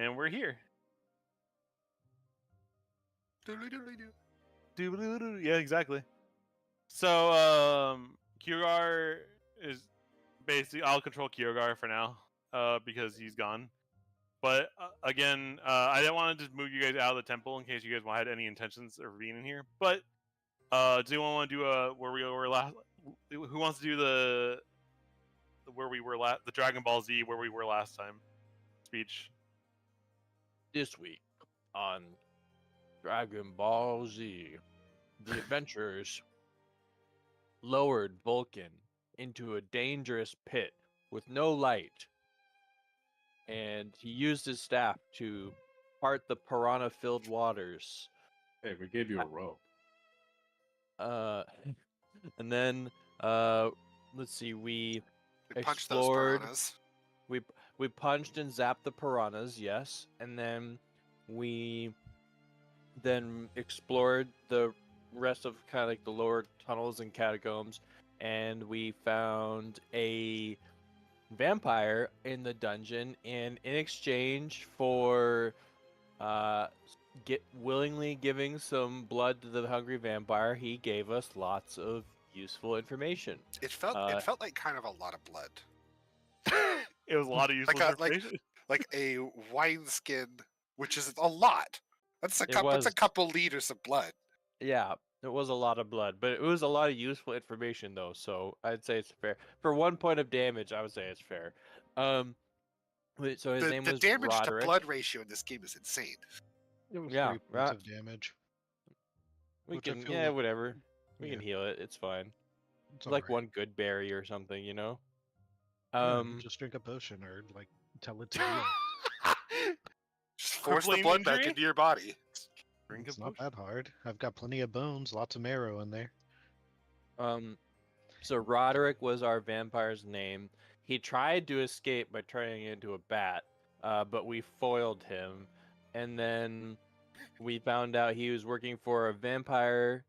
and we're here. Yeah, exactly. So, Kyogar is basically, I'll control Kyogar for now, because he's gone. But again, I didn't want to just move you guys out of the temple in case you guys had any intentions of being in here. But do anyone want to do where we were last? Who wants to do the where we were last, the Dragon Ball Z where we were last time speech? This week on Dragon Ball Z, the adventurers lowered Vulcan into a dangerous pit with no light, and he used his staff to part the piranha-filled waters. Hey, we gave you a rope. And then let's see, we punched those explored. piranhas. We punched and zapped the piranhas, yes, and then we explored the rest of kind of like the lower tunnels and catacombs, and we found a vampire in the dungeon, and in exchange for willingly giving some blood to the hungry vampire, he gave us lots of useful information. It felt like kind of a lot of blood. It was a lot of useful information. Like a wineskin, which is a lot. That's a couple liters of blood. Yeah, it was a lot of blood, but it was a lot of useful information though, so I'd say it's fair. For 1 point of damage, I would say it's fair. So his name was the damage Roderick. to blood ratio in this game is insane. It was 3 points of damage. We can, whatever. We can heal it. It's fine. It's like one good berry or something, you know. Just drink a potion or like tell it to heal. Just force the blood back into your body. It's not that hard. I've got plenty of bones, lots of marrow in there. So Roderick was our vampire's name. He tried to escape by turning into a bat, but we foiled him. And then we found out he was working for a vampire,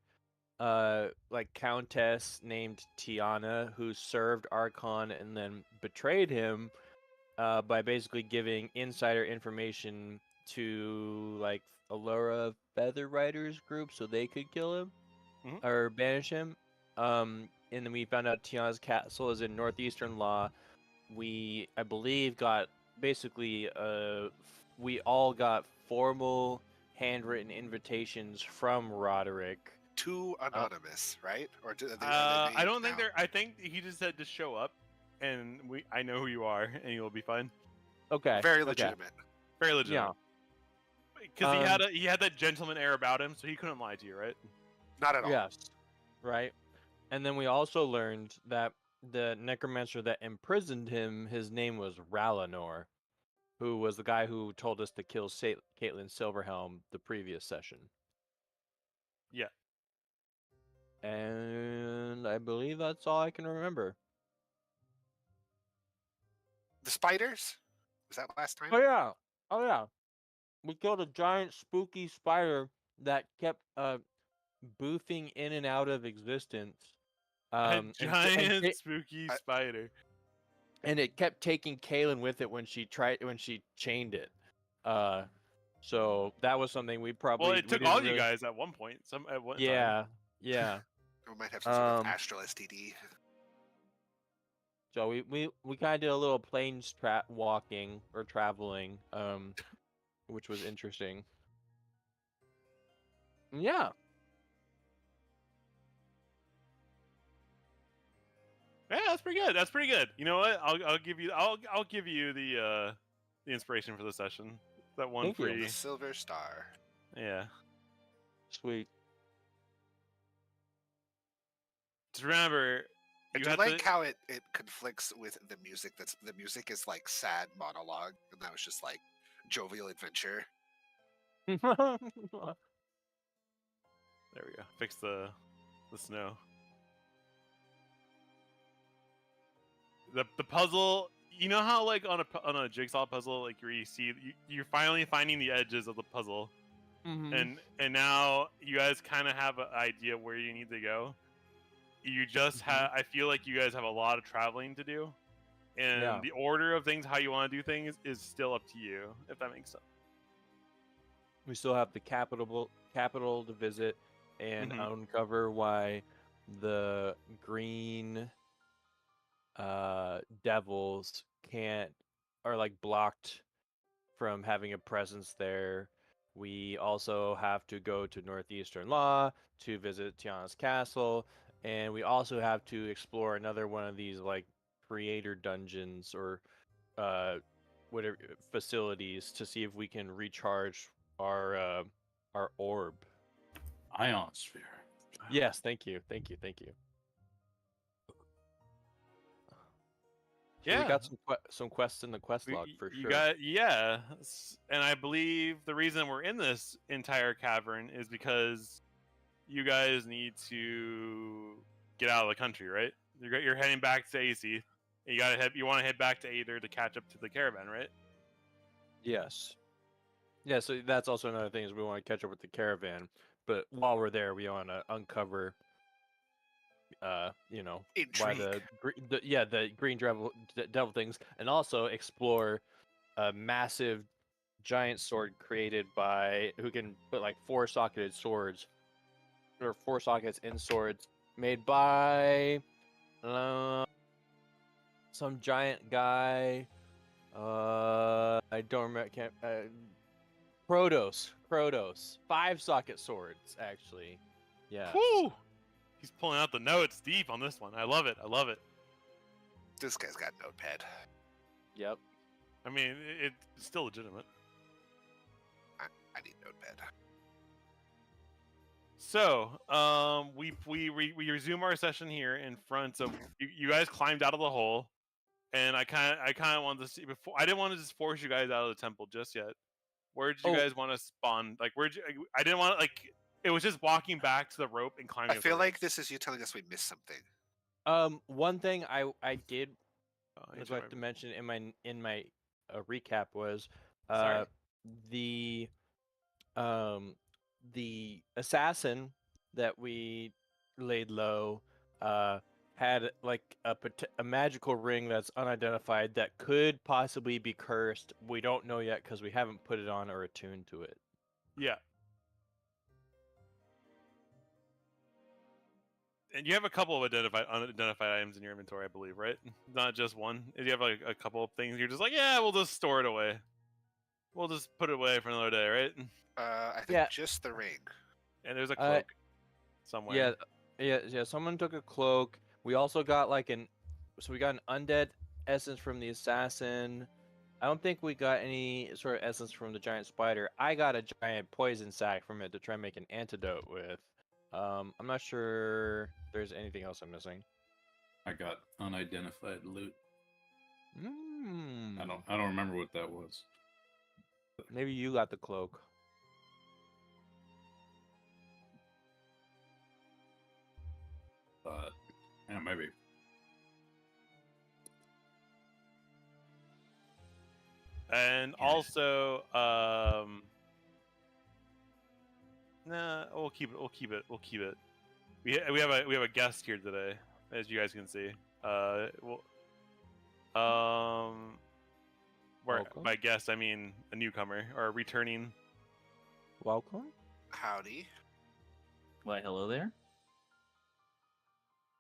like countess named Tiana, who served Archon and then betrayed him, by basically giving insider information to like Allura Feather Riders group so they could kill him or banish him. And then we found out Tiana's castle is in northeastern law. We, I believe, got basically we all got formal handwritten invitations from Roderick. Too anonymous, right? Or I don't think they're. I think he just said to show up, and I know who you are, and you'll be fine. Okay. Very legitimate. Very legitimate. Yeah. Because he had that gentleman air about him, so he couldn't lie to you, right? Not at all. Yes. Right. And then we also learned that the necromancer that imprisoned him, his name was Ralanor, who was the guy who told us to kill Caitlin Silverhelm the previous session. Yeah. And I believe that's all I can remember. The spiders? Was that last time? Oh yeah. We killed a giant spooky spider that kept boofing in and out of existence. A giant spooky spider. And it kept taking Kaylin with it when she chained it. So that was something we probably. Well, it took all you guys at one point. Yeah. We might have some sort of astral STD. So we kind of did a little plains walking or traveling, which was interesting. Yeah. Yeah, that's pretty good. That's pretty good. You know what? I'll give you the inspiration for the session. That one Thank free. you. The Silver Star. Yeah. Sweet. Just remember. I do like how it conflicts with the music. The music is like sad monologue, and that was just like jovial adventure. There we go. Fix the snow. The puzzle. You know how like on a jigsaw puzzle, like where you're finally finding the edges of the puzzle, and now you guys kind of have an idea where you need to go. You just have. I feel like you guys have a lot of traveling to do, And Yeah. the order of things, how you want to do things, is still up to you, if that makes sense. We still have the capital to visit and Mhm. uncover why the green devils are like blocked from having a presence there. We also have to go to Northeastern Law to visit Tiana's castle, and we also have to explore another one of these like creator dungeons or whatever facilities to see if we can recharge our orb. Ionosphere. Yes, thank you. So we Yeah. got some quests in the quest We- log for you sure. got and I believe the reason we're in this entire cavern is because you guys need to get out of the country, right? You're heading back to AC. You want to head back to Aether to catch up to the caravan, right? Yes. Yeah, so that's also another thing is we want to catch up with the caravan, but while we're there, we want to uncover, why Intrigue. the green devil things, and also explore a massive giant sword created by who can put like 4-socketed swords or 4 sockets in swords made by some giant guy. I don't remember. Can't. Protos. 5-socket swords, actually. Yeah. Whew! He's pulling out the notes deep on this one. I love it. This guy's got Notepad. Yep. I mean, it's still legitimate. I need Notepad. So, we resume our session here in front of you guys climbed out of the hole, and I kind of wanted to see before. I didn't want to just force you guys out of the temple just yet. Where did you guys want to spawn? Like, I didn't want like it was just walking back to the rope and climbing. I feel like this is you telling us we missed something. One thing I did Oh, like to mention in my recap was Sorry. the assassin that we laid low had like a magical ring that's unidentified that could possibly be cursed. We don't know yet because we haven't put it on or attuned to it. Yeah. And you have a couple of unidentified items in your inventory, I believe, right? Not just one. You have like a couple of things. You're just like, yeah, we'll just store it away. We'll just put it away for another day, right? I think Yeah. just the ring. And there's a cloak somewhere. Yeah. Someone took a cloak. We also got we got an undead essence from the assassin. I don't think we got any sort of essence from the giant spider. I got a giant poison sac from it to try and make an antidote with. I'm not sure there's anything else I'm missing. I got unidentified loot. Mm. I don't remember what that was. Maybe you got the cloak. But yeah, maybe. And Yeah. also, nah, we'll keep it. We have a guest here today, as you guys can see. Welcome. By guest I mean a newcomer or a returning. Welcome. Howdy. Why, hello there.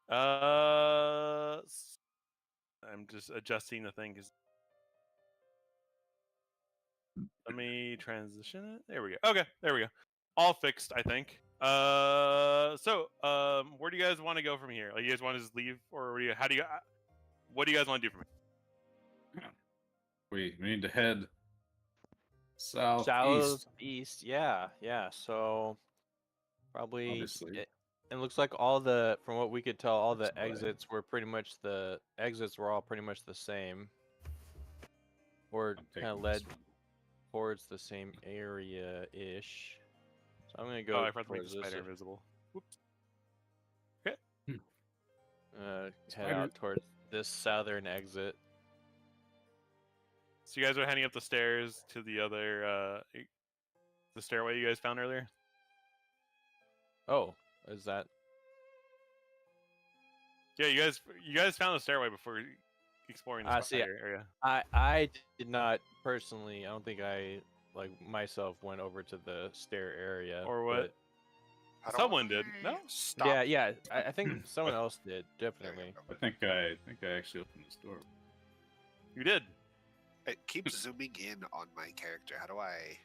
I'm just adjusting the thing. Let me transition it. There we go. Okay, there we go. All fixed, I think. Where do you guys want to go from here? Like, you guys want to just leave, or what do you guys want to do from here? We need to head southeast. Southeast, yeah. So probably Obviously. it looks like from what we could tell, all the That's why. exits were all pretty much the same, or I'm kind of taking led this one. towards the same area-ish. So I'm gonna go. Oh, I forgot to make the towards spider this, invisible. Whoops. head Spider. out towards this southern exit. So you guys are heading up the stairs to the other, the stairway you guys found earlier. Oh, is that? Yeah, you guys found the stairway before exploring the See, spider area. I did not personally. I don't think I myself went over to the stair area. Or what? How do Someone did. No? Stop. Yeah. I think someone else did There you definitely. go. I think I actually opened this door. You did. It keeps zooming in on my character. How do I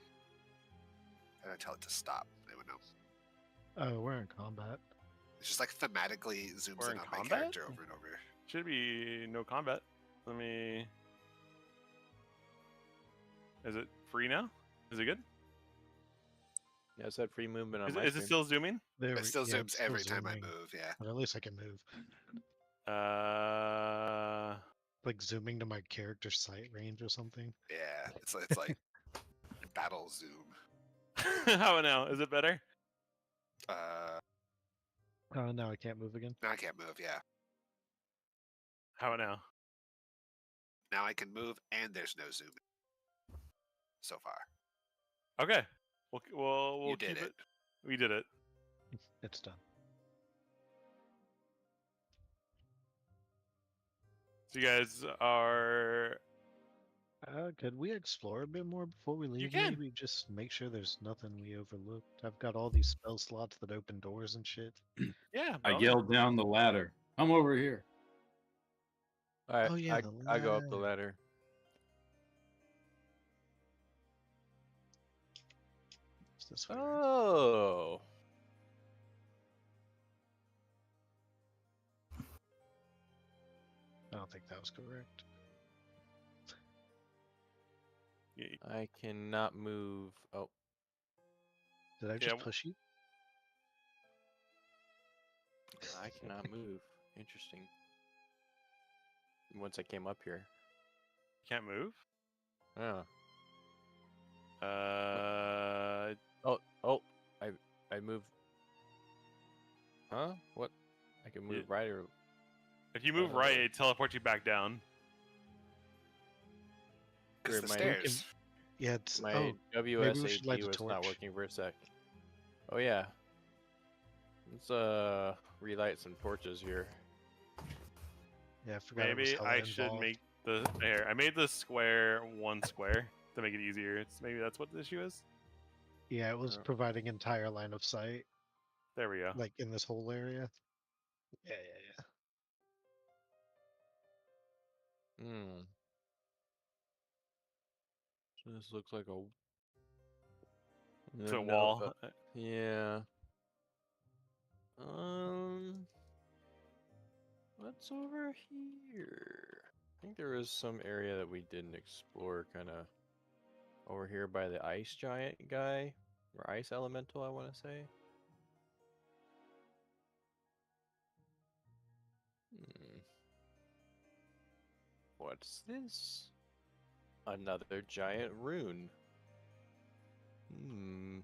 tell it to stop? Anyone know? Oh, we're in combat. It's just like thematically zooms We're in in on my combat? character over and over. Should be no combat. Let me. Is it free now? Is it good? Yeah, it said free movement on my Is it screen. still zooming? There It still yeah, zooms it's still every time I zooming, move. Yeah. But at least I can move. Uh, Like zooming to my character sight range or something. Yeah. It's like battle zoom. how now? Is it better? Oh, now I can't move again. Now I can't move. Yeah. How now? Now I can move, and there's no zoom. So far, Okay. We'll you keep did it. We did it. It's done. So you guys are. Could we explore a bit more before we leave? can. Maybe just make sure there's nothing we overlooked. I've got all these spell slots that open doors and shit. Yeah. I bro. yelled down the ladder. Come over here. All right, Oh, yeah, I go up the ladder. Is this way? Oh. I don't think that was correct. Yeah, I cannot move. Oh, Did I Yeah, just push you? I cannot move. Interesting. Once I came up here. Can't move. Oh. Uh, I move. Huh? What? I can move Yeah. right or if you move right, it teleports you back down. Because Where the my- stairs. Yeah, it's my oh, WSAT light the was not torch. working for a sec. Oh yeah. Let's relight some torches here. yeah, I forgot it was Maybe hella I should involved. make the here. I made the square one square to make it easier. Maybe that's what the issue is. Yeah, it was providing entire line of sight, There we go. like in this whole area. Yeah. Hmm. So this looks like a. It's a no, wall. yeah. What's over here? I think there is some area that we didn't explore, kind of over here by the ice giant guy, or ice elemental, I want to say. Hmm. What's this? Another giant rune. Hmm.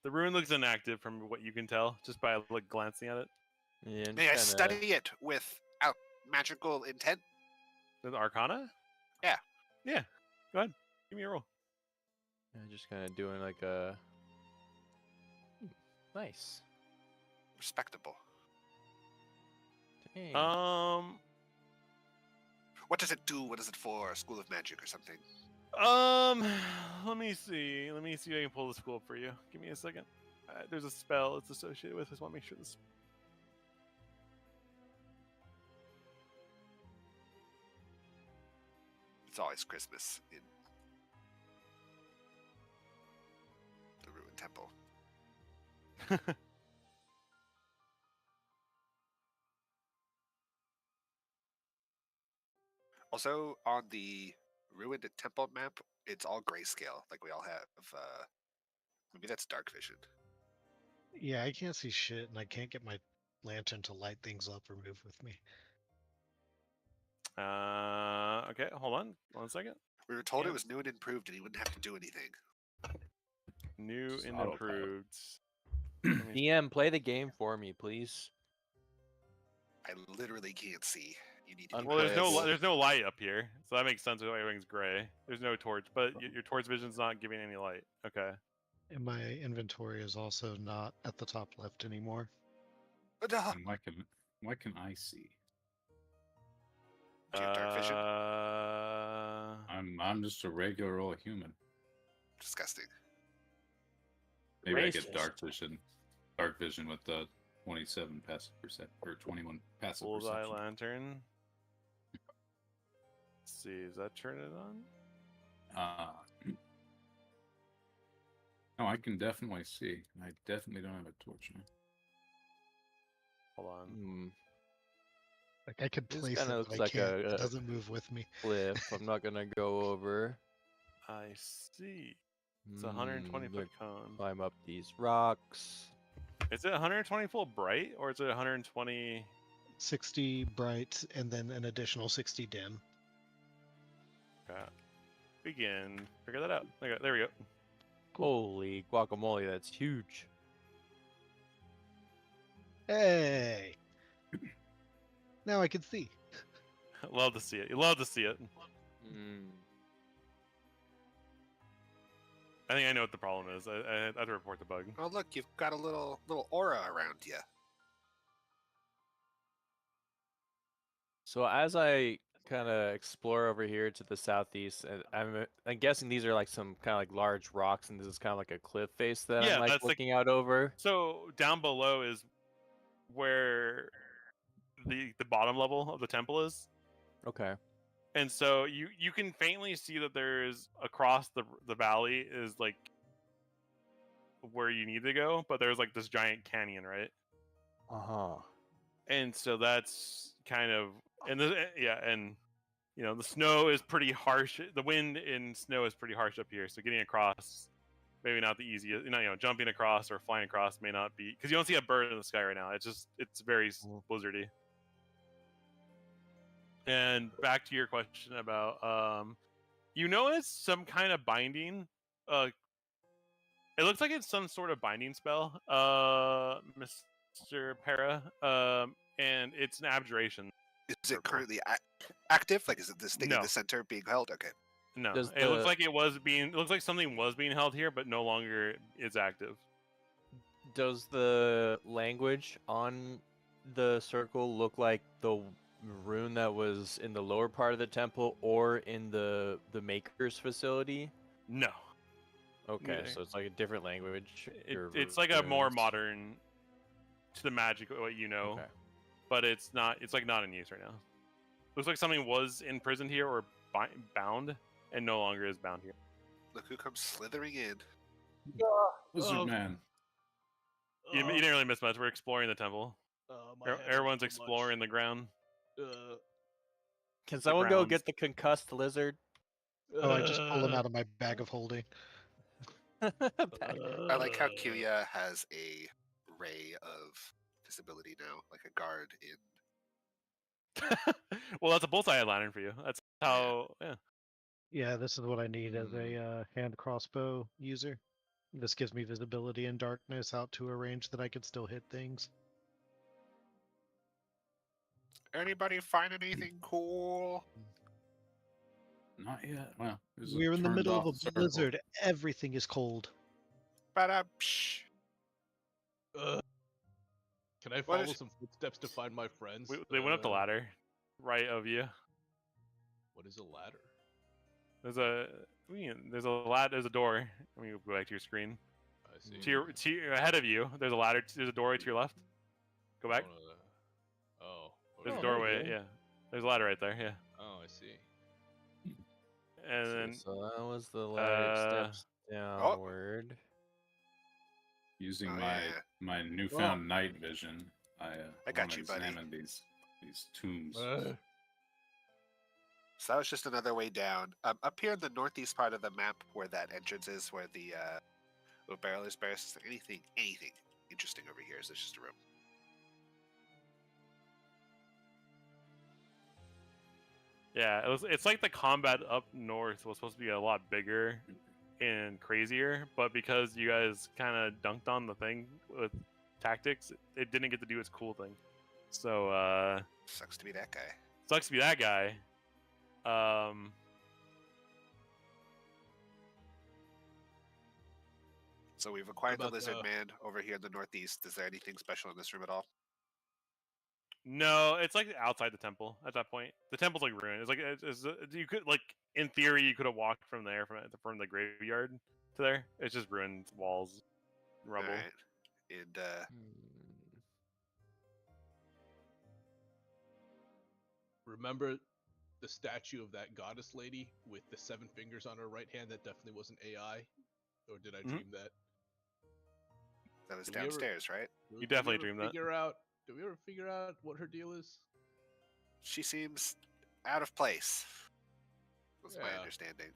The rune looks inactive from what you can tell just by like glancing at it. Yeah, May I study it without magical intent? The Arcana? Yeah. Yeah. Go ahead. Give me a roll. just kind of doing like a. Nice. Respectable. Dang. What does it do? What is it for? A school of magic or something? Let me see. Let me see if I can pull the school up for you. Give me a second. There's a spell it's associated with. I just want to make sure this. It's always Christmas in the ruined temple. Also, on the ruined temple map, it's all grayscale, like we all have. Maybe that's dark vision. Yeah, I can't see shit, and I can't get my lantern to light things up or move with me. Okay, hold on. 1 second. We were told Yeah. it was new and improved, and he wouldn't have to do anything. New It's and autopilot. improved. Let me- DM, play the game for me, please. I literally can't see. You need to. Un- Well, there's Unplayable. there's no light up here, so that makes sense why everything's gray. There's no torch, but your torch vision's not giving any light. Okay. And my inventory is also not at the top left anymore. And why can I see? Do you have dark vision? I'm just a regular old human. Disgusting. Maybe I get Racist. dark vision with the 27 passive percent or 21 passive Bullseye perception. lantern. Let's see, does that turn it on? No, I can definitely see. I definitely don't have a torch now. Hold on. Hmm. Like I could This place kinda it, looks but I like can't. a- It doesn't move with me. Cliff. I'm not gonna go over. I see. It's a 120 foot cone. Climb up these rocks. Is it 120 full bright, or is it 120? 60 bright, and then an additional 60 dim. We can figure that out. Okay, there we go. Holy guacamole, that's huge. Hey! Now I can see. Love to see it. You love to see it. Mm. I think I know what the problem is. I have to report the bug. Oh look, you've got a little aura around you. So as I kind of explore over here to the southeast, and I'm guessing these are like some kind of like large rocks, and this is kind of like a cliff face that Yeah, I'm like that's the- looking out over. So down below is where the bottom level of the temple is, Okay. and so you can faintly see that there's across the valley is like where you need to go, but there's like this giant canyon, right? Uh huh. And so that's kind of and and you know the snow is pretty harsh. The wind and snow is pretty harsh up here, so getting across maybe not the easiest. You know, jumping across or flying across may not be because you don't see a bird in the sky right now. It's very blizzardy. And back to your question about you notice some kind of binding. It looks like it's some sort of binding spell, Mr. Para. And it's an abjuration. Is it currently active? Like, is it this thing in No. the center being held? Okay. No, Does it looks the- like it was being. It looks like something was being held here, but no longer is active. Does the language on the circle look like the rune that was in the lower part of the temple or in the maker's facility? No, Okay, Neither. so it's like a different language. your it's like a more runes. modern to the magic what you know, Okay. but it's not. It's like not in use right now. Looks like something was imprisoned here or bound, and no longer is bound here. Look who comes slithering in. Lizard man. You didn't really miss much. We're exploring the temple. Everyone's exploring the ground. Can someone go grounds. get the concussed lizard? Oh, I just pull him out of my bag of holding. I like how Kyuya has a ray of visibility now, like a guard in. Well, that's a bullseye lantern for you. That's how. Yeah. Yeah, this is what I need as a hand crossbow user. This gives me visibility in darkness out to a range that I can still hit things. Anybody find anything cool? Not yet. Well, there's We're in the turned middle off of a circle. blizzard. Everything is cold. Ba-da-psh. Can I What follow is- some footsteps to find my friends? They went up the ladder, right of you. What is a ladder? There's a ladder. There's a door. Let me go back to your screen. I see. To your ahead of you, there's a ladder. There's a doorway to your left. Go back. Oh. There's a okay. doorway. Yeah. There's a ladder right there. Yeah. Oh, I see. And then So that was the ladder steps Oh. downward. Using Oh, my yeah. my newfound night vision, I got wanna you, buddy. examine these tombs. So that was just another way down. Up here in the northeast part of the map, where that entrance is, where the barrel is bears, is there anything interesting over here? Is this just a room? yeah, it's like the combat up north was supposed to be a lot bigger and crazier, but because you guys kind of dunked on the thing with tactics, it didn't get to do its cool thing. So Sucks to be that guy. Sucks to be that guy. So we've acquired the about lizard the- man over here in the northeast. Is there anything special in this room at all? No, it's like outside the temple at that point. The temple's like ruined. It's like you could like in theory you could have walked from there from the graveyard to there. It's just ruined walls, rubble. Alright. And Remember the statue of that goddess lady with the 7 fingers on her right hand? That definitely wasn't AI, or did I Mhm. dream that? that was Did we ever- downstairs, right? You definitely dreamed that. Did we ever figure out what her deal is? She seems out of place. That's my Yeah. understanding.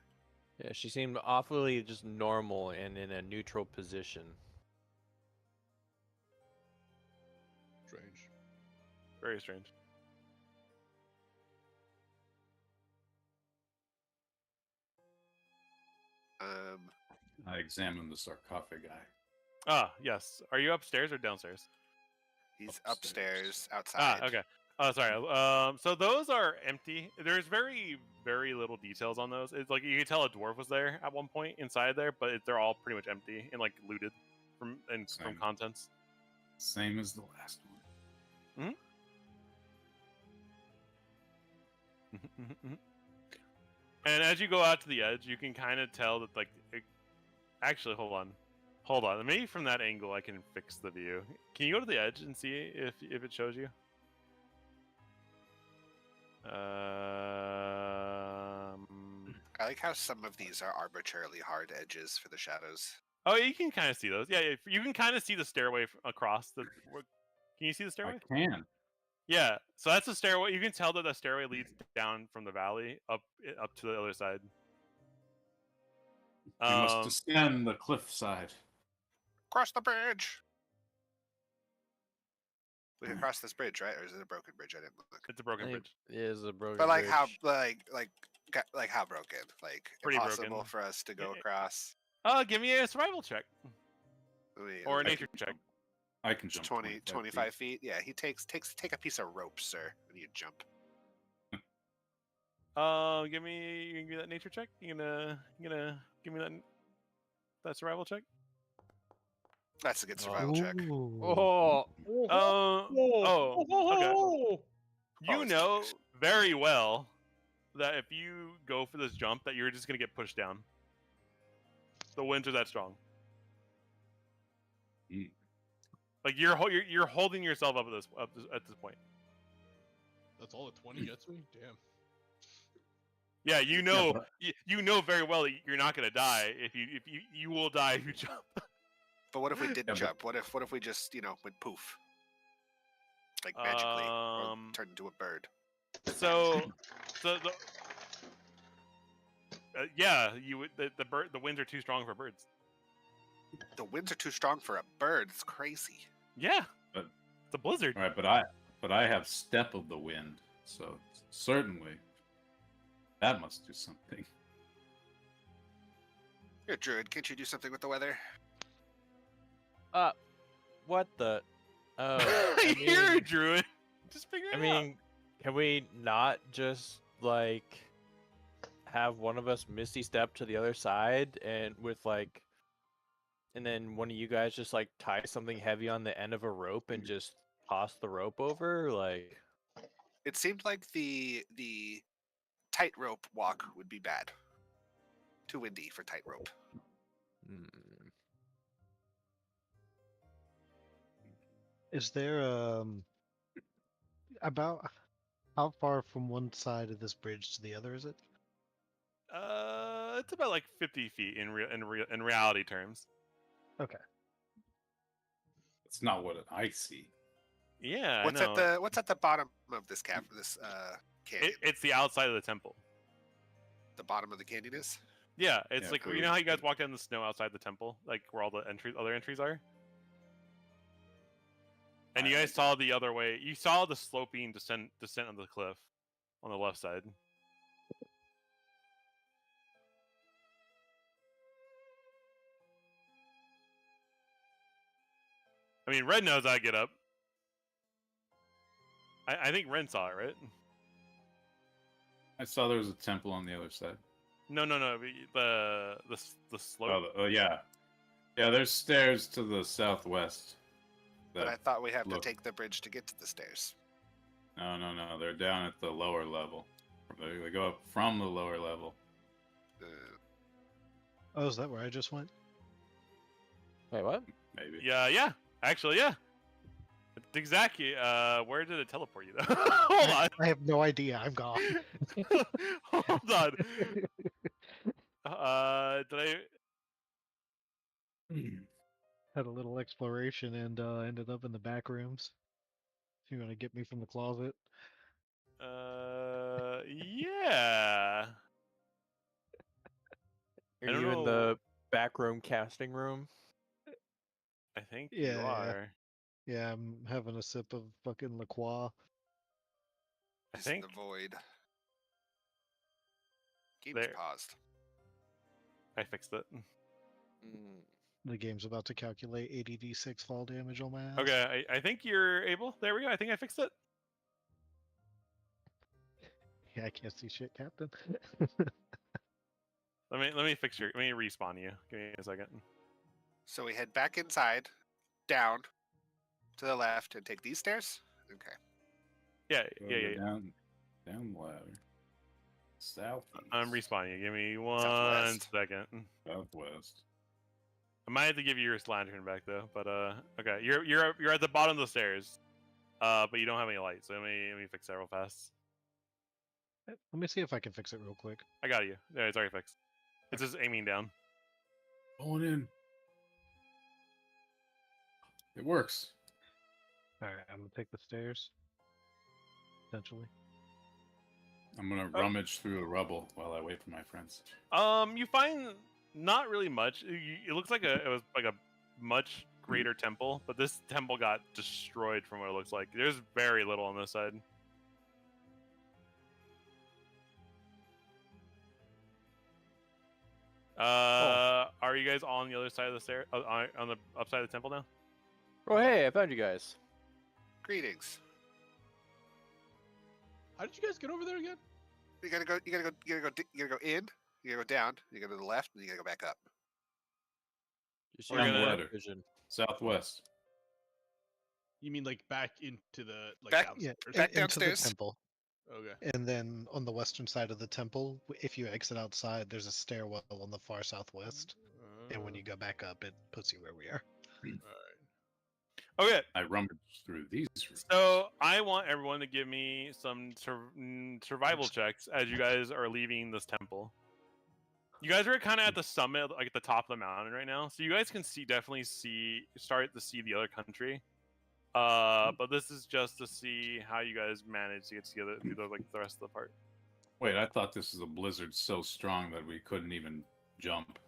Yeah, she seemed awfully just normal and in a neutral position. Strange. Very strange. I examined the sarcophagi. Ah, yes. Are you upstairs or downstairs? He's Upstairs. upstairs outside. Ah, okay. Oh, sorry. So those are empty. There's very, very little details on those. It's like you can tell a dwarf was there at one point inside there, but they're all pretty much empty and like looted from Same. contents. Same as the last one. And as you go out to the edge, you can kind of tell that actually, hold on. Maybe from that angle I can fix the view. Can you go to the edge and see if it shows you? I like how some of these are arbitrarily hard edges for the shadows. Oh, you can kind of see those. Yeah, you can kind of see the stairway across the. Can you see the stairway? I can. Yeah, so that's the stairway. You can tell that the stairway leads down from the valley up to the other side. We must descend the cliffside. Cross the bridge. We can cross this bridge, right? Or is it a broken bridge? I didn't look. It's a broken bridge. It is a broken But like bridge. how like how broken? Like Pretty impossible broken. for us to go Yeah. across. Give me a survival check Wait, or a like nature check. I can jump 25 feet. Yeah, he take a piece of rope, sir, when you jump. You can give me that nature check. You gonna give me that survival check? That's a good survival check. Oh, Okay. You it's know checkers. very well that if you go for this jump, that you're just gonna get pushed down. The winds are that strong. Mm. Like you're holding yourself up at this point. That's all a 20 gets me? Damn. Yeah, you know but- you know very well that you're not gonna die if you will die if you jump. But what if we didn't but- jump? What if we just went poof, like magically, or turned into a bird? So yeah, you would the winds are too strong for birds. The winds are too strong for a bird. It's crazy. Yeah, But- it's a blizzard. All right, but I have step of the wind, so certainly that must do something. You're a druid. Can't you do something with the weather? what the? Oh, I You're a mean, druid. Just figure it I out. mean, can we not just like have one of us misty step to the other side and and then one of you guys just like tie something heavy on the end of a rope and just toss the rope over? Like, It seemed like the tightrope walk would be bad. Too windy for tightrope. hmm. Is there about how far from one side of this bridge to the other is it? It's about like 50 feet in reality terms. Okay. It's not what I see. Yeah, What's I know. at the bottom of this canyon? It's the outside of the temple. The bottom of the canyon is? Yeah, it's Yeah, like you know how you guys walk down the snow outside the temple, like where all the other entries are. And you guys saw the other way. You saw the sloping descent of the cliff on the left side. I mean, Red knows how to get up. I think Ren saw it, right? I saw there was a temple on the other side. No. The slope. Yeah. Yeah, there's stairs to the southwest. But I that thought we have look- to take the bridge to get to the stairs. No. They're down at the lower level. They go up from the lower level. Uh, Oh, is that where I just went? Wait, what? Maybe. Yeah. Actually, yeah. It's exactly. Where did it teleport you though? Hold on. I have no idea. I'm gone. Hold on. Did I? Had a little exploration and ended up in the back rooms. If you want to get me from the closet. Yeah. Are I don't you in know. the back room casting room? I think Yeah, you yeah. are. Yeah, I'm having a sip of fucking La Croix. I just in think the void. Game's There. paused. I fixed it. The game's about to calculate 80d6 fall damage on my ass. Okay, I think you're able. There we go. I think I fixed it. Yeah, I can't see shit, Captain. Let me fix your. Let me respawn you. Give me a second. So we head back inside, down, to the left, and take these stairs? Okay. Yeah. Down the ladder. South. I'm respawning you. Give me one Southwest. second. Southwest. I might have to give you your lantern back though. But okay. You're at the bottom of the stairs. But you don't have any light. So let me fix that real fast. Let me see if I can fix it real quick. I got you. Yeah, it's already fixed. It's just aiming down. Going in. It works. Alright, I'm gonna take the stairs. Essentially. I'm gonna Oh. rummage through the rubble while I wait for my friends. You find not really much. It looks like it was like a much greater temple, but this temple got destroyed from what it looks like. There's very little on this side. Are you guys on the other side of the stair? On the upside of the temple now? Oh, hey, I found you guys. Greetings. How did you guys get over there again? You gotta go in, you gotta go down, you gotta go to the left, and you gotta go back up. Just We're use gonna- your ladder. vision. Southwest. You mean like back into the Back- downstairs? Back Into the downstairs. temple. Okay. And then on the western side of the temple, if you exit outside, there's a stairwell on the far southwest. And when you go back up, it puts you where we are. Okay, I rummage through these rooms. so I want everyone to give me some survival checks as you guys are leaving this temple. You guys are kind of at the summit, like at the top of the mountain right now, so you guys can definitely start to see the other country. But this is just to see how you guys manage to get together through the rest of the part. Wait, I thought this was a blizzard so strong that we couldn't even jump,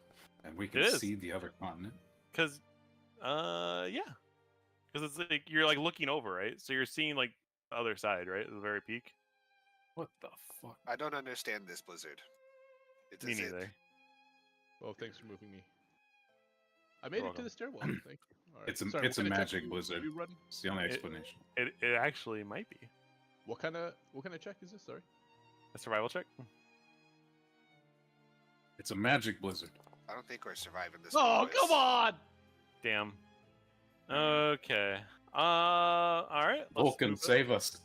and we It could is. see the other continent. Cause, yeah, because it's like you're like looking over, right? So you're seeing like the other side, right, at the very peak. What the fuck? I don't understand this blizzard. It's Me as if- neither. Well, thanks for moving me. I made it to welcome. the stairwell. Thank you. All right. It's a- Sorry, it's what a kind of check magic are you blizzard. running? It's the only It- explanation. It actually might be What kind of check is this? Sorry. a survival check. It's a magic blizzard. I don't think we're surviving this. Oh, one, boys. come on! Damn. Okay. All right. let's Vulcan, move it. save us.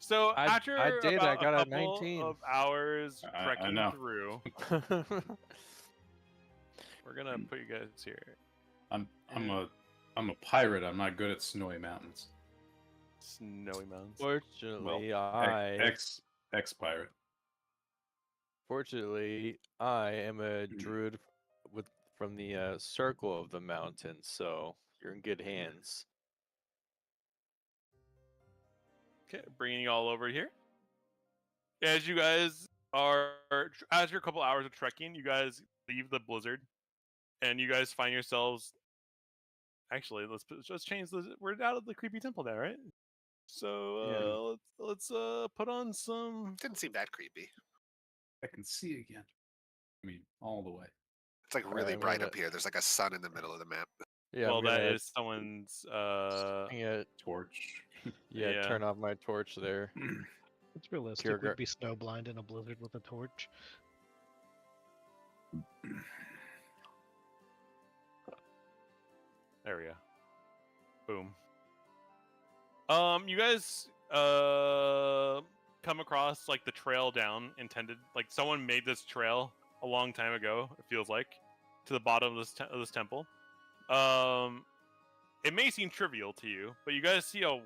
So I after did, I about got a a couple 19. of hours I trekking know. through, we're gonna put you guys here. I'm a pirate. I'm not good at snowy mountains. Snowy mountains. Fortunately, Ex pirate. Fortunately, I am a druid from the circle of the mountains, so you're in good hands. Okay, bringing you all over here. As you guys after a couple hours of trekking, you guys leave the blizzard, and you guys find yourselves. Actually, let's change this. We're out of the creepy temple now, right? So let's put on some. Didn't seem that creepy. I can see again. I mean, all the way. It's like Alright, really I'm bright gonna- up here. There's like a sun in the middle of the map. Yeah, Well, I'm that gonna- is someone's. I'm gonna- Torch. yeah, yeah. turn off my torch there. It's realistic. Kierkegaard- We'd be snowblind in a blizzard with a torch. There we go. Boom. You guys come across like the trail down intended. Like someone made this trail a long time ago. It feels like to the bottom of this temple. It may seem trivial to you, but you guys see a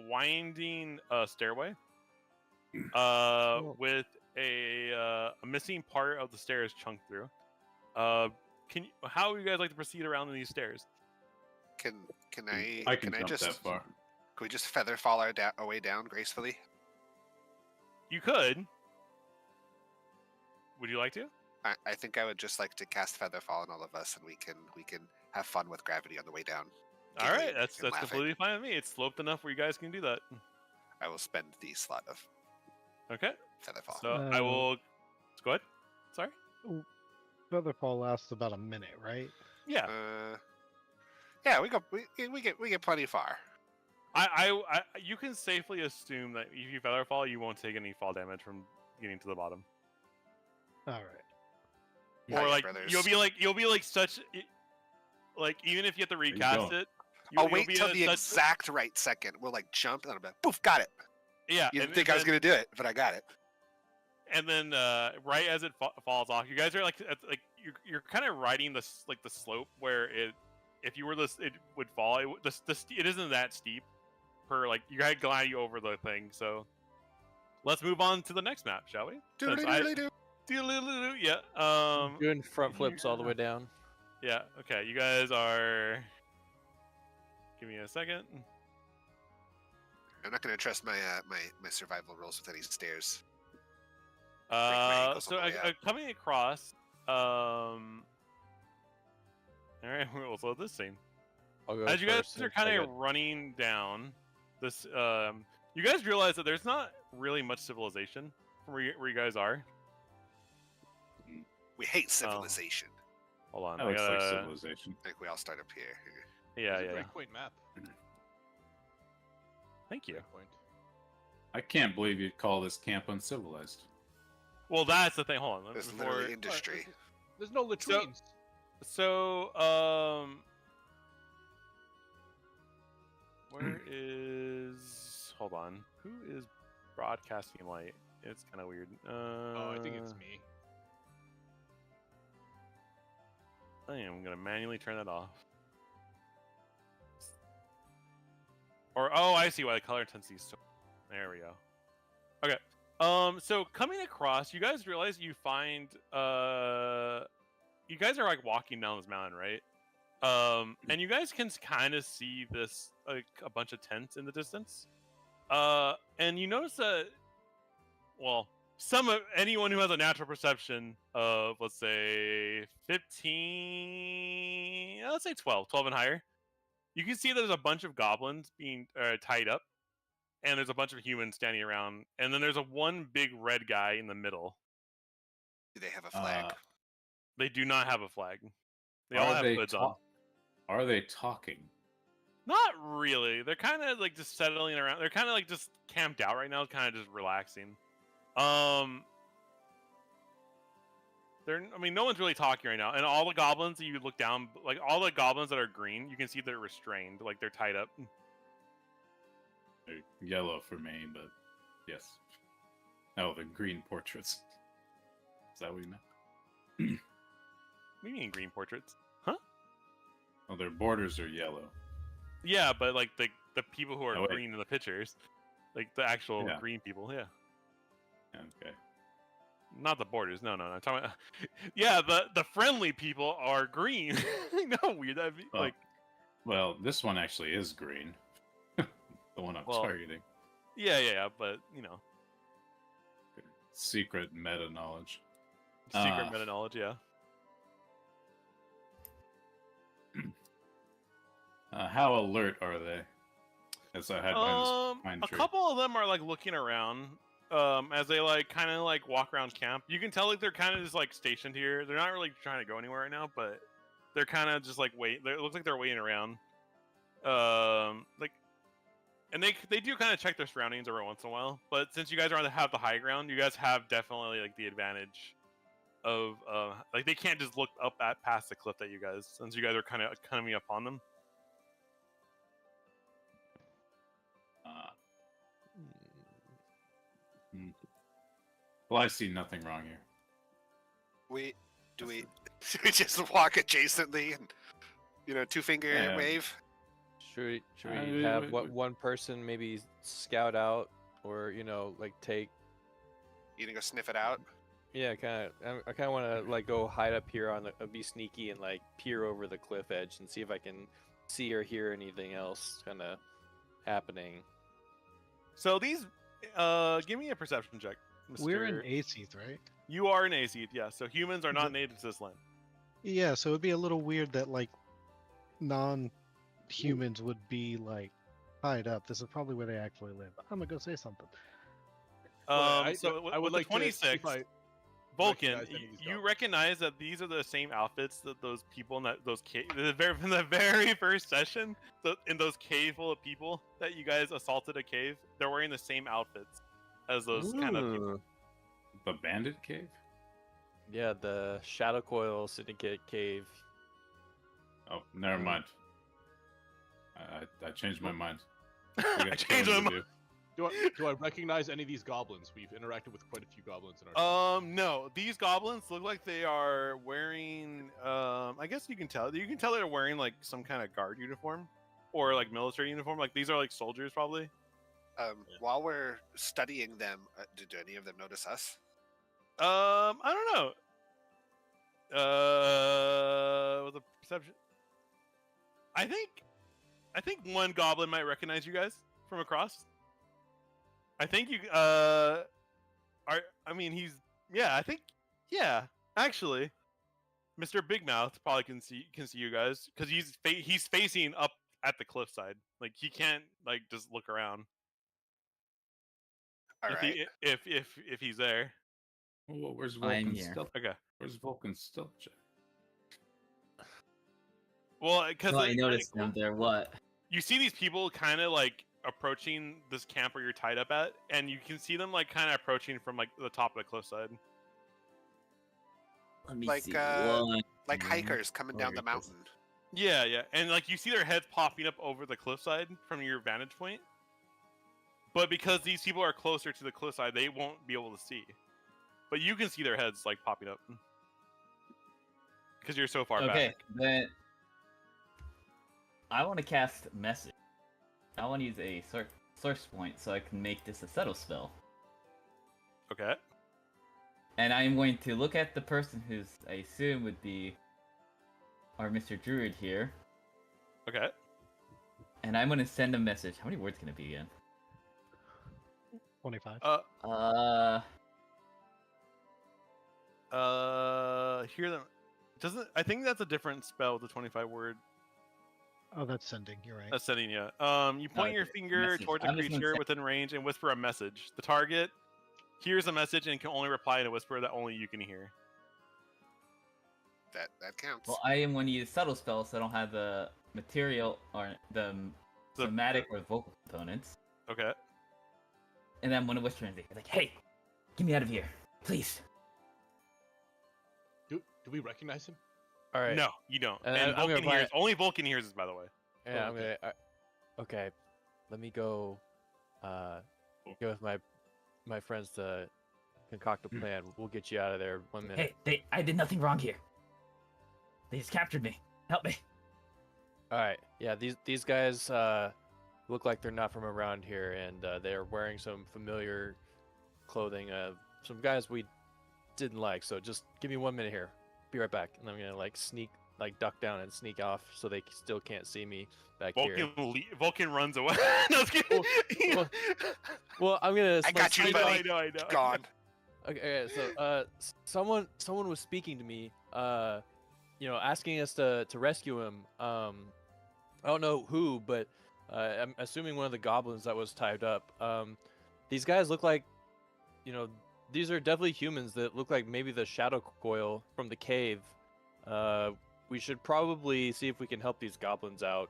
winding stairway. With a missing part of the stairs chunked through. How would you guys like to proceed around these stairs? Can I? I can jump just? that far. Can we just feather fall our way down gracefully? You could. Would you like to? I think I would just like to cast feather fall on all of us, and we can have fun with gravity on the way down. All right, Giggling that's and laughing. completely fine with me. It's sloped enough where you guys can do that. I will spend the slot of Okay. feather fall. So I will. Go ahead. Sorry. Featherfall lasts about a minute, right? Yeah. Yeah, we get plenty far. You can safely assume that if you feather fall, you won't take any fall damage from getting to the bottom. All right. Yeah, Or like brothers. you'll be like such like even if you have to recast go. it. I'll you'll wait be till at the such- exact right second. We'll like jump, and I'll be like, poof, got it. Yeah. You and didn't think I was then- gonna do it, but I got it. And then right as it falls off, you guys are like you're kind of riding the slope where if you were it would fall. It isn't that steep. You gotta glide you over the thing. So let's move on to the next map, shall we? Since Yeah. Doing front flips all the way down. Yeah. Okay. You guys are. Give me a second. I'm not gonna trust my my survival rolls with any stairs. my ankles on So the way out. coming across. All right. We'll load this scene. I'll go As you guys first are since kind I of got- running down this, you guys realize that there's not really much civilization from where you guys are. We hate civilization. Hold on. That I looks like gotta- civilization. I think we all start up here. Yeah, It's a yeah. Breakpoint map. Thank you. Breakpoint. I can't believe you'd call this camp uncivilized. Well, that's the thing. Hold on. There's before- literally industry. There's no latrines. So, where is? Hold on. Who is broadcasting light? It's kind of weird. Oh, I think it's me. I am gonna manually turn that off. Or I see why the color intensity is so. There we go. Okay. So coming across, you guys realize you find you guys are like walking down this mountain, right? And you guys can kind of see this like a bunch of tents in the distance. And you notice that, well, anyone who has a natural perception of, let's say 15, let's say 12 and higher, you can see there's a bunch of goblins being tied up, and there's a bunch of humans standing around, and then there's one big red guy in the middle. Do they have a flag? They do not have a flag. They all have hoods on. Are they talking? Not really. They're kind of like just settling around. They're kind of like just camped out right now, kind of just relaxing. I mean, no one's really talking right now. And all the goblins that you look down, like all the goblins that are green, you can see they're restrained, like they're tied up. They're yellow for me, but yes. Oh, the green portraits. Is that what you meant? What do you mean green portraits? Huh? Oh, their borders are yellow. Yeah, but like the people who are Oh, wait. green in the pictures, like the actual Yeah. green people, yeah. Okay. Not the borders. No. I'm talking about. Yeah, the friendly people are green. No, weird. That'd be Well, like. Well, this one actually is green. The one I'm Well, targeting. Yeah, but you know, Secret meta knowledge. secret meta knowledge. Yeah. How alert are they? As I had behind this pine A tree. couple of them are like looking around. As they like kind of like walk around camp. You can tell like they're kind of just like stationed here. They're not really trying to go anywhere right now, but they're kind of just like wait. It looks like they're waiting around. Like And they do kind of check their surroundings every once in a while, but since you guys are on have the high ground, you guys have definitely like the advantage of like they can't just look up at past the cliff at you guys since you guys are kind of coming upon them. Well, I see nothing wrong here. Do we just walk adjacently and two-finger Yeah. wave? Should we have one person maybe scout out, or like take? You gonna go sniff it out? Yeah, kind of. I kind of want to like go hide up here on the, be sneaky and like peer over the cliff edge and see if I can see or hear anything else kind of happening. So these, give me a perception check, Mr. We're in Aether, right? You are in Aether, yeah. So humans are not native to this land. Yeah, so it'd be a little weird that like non-humans would be like tied up. This is probably where they actually live. I'm gonna go say something. So I would with like the 26, to. Vulcan, recognize any of these you goblins. recognize that these are the same outfits that those people in those cave from the very first session. In those cave full of people that you guys assaulted a cave, they're wearing the same outfits as those kind of people. Ooh. The bandit cave? Yeah, the Shadow Coil Syndicate cave. Oh, never Mm. mind. I changed my mind. I changed my mind. Do I recognize any of these goblins? We've interacted with quite a few goblins in our. No, these goblins look like they are wearing. I guess you can tell. You can tell they're wearing like some kind of guard uniform, or like military uniform. Like these are like soldiers probably. While we're studying them, did any of them notice us? I don't know. With a perception, I think one goblin might recognize you guys from across. I think you are. I mean, he's. Yeah, I think. Yeah, actually, Mr. Big Mouth probably can see you guys because he's facing up at the cliffside. Like he can't like just look around. All right. If he's there. Well, where's I'm Vulcan's here. stealth? Okay. Where's Vulcan's stealth check? Well, because Well, I noticed them there. What? you see these people kind of like approaching this camp where you're tied up at, and you can see them like kind of approaching from like the top of the cliffside. Let me Like, see. Like hikers coming down the mountain. Yeah, and like you see their heads popping up over the cliffside from your vantage point. But because these people are closer to the cliffside, they won't be able to see. But you can see their heads like popping up because you're so far Okay, back. then I want to cast message. I want to use a source point so I can make this a subtle spell. Okay. And I'm going to look at the person who's I assume would be our Mr. Druid here, Okay. and I'm going to send a message. How many words can it be again? 25. Hear them. Doesn't I think that's a different spell with the 25 word Oh, that's sending. You're right. setting. Yeah. You point your Okay, finger message. towards a I'm just gonna creature say- within range and whisper a message. The target hears a message and can only reply in a whisper that only you can hear. That counts. Well, I am going to use subtle spells, so I don't have the material or the somatic or vocal components. Okay. And then I'm going to whisper in his ear, like, "Hey, get me out of here, please." Do we recognize him? All right. No, you don't. And And I'm gonna Vulcan apply- hears. Only Vulcan hears this, by the way. Yeah, Oh, I'm gonna. Okay, let me go. Go with my friends to concoct a plan. We'll get you out of there 1 minute. Hey, I did nothing wrong here. They just captured me. Help me. All right. Yeah, these guys look like they're not from around here, and they're wearing some familiar clothing. Some guys we didn't like. So just give me 1 minute here. Be right back, and I'm gonna like sneak, like duck down and sneak off, so they still can't see me back here. Vulcan runs away. No, I was kidding. Well, I'm gonna. I got you, I know, buddy. I know. Gone. Okay, so someone was speaking to me, asking us to rescue him. I don't know who, but I'm assuming one of the goblins that was tied up. These guys look like, these are definitely humans that look like maybe the shadow coil from the cave. We should probably see if we can help these goblins out.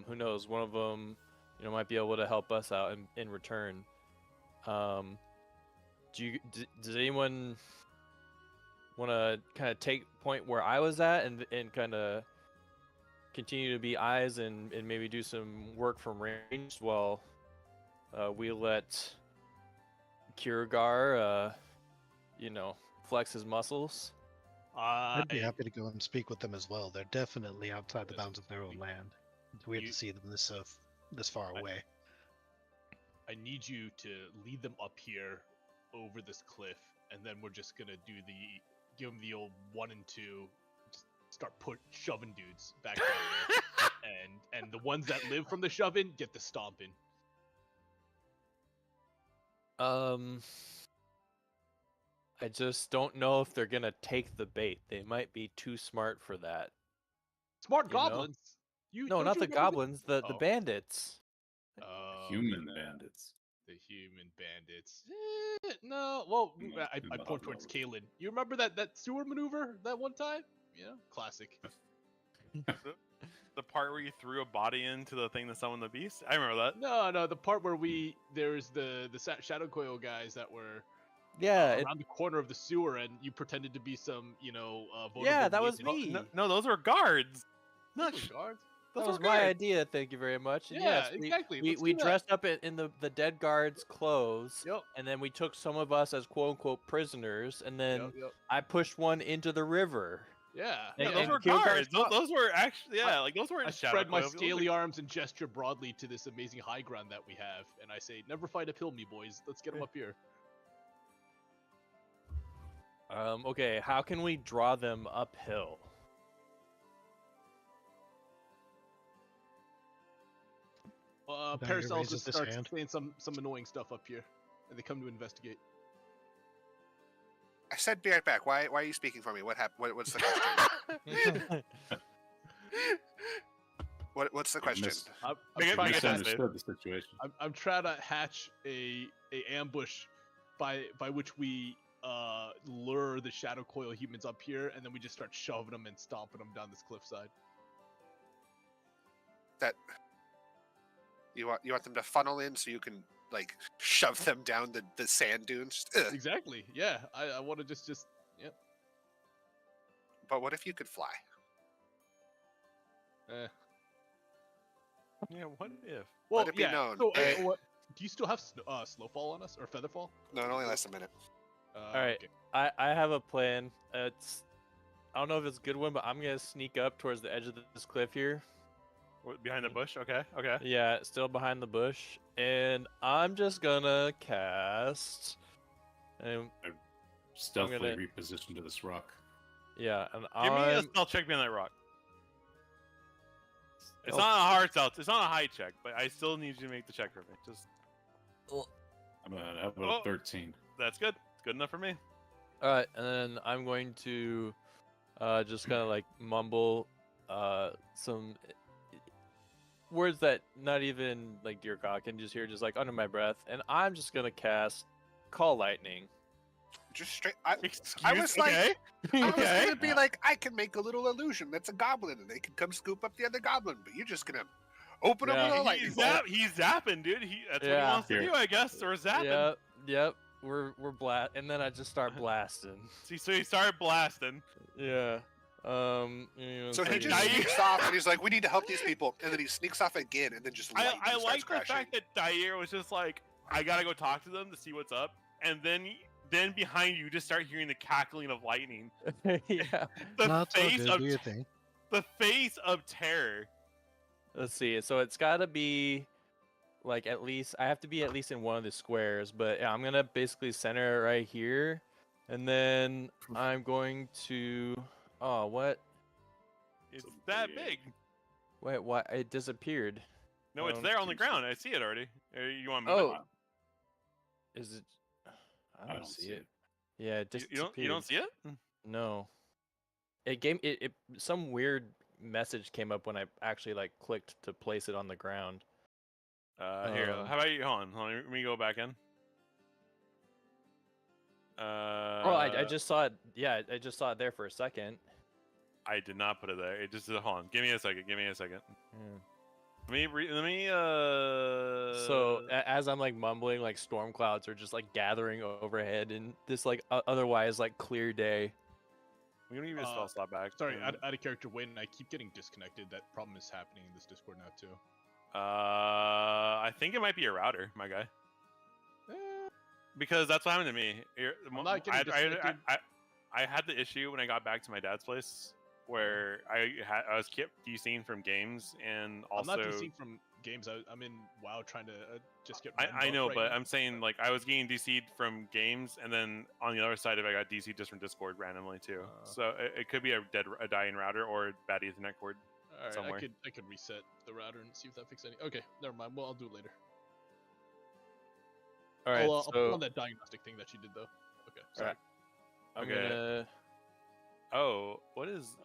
Who knows? One of them might be able to help us out in return. Does anyone want to kind of take point where I was at and kind of continue to be eyes and maybe do some work from range while we let Kiergar, flex his muscles? I'd be happy to go and speak with them as well. They're definitely outside the bounds of their own land. It's weird to see them this far away. I need you to lead them up here over this cliff, and then we're just gonna give them the old 1 and 2, just start shoving dudes back down there, and the ones that live from the shoving get the stomping. I just don't know if they're gonna take the bait. They might be too smart for that. Smart You know? goblins. No, don't not you the remember goblins. The Oh. bandits. Human yeah, bandits. The human bandits. No, well, No, I not point towards that Kalen. You remember that sewer maneuver that one time? Yeah, classic. The part where you threw a body into the thing to summon the beast? I remember that. No, the part where there's the Shadow Coil guys that were Yeah, around the corner of the sewer, and you pretended to be some, vulnerable yeah, that was mutant. me. No, those were guards. Those Not were guards. those That were was my guards. idea. Thank you very much. And Yeah, yes, exactly. we Let's we do that. dressed up in the dead guards' clothes, Yep. and then we took some of us as quote unquote prisoners, and then Yep. I pushed one into the river. Yeah. And- Yeah, those and were Kiergar's guards. top- Those were actually those weren't I shadow spread my coils. Those scaly were- arms and gesture broadly to this amazing high ground that we have, and I say, "Never fight uphill, me boys. Let's get them up here." Okay, how can we draw them uphill? Dagger Paracels raises just his starts hand. saying some annoying stuff up here, and they come to investigate. I said be right back. Why are you speaking for me? What happened? What's the question? What's the question? I'm Make it- trying make to it hatch, fascinating. Misunderstood the situation. I'm trying to hatch a ambush by which we lure the Shadow Coil humans up here, and then we just start shoving them and stomping them down this cliffside. That you want them to funnel in so you can like shove them down the sand dunes. Ugh. Exactly. Yeah. I want to just yep. But what if you could fly? Yeah, what if? Well, it be yeah. known. So, do you still have snowfall on us or featherfall? No, it only lasts a minute. All right. Okay. I have a plan. I don't know if it's a good one, but I'm gonna sneak up towards the edge of this cliff here. What, behind the bush? Okay. Yeah, still behind the bush, and I'm just gonna cast. And Stealthily gonna- repositioned to this rock. yeah, and Give me a I'm stealth check behind that rock. It's Stealth- not a hard stealth. It's not a high check, but I still need you to make the check for me. Just How about Oh. a 13? that's good. It's good enough for me. all right, and then I'm going to just kind of like mumble some words that not even like Dear God can just hear, just like under my breath, and I'm just gonna cast Call Lightning. Just straight. I Excuse. was like- okay. was okay. gonna be like, I can make a little illusion that's a goblin, and they can come scoop up the other goblin. But you're just gonna open Yeah. up with a lightning bolt. He's zapping, dude. That's what he Yeah. wants to do, I guess. Or zapping. Yep. We're blast, and then I just start blasting. See, so he started blasting. Yeah. So he Second. just Now you- sneaks off, and he's like, "We need to help these people," and then he sneaks off again, and then just lightning I starts like the crashing. fact that Dyer was just like, I gotta go talk to them to see what's up, and then behind you just start hearing the cackling of lightning. Yeah. The Not so face good. of Do your thing. the face of terror. Let's see. So it's got to be like at least I have to be at least in one of the squares, but yeah, I'm gonna basically center it right here, and then I'm going to. Oh, what? It's So that big. big. Wait, what? It disappeared. No, it's Um, there on the ground. I see it already. You want to move Oh, it? is it? I don't see it. Yeah, it You disappeared. you don't see it? No. It gave it some weird message came up when I actually like clicked to place it on the ground. Here. How about you? Hold on. Let me go back in. Oh, I just saw it. Yeah, I just saw it there for a second. I did not put it there. It just hold on. Give me a second. Yeah. Let me. So as I'm like mumbling, like storm clouds are just like gathering overhead in this like otherwise like clear day. I'm gonna give you a spell slot back. Sorry, and- out of character, Wayne. I keep getting disconnected. That problem is happening in this Discord now too. I think it might be a router, my guy. Because that's what happened to me. I'm not getting disconnected. I had the issue when I got back to my dad's place where I was kept DCing from games and also. I'm not DCing from games. I'm in WoW trying to just get. I know, right but now. I'm saying like I was getting DC'd from games, and then on the other side of it, I got DC'd just from Discord randomly too. So it could be a dying router or a bad Ethernet cord. All right, somewhere. I could reset the router and see if that fixes any. Okay, never mind. Well, I'll do it later. All right, I'll so put on that diagnostic thing that you did though. Okay, sorry. I'm Okay. gonna. Oh, what is?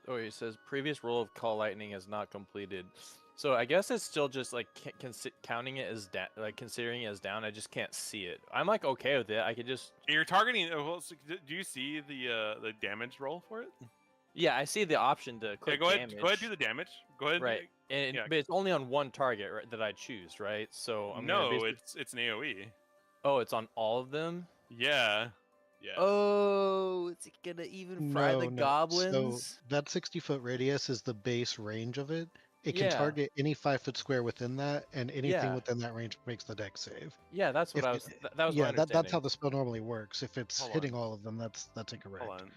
Oh, it says previous roll of call lightning is not completed. So I guess it's still just like counting it as like considering it as down. I just can't see it. I'm like okay with it. I could just. You're targeting. Do you see the damage roll for it? Yeah, I see the option to click Go ahead. damage. Go ahead. Do the damage. Go ahead. Right, and yeah. but it's only on one target right, that I choose, right? So I'm No, gonna it's an AOE. Oh, it's on all of them. Yeah. Yeah. Oh, it's gonna even fry the goblins. So that 60-foot radius is the base range of it. It can Yeah. target any 5-foot square within that, and anything Yeah. within that range makes the dex save. Yeah, that's what If I was. it- That was my yeah, that's how understanding. the spell normally works. If it's Hold hitting on. all of them, that's incorrect. Hold on.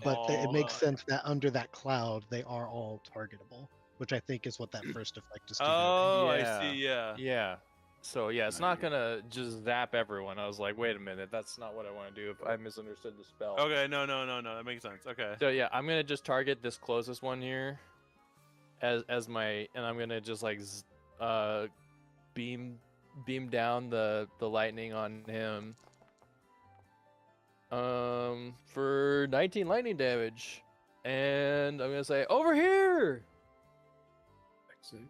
But it makes All- sense that under that cloud, they are all targetable, which I think is what that first effect is. To Oh, Yeah. I see. Yeah. Yeah. So yeah, it's No, not you're- gonna just zap everyone. I was like, wait a minute, that's not what I want to do. If I misunderstood the spell. Okay. No. That makes sense. Okay. So yeah, I'm gonna just target this closest one here, as my, and I'm gonna just like, beam down the lightning on him. For 19 lightning damage, and I'm gonna say over here. Exit.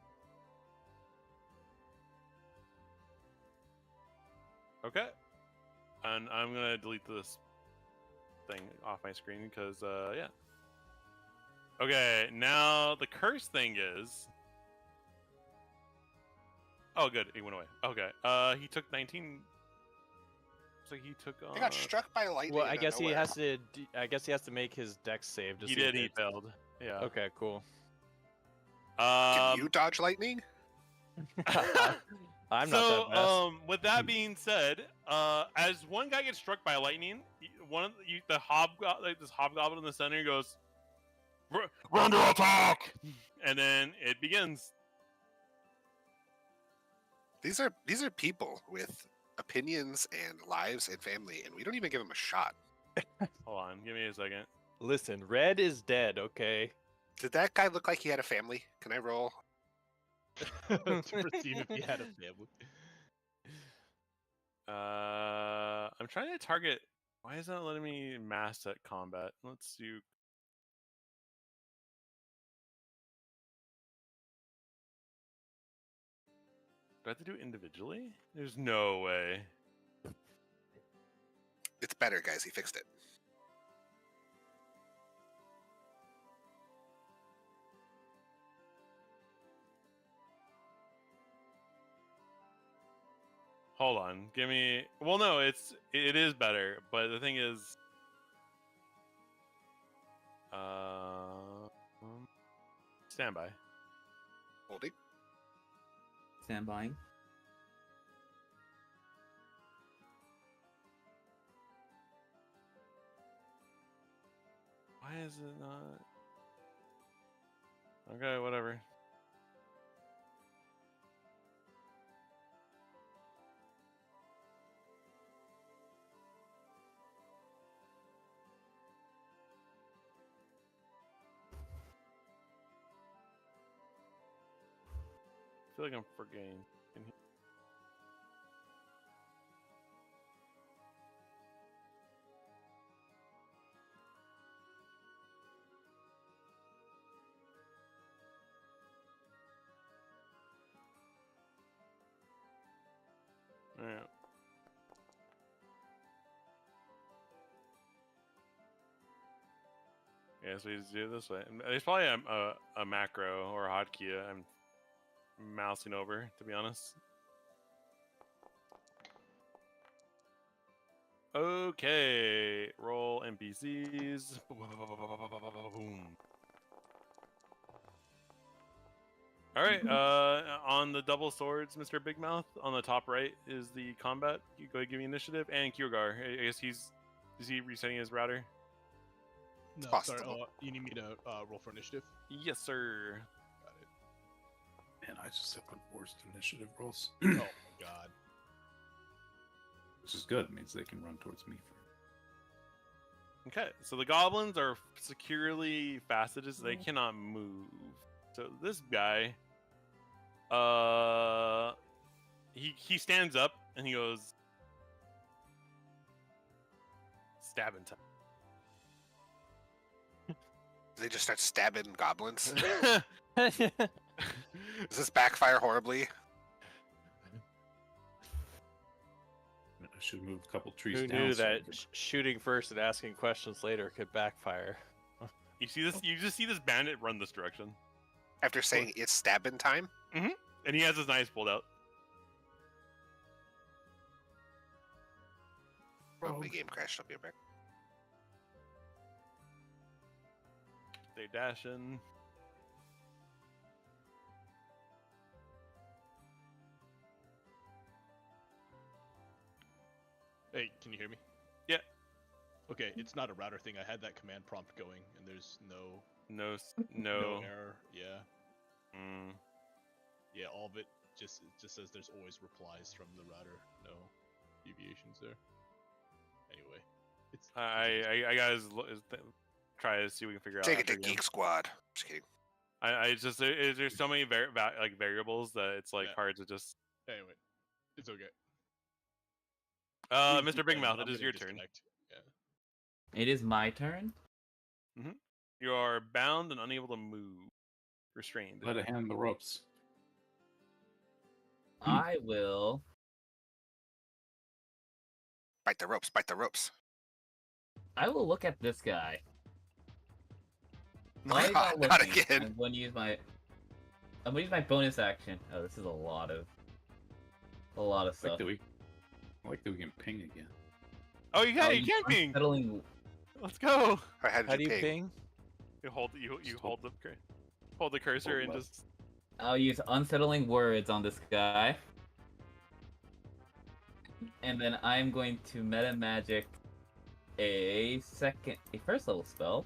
Okay. And I'm gonna delete this thing off my screen because yeah. Okay, now the curse thing is. Oh, good, it went away. Okay, he took 19. So he took. They got struck by lightning. Well, I out of guess he nowhere. has to. I guess he has to make his dex save. To He see if did. He it's- failed. Yeah. Okay, cool. Can you dodge lightning? I'm so, not that best. with that being said, as one guy gets struck by lightning, the hobgoblin in the center goes, "Render attack!" and then it begins. These are people with opinions and lives and family, and we don't even give them a shot. Hold on, give me a second. Listen, Red is dead. Okay. Did that guy look like he had a family? Can I roll? to perceive if he had a family. I'm trying to target. Why is that letting me mass at combat? Let's do. Do I have to do it individually? There's no way. It's better, guys. He fixed it. Hold on. Give me. Well, no, it is better, but the thing is, stand by. Holding. Stand by. Why is it not? Okay, whatever. I feel like I'm forgetting. Alright. Yeah, so you do it this way. There's probably a macro or a hotkey. I'm mousing over, to be honest. Okay, roll NPCs. Boom. All right, on the double swords, Mr. Big Mouth, on the top right is the combat. You go ahead and give me initiative, and Kiergar. I guess is he resetting his router? No, sorry. possible. You need me to roll for initiative? Yes, sir. Got it. Man, I just have the worst initiative rolls. Oh my god. Which is good. It means they can run towards me. Okay, so the goblins are securely faceted, so they cannot move. So this guy, he stands up and he goes, stabbing time. They just start stabbing goblins. Who Does this backfire horribly? I should move a couple trees down. knew so I that could- shooting first and asking questions later could backfire? You see this? You just see this bandit run this direction, After saying it's stabbing time? and he has his knives pulled out. Oh, my game crashed. I'll be back. They dash in. Hey, can you hear me? Yeah. Okay, it's not a router thing. I had that command prompt going, and there's no No. error. Yeah, Mm. yeah. All of it just says there's always replies from the router. No deviations there. Anyway, it's I gotta try to see what we can figure out. Take it after to game. Geek Squad. Just kidding. I just there's so many variables that it's like Yeah. hard to just. anyway. It's okay. Please Mr. keep Big going, Mouth, I'm it is gonna your turn. disconnect. Yeah. It is my turn. You are bound and unable to move, restrained. Let it hand the ropes. I will. Bite the ropes. Bite the ropes. I will look at this guy. Oh While he's God, not looking, again. I'm going to use my. I'm gonna use my bonus action. Oh, this is a lot of I like stuff. that we can ping again. Oh, you got I'll you use can't ping. unsettling- Let's go. How How do did you you ping? ping? You hold Just hold the cursor hold and left. just. I'll use unsettling words on this guy. And then I'm going to meta magic a first level spell.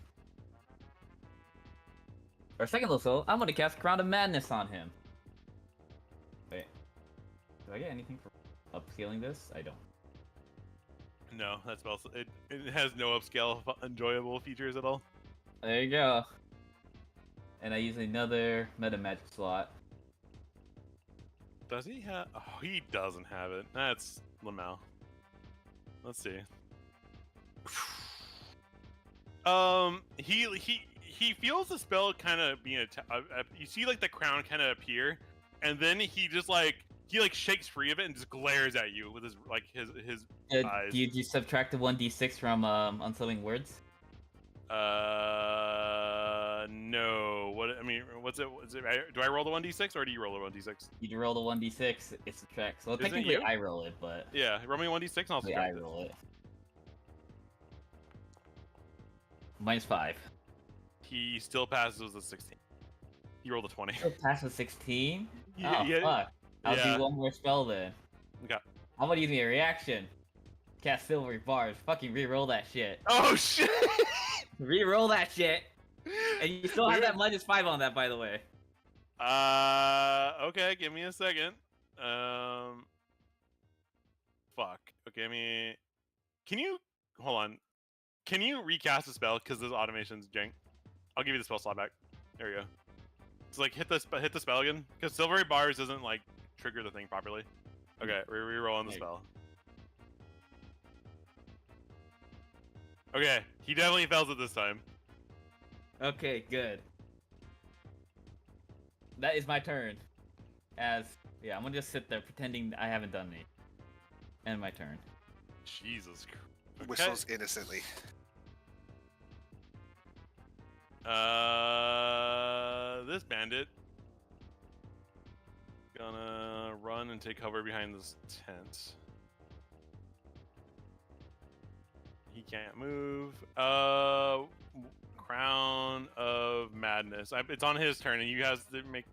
Or second level spell. I'm gonna cast Crown of Madness on him. Wait. Do I get anything for upscaling this? I don't. No, that spell it has no upscale enjoyable features at all. There you go. And I use another meta magic slot. Does he have? Oh, he doesn't have it. That's Lamau. Let's see. He feels the spell kind of being you see like the crown kind of appear, and then he shakes free of it and just glares at you with his eyes. Do you subtract the 1d6 from unsettling words? No. What's it? Do I roll the 1d6 or do you roll the 1d6? You roll the 1d6, it subtracts. Well, Isn't it technically you? I roll it, but Yeah, roll me 1d6 and I'll technically I subtract it. roll it. -5. He still passes with a 16. He rolled a 20. Still pass with 16? Yeah, Oh, fuck. I'll yeah. do one more spell then. Okay. I'm gonna use my reaction. Cast silvery bars. Fucking re-roll that shit. Oh shit! Re-roll that shit. And you still have that -5 on that, by the way. Okay, give me a second. Fuck. Okay, can you hold on? Can you recast the spell because this automation's jank? I'll give you the spell slot back. There we go. So like hit the spell again because silvery bars doesn't like trigger the thing properly. Okay, we're re-rolling the Hey. spell. Okay, he definitely fails it this time. Okay, good. That is my turn. I'm gonna just sit there pretending I haven't done any. End my turn. Jesus Christ. Okay. Whistles innocently. This bandit gonna run and take cover behind this tent. He can't move. Crown of Madness. It's on his turn, and you guys to make.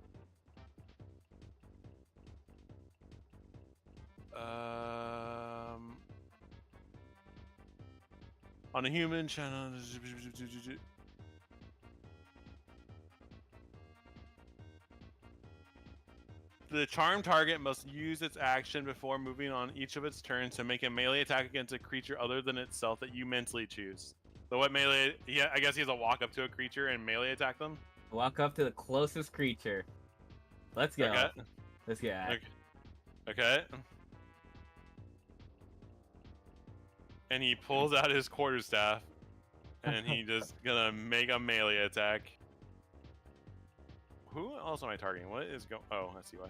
On a human channel. The charmed target must use its action before moving on each of its turns to make a melee attack against a creature other than itself that you mentally choose. So what melee? Yeah, I guess he has to walk up to a creature and melee attack them. Walk up to the closest creature. Let's go. Okay. Let's get at it. Okay. And he pulls out his quarterstaff, and he just gonna make a melee attack. Who else am I targeting? What is going? Oh, I see why.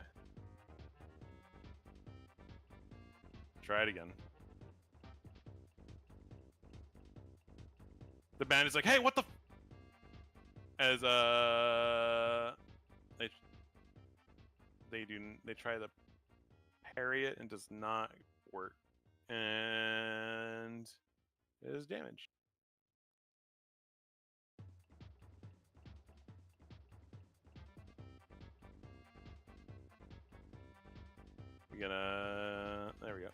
Try it again. The bandit's like, "Hey, what the?" As they try to parry it and does not work, and it is damaged. We're gonna. There we go.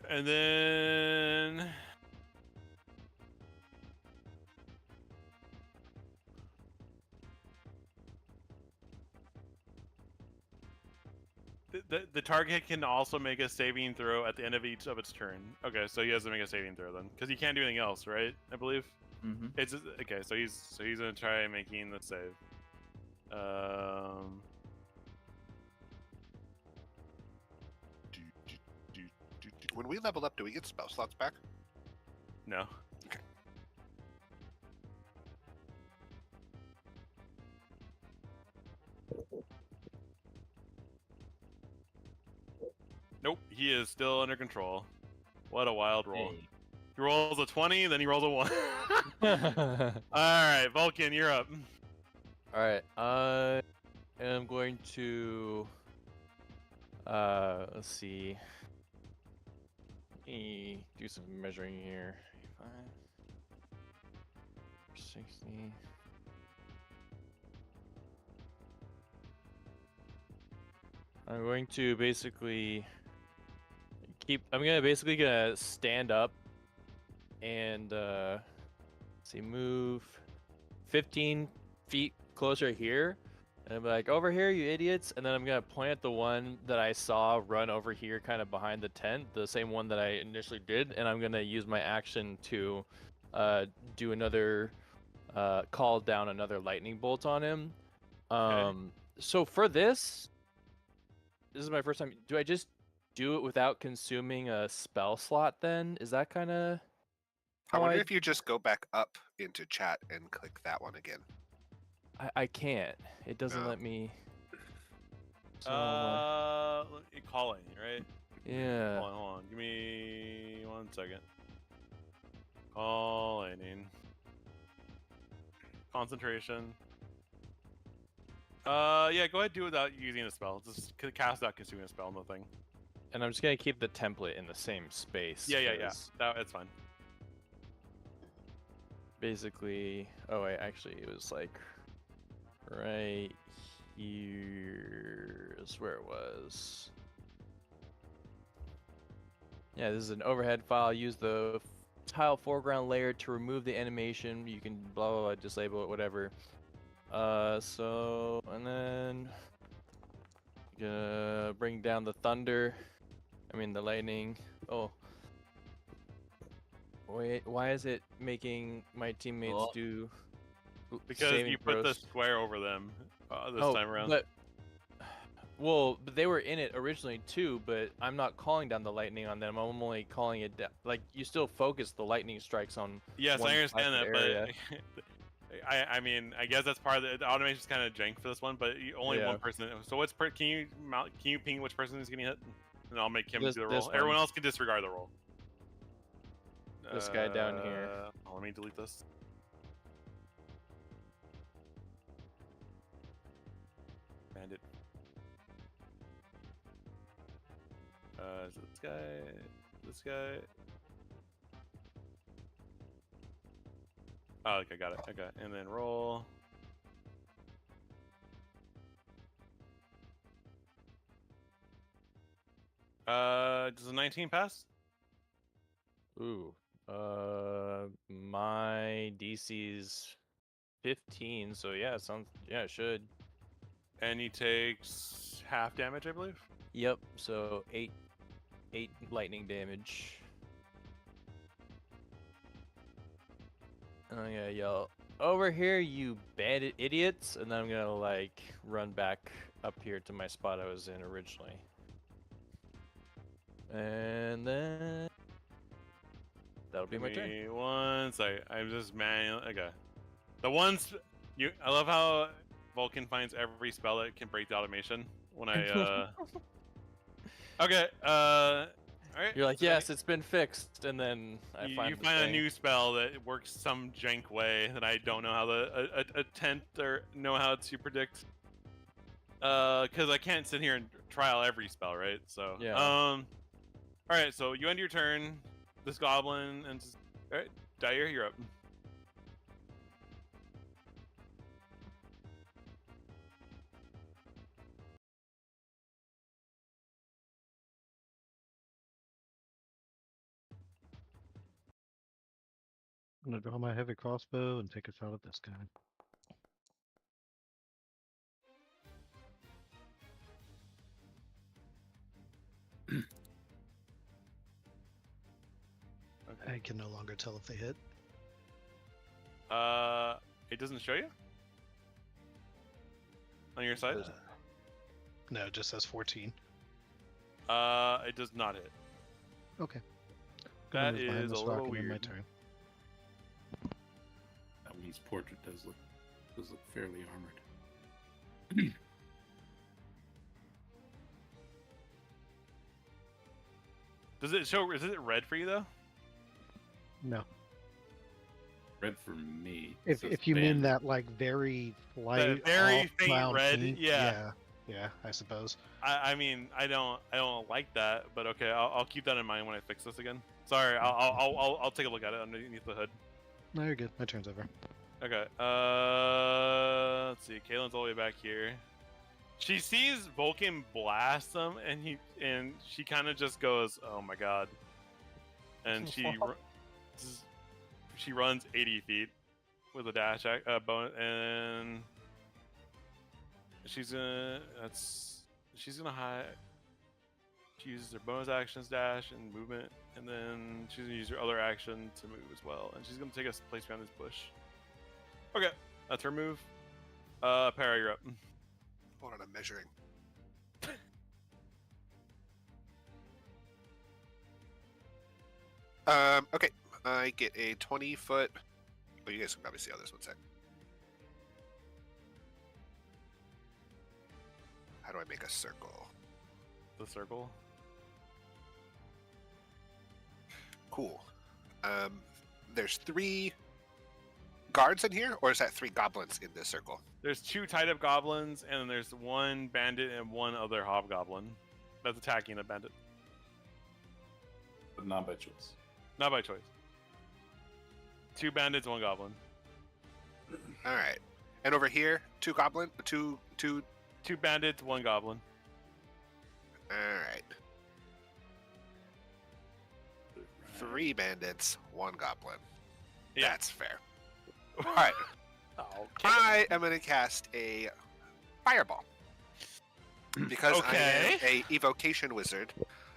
And then. The target can also make a saving throw at the end of each of its turn. Okay, so he has to make a saving throw then, because he can't do anything else, right? I believe. Mm-hmm. It's just, okay. So he's gonna try making the save. When we level up, do we get spell slots back? No. Okay. Nope. He is still under control. What a wild roll. Hey. He rolls a 20, then he rolls a 1. All right, Vulcan, you're up. All right, I am going to let's see. Let me do some measuring here. 5, 60. I'm going to basically I'm gonna stand up and see, move 15 feet closer here, and I'm like, over here, you idiots, and then I'm gonna point at the one that I saw run over here, kind of behind the tent, the same one that I initially did, and I'm gonna use my action to do another call down another lightning bolt on him. So for this is my first time. Do I just do it without consuming a spell slot then? Is that kind of I wonder if you just go back up into chat and click that one again. I can't. It doesn't No. let me. So, Calling, right? yeah. Hold on. Give me 1 second. Calling. Concentration. Yeah, go ahead, do it without using a spell. Just cast without consuming a spell, no thing. And I'm just gonna keep the template in the same space. Yeah. 'cause That's fine. Basically, oh wait, actually, it was like right here is where it was. Yeah, this is an overhead file. Use the tile foreground layer to remove the animation. You can blah blah blah, disable it, whatever. So and then gonna bring down the thunder. I mean the lightning. Oh. Wait, why is it making my teammates Oh. do Because saving you put the throws? square over them this Oh, time around. but they were in it originally too, but I'm not calling down the lightning on them. I'm only calling it down. Like, you still focus the lightning strikes on Yes, one I understand that, area. but I mean, I guess that's part of the automation's kind of jank for this one, but only Yeah. one person. So can you ping which person is getting hit, and I'll make him This- do the this roll. Everyone one. else can disregard the roll. This guy down here. Let me delete this. bandit. Is it this guy? This guy? Oh, okay, got it. Okay, and then roll. Does a 19 pass? Ooh. My DC's 15, so yeah, it sounds it should. And he takes half damage, I believe. Yep. So 8 lightning damage. I'm gonna yell, "Over here, you bandit idiots!" And then I'm gonna like run back up here to my spot I was in originally. And then that'll be my turn. One second. I'm just manual. Okay. The ones you. I love how Vulcan finds every spell that can break the automation. When I. Okay. All right. You're like, so yes, it's been fixed, and then You find find a new spell that works some jank way that I don't know how to attempt or know how to predict. Because I can't sit here and trial every spell, right? So Yeah. All right. So you end your turn. This goblin and just, all right, Dyer, you're up. I'm gonna draw my heavy crossbow and take a shot at this guy. Okay. I can no longer tell if they hit. It doesn't show you on your side. No, it just says 14. It does not hit. Okay. That Gonna move behind is this a rock little and end my weird. turn. That one's portrait does look fairly armored. Does it show? Is it red for you though? No. Red for me. If you mean that like very light, very off faint brown red, pink, yeah. yeah, I suppose. I mean, I don't like that, but okay, I'll keep that in mind when I fix this again. Sorry, I'll take a look at it underneath the hood. No, you're good. My turn's over. Okay. Let's see. Kaylin's all the way back here. She sees Vulcan blast him, and she kind of just goes, "Oh my god!" And she runs 80 feet with a dash bonus, and she's gonna hide. She uses her bonus actions, dash, and movement, and then she's gonna use her other action to move as well, and she's gonna take a place behind this bush. Okay, that's her move. Para, you're up. Hold on, I'm measuring. Okay, I get a 20-foot. Oh, you guys can probably see all this. One sec. How do I make a circle? The circle. Cool. There's 3 guards in here, or is that 3 goblins in this circle? There's 2 tied up goblins, and then there's 1 bandit and 1 other hobgoblin that's attacking a bandit. But not by choice. Not by choice. 2 bandits, 1 goblin. All right. And over here, 2 goblin, 2 bandits, 1 goblin. All right. 3 bandits, 1 goblin. Yeah. That's fair. All right. I am going to cast a fireball. Because I am a evocation wizard,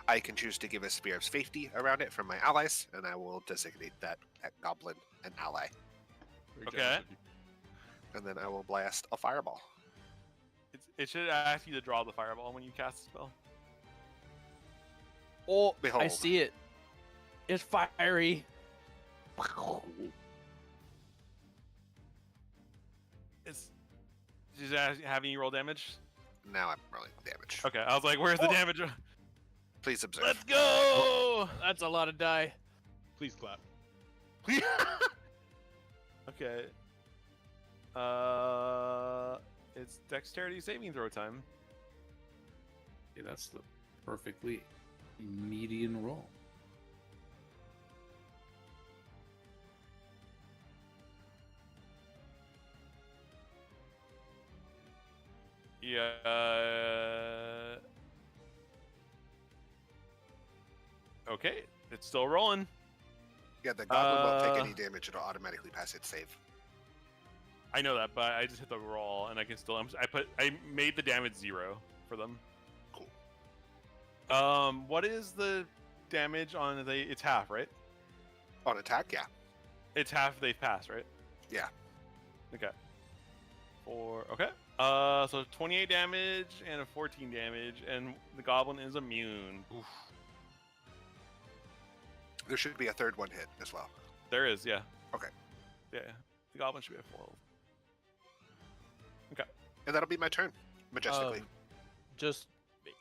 I can choose to give a spear of safety around it from my allies, and I will designate that goblin an ally. Okay. And then I will blast a fireball. It should ask you to draw the fireball when you cast a spell. Oh, Behold. I see it. It's fiery. She's having you roll damage? Now I'm rolling damage. Okay, I was like, where's the damage? Please observe. Let's go! That's a lot of die. Please clap. Okay. It's dexterity saving throw time. Okay, that's the perfectly median roll. Yeah. Okay, it's still rolling. Yeah, the goblin won't take any damage. It'll automatically pass its save. I know that, but I just hit the roll, and I can still. I made the damage 0 for them. Cool. What is the damage on the? It's half, right? On attack, yeah. It's half. They pass, right? Yeah. Okay. Okay. So 28 damage and a 14 damage, and the goblin is immune. Oof. There should be a third one hit as well. There is, yeah. Okay. Yeah, the goblin should be at 4. Okay. And that'll be my turn, majestically. Just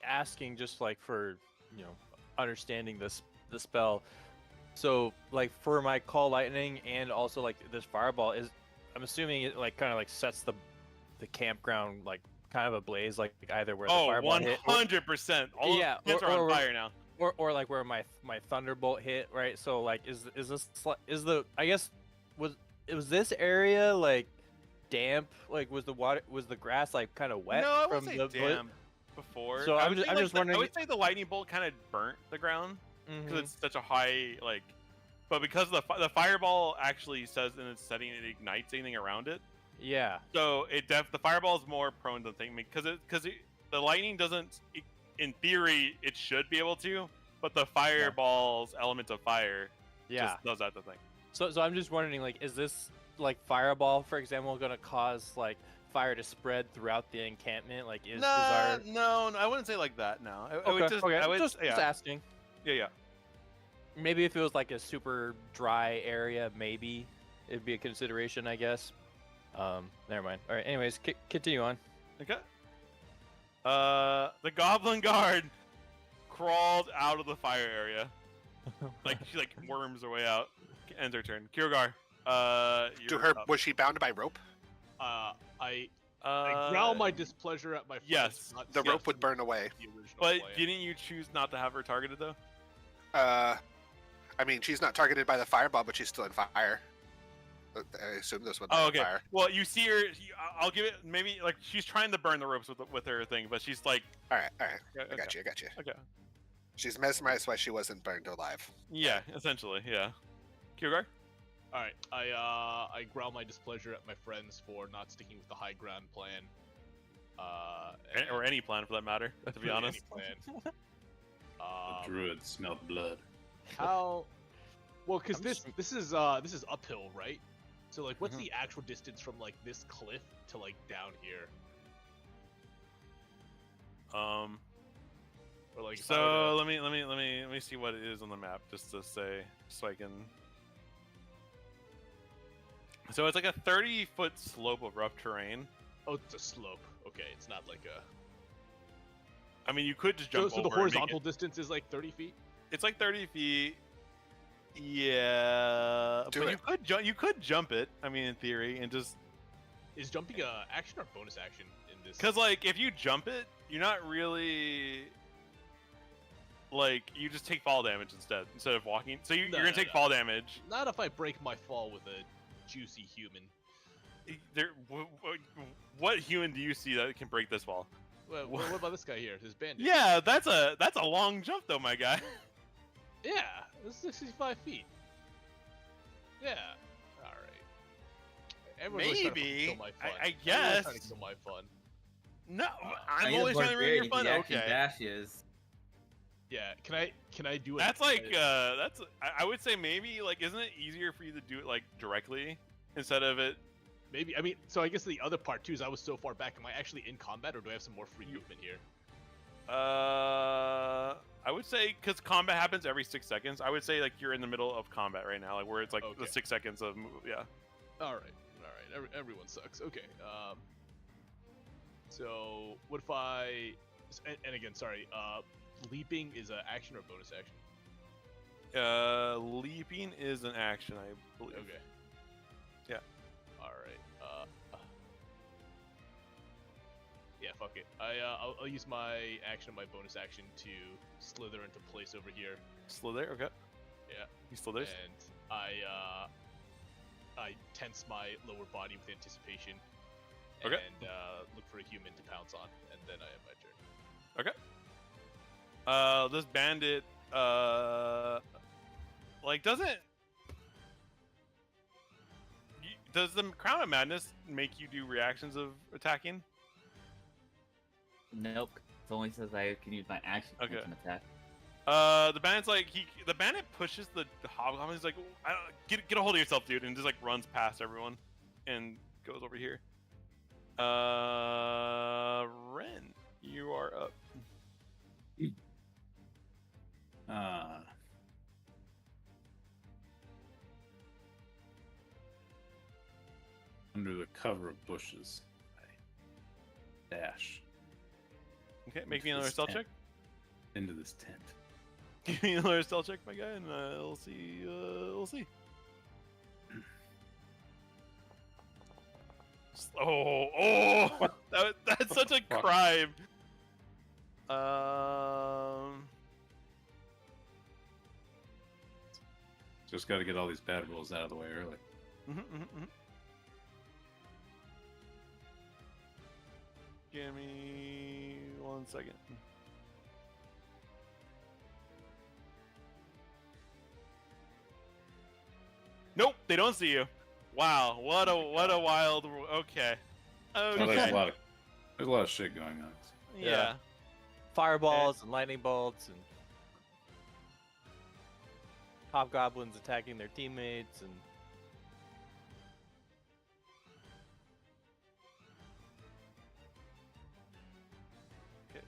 asking, just like for understanding the spell. So like for my call lightning and also like this fireball I'm assuming it like kind of like sets the campground like kind of ablaze, like either where the fireball hit. 100%. All yeah, plants are on fire now. Or like where my thunderbolt hit, right? So like is the I guess was this area like damp? Like was the grass like kind of wet? No, I from wouldn't say damp before. So I'm just wondering. I would say the lightning bolt kind of burnt the ground because it's such a high like. But because the fireball actually says in its setting it ignites anything around it. Yeah. So the fireball is more prone to thinking because the lightning doesn't. In theory, it should be able to, but the fireball's element of fire just does that the thing. So I'm just wondering, like, is this like fireball, for example, going to cause like fire to spread throughout the encampment? Like, is our no, I wouldn't say like that. No, just asking. Yeah. Maybe if it was like a super dry area, maybe it'd be a consideration, I guess. Never mind. All right. Anyways, continue on. Okay. The goblin guard crawled out of the fire area. Like she like worms her way out. Ends her turn. Kiergar, Was she bound by rope? I growl my displeasure at my friends. Yes. The rope would burn away. But didn't you choose not to have her targeted though? I mean, she's not targeted by the fireball, but she's still in fire. I assume this one's on fire. Well, you see her. I'll give it maybe like she's trying to burn the ropes with her thing, but she's like. All right. I got you. Okay. She's mesmerized why she wasn't burned alive. Yeah, essentially, yeah. Kiergar? All right, I growl my displeasure at my friends for not sticking with the high ground plan. Or any plan for that matter, to be honest. Any plan. The druid smelled blood. How? Well, because this is uphill, right? So like, what's the actual distance from like this cliff to like down here? Or like. So let me see what it is on the map just to say so I can. So it's like a 30-foot slope of rough terrain. Oh, it's a slope. Okay, it's not like a. I mean, you could just jump over. So the horizontal distance is like 30 feet. It's like 30 feet. Yeah, but you could jump it. I mean, in theory, and just. Is jumping a action or bonus action in this? Because like, if you jump it, you're not really. Like, you just take fall damage instead of walking. So you're gonna take fall damage. Not if I break my fall with a juicy human. What human do you see that can break this fall? Well, what about this guy here? His bandit. Yeah, that's a long jump though, my guy. Yeah, it's 65 feet. Yeah. All right. Everyone's Maybe. I guess. Everyone's trying to kill my fun. No, I'm always trying to ruin your fun. Okay. Dashes. Yeah. Can I do it? That's like I would say maybe like isn't it easier for you to do it like directly instead of it? Maybe. I mean, so I guess the other part too is I was so far back. Am I actually in combat, or do I have some more free movement here? I would say because combat happens every 6 seconds. I would say like you're in the middle of combat right now, like where it's like the 6 seconds of move. Yeah. All right. Everyone sucks. Okay. So what if I? And again, sorry. Leaping is an action or bonus action? Leaping is an action, I believe. Okay. Yeah. All right. fuck it. I'll use my action, my bonus action to slither into place over here. Slither, okay. Yeah. He slithers. And I tense my lower body with anticipation. Okay. And look for a human to pounce on, and then I have my turn. Okay. This bandit, like, does the Crown of Madness make you do reactions of attacking? Nope. It only says I can use my action to Okay. make an attack. The bandit's like the bandit pushes the hobgoblin. He's like, get a hold of yourself, dude, and just like runs past everyone, and goes over here. Ren, you are up. Under the cover of bushes, I dash Okay, make me Into another this stealth tent. check. into this tent. Give me another stealth check, my guy, and we'll see. We'll see. Oh! That's such a crime. Just got to get all these bad rolls out of the way early. Give me 1 second. Nope, they don't see you. Wow, what a wild. Okay. Oh, Okay. there's a lot of shit going on. Yeah. Fireballs and lightning bolts and hobgoblins attacking their teammates and Okay.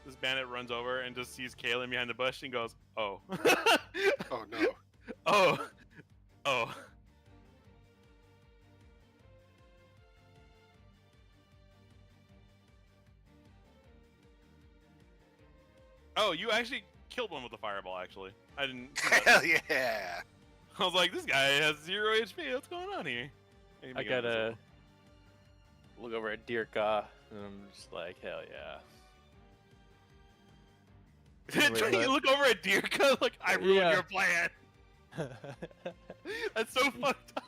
This bandit runs over and just sees Kaylin behind the bush and goes, "Oh." Oh no. Oh. Oh. Oh, you actually killed one with a fireball, actually. I didn't see that. Hell yeah. I was like, this guy has 0 HP. What's going on here? Maybe I he got gotta look over at Dirka and I'm just like, hell yeah. invisible. You look over at Dirka like, I ruined Yeah. your plan. That's so fucked up.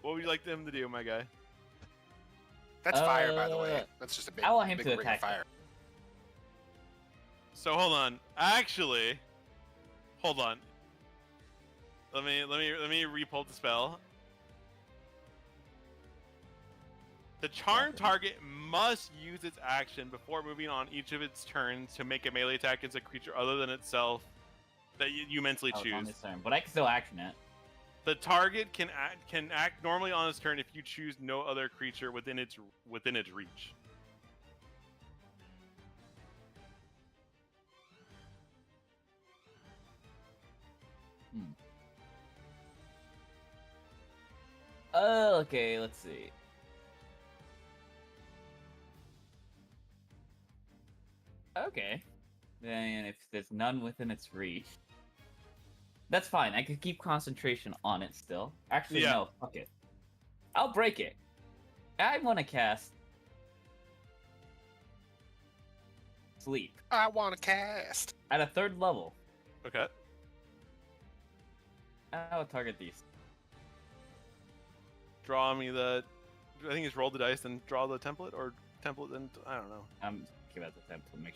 What would you like him to do, my guy? That's fire, by the way. That's just a big, I want him big to ring of attack fire. So hold on. Actually, hold on. Let me re-pull the spell. The charmed target must use its action before moving on each of its turns to make a melee attack against a creature other than itself that you mentally Oh, it's on choose. this turn, but I can still action it. The target can act normally on its turn if you choose no other creature within its reach. Oh, okay, let's see. Okay. Then if there's none within its reach, that's fine. I can keep concentration on it still. Actually, Yeah. no, fuck it. I'll break it. I want to cast Sleep I want to cast. at a 3rd level. Okay. I'll target these. Draw me the. I think it's roll the dice and draw the template, or template and I don't know. Give it the template. Make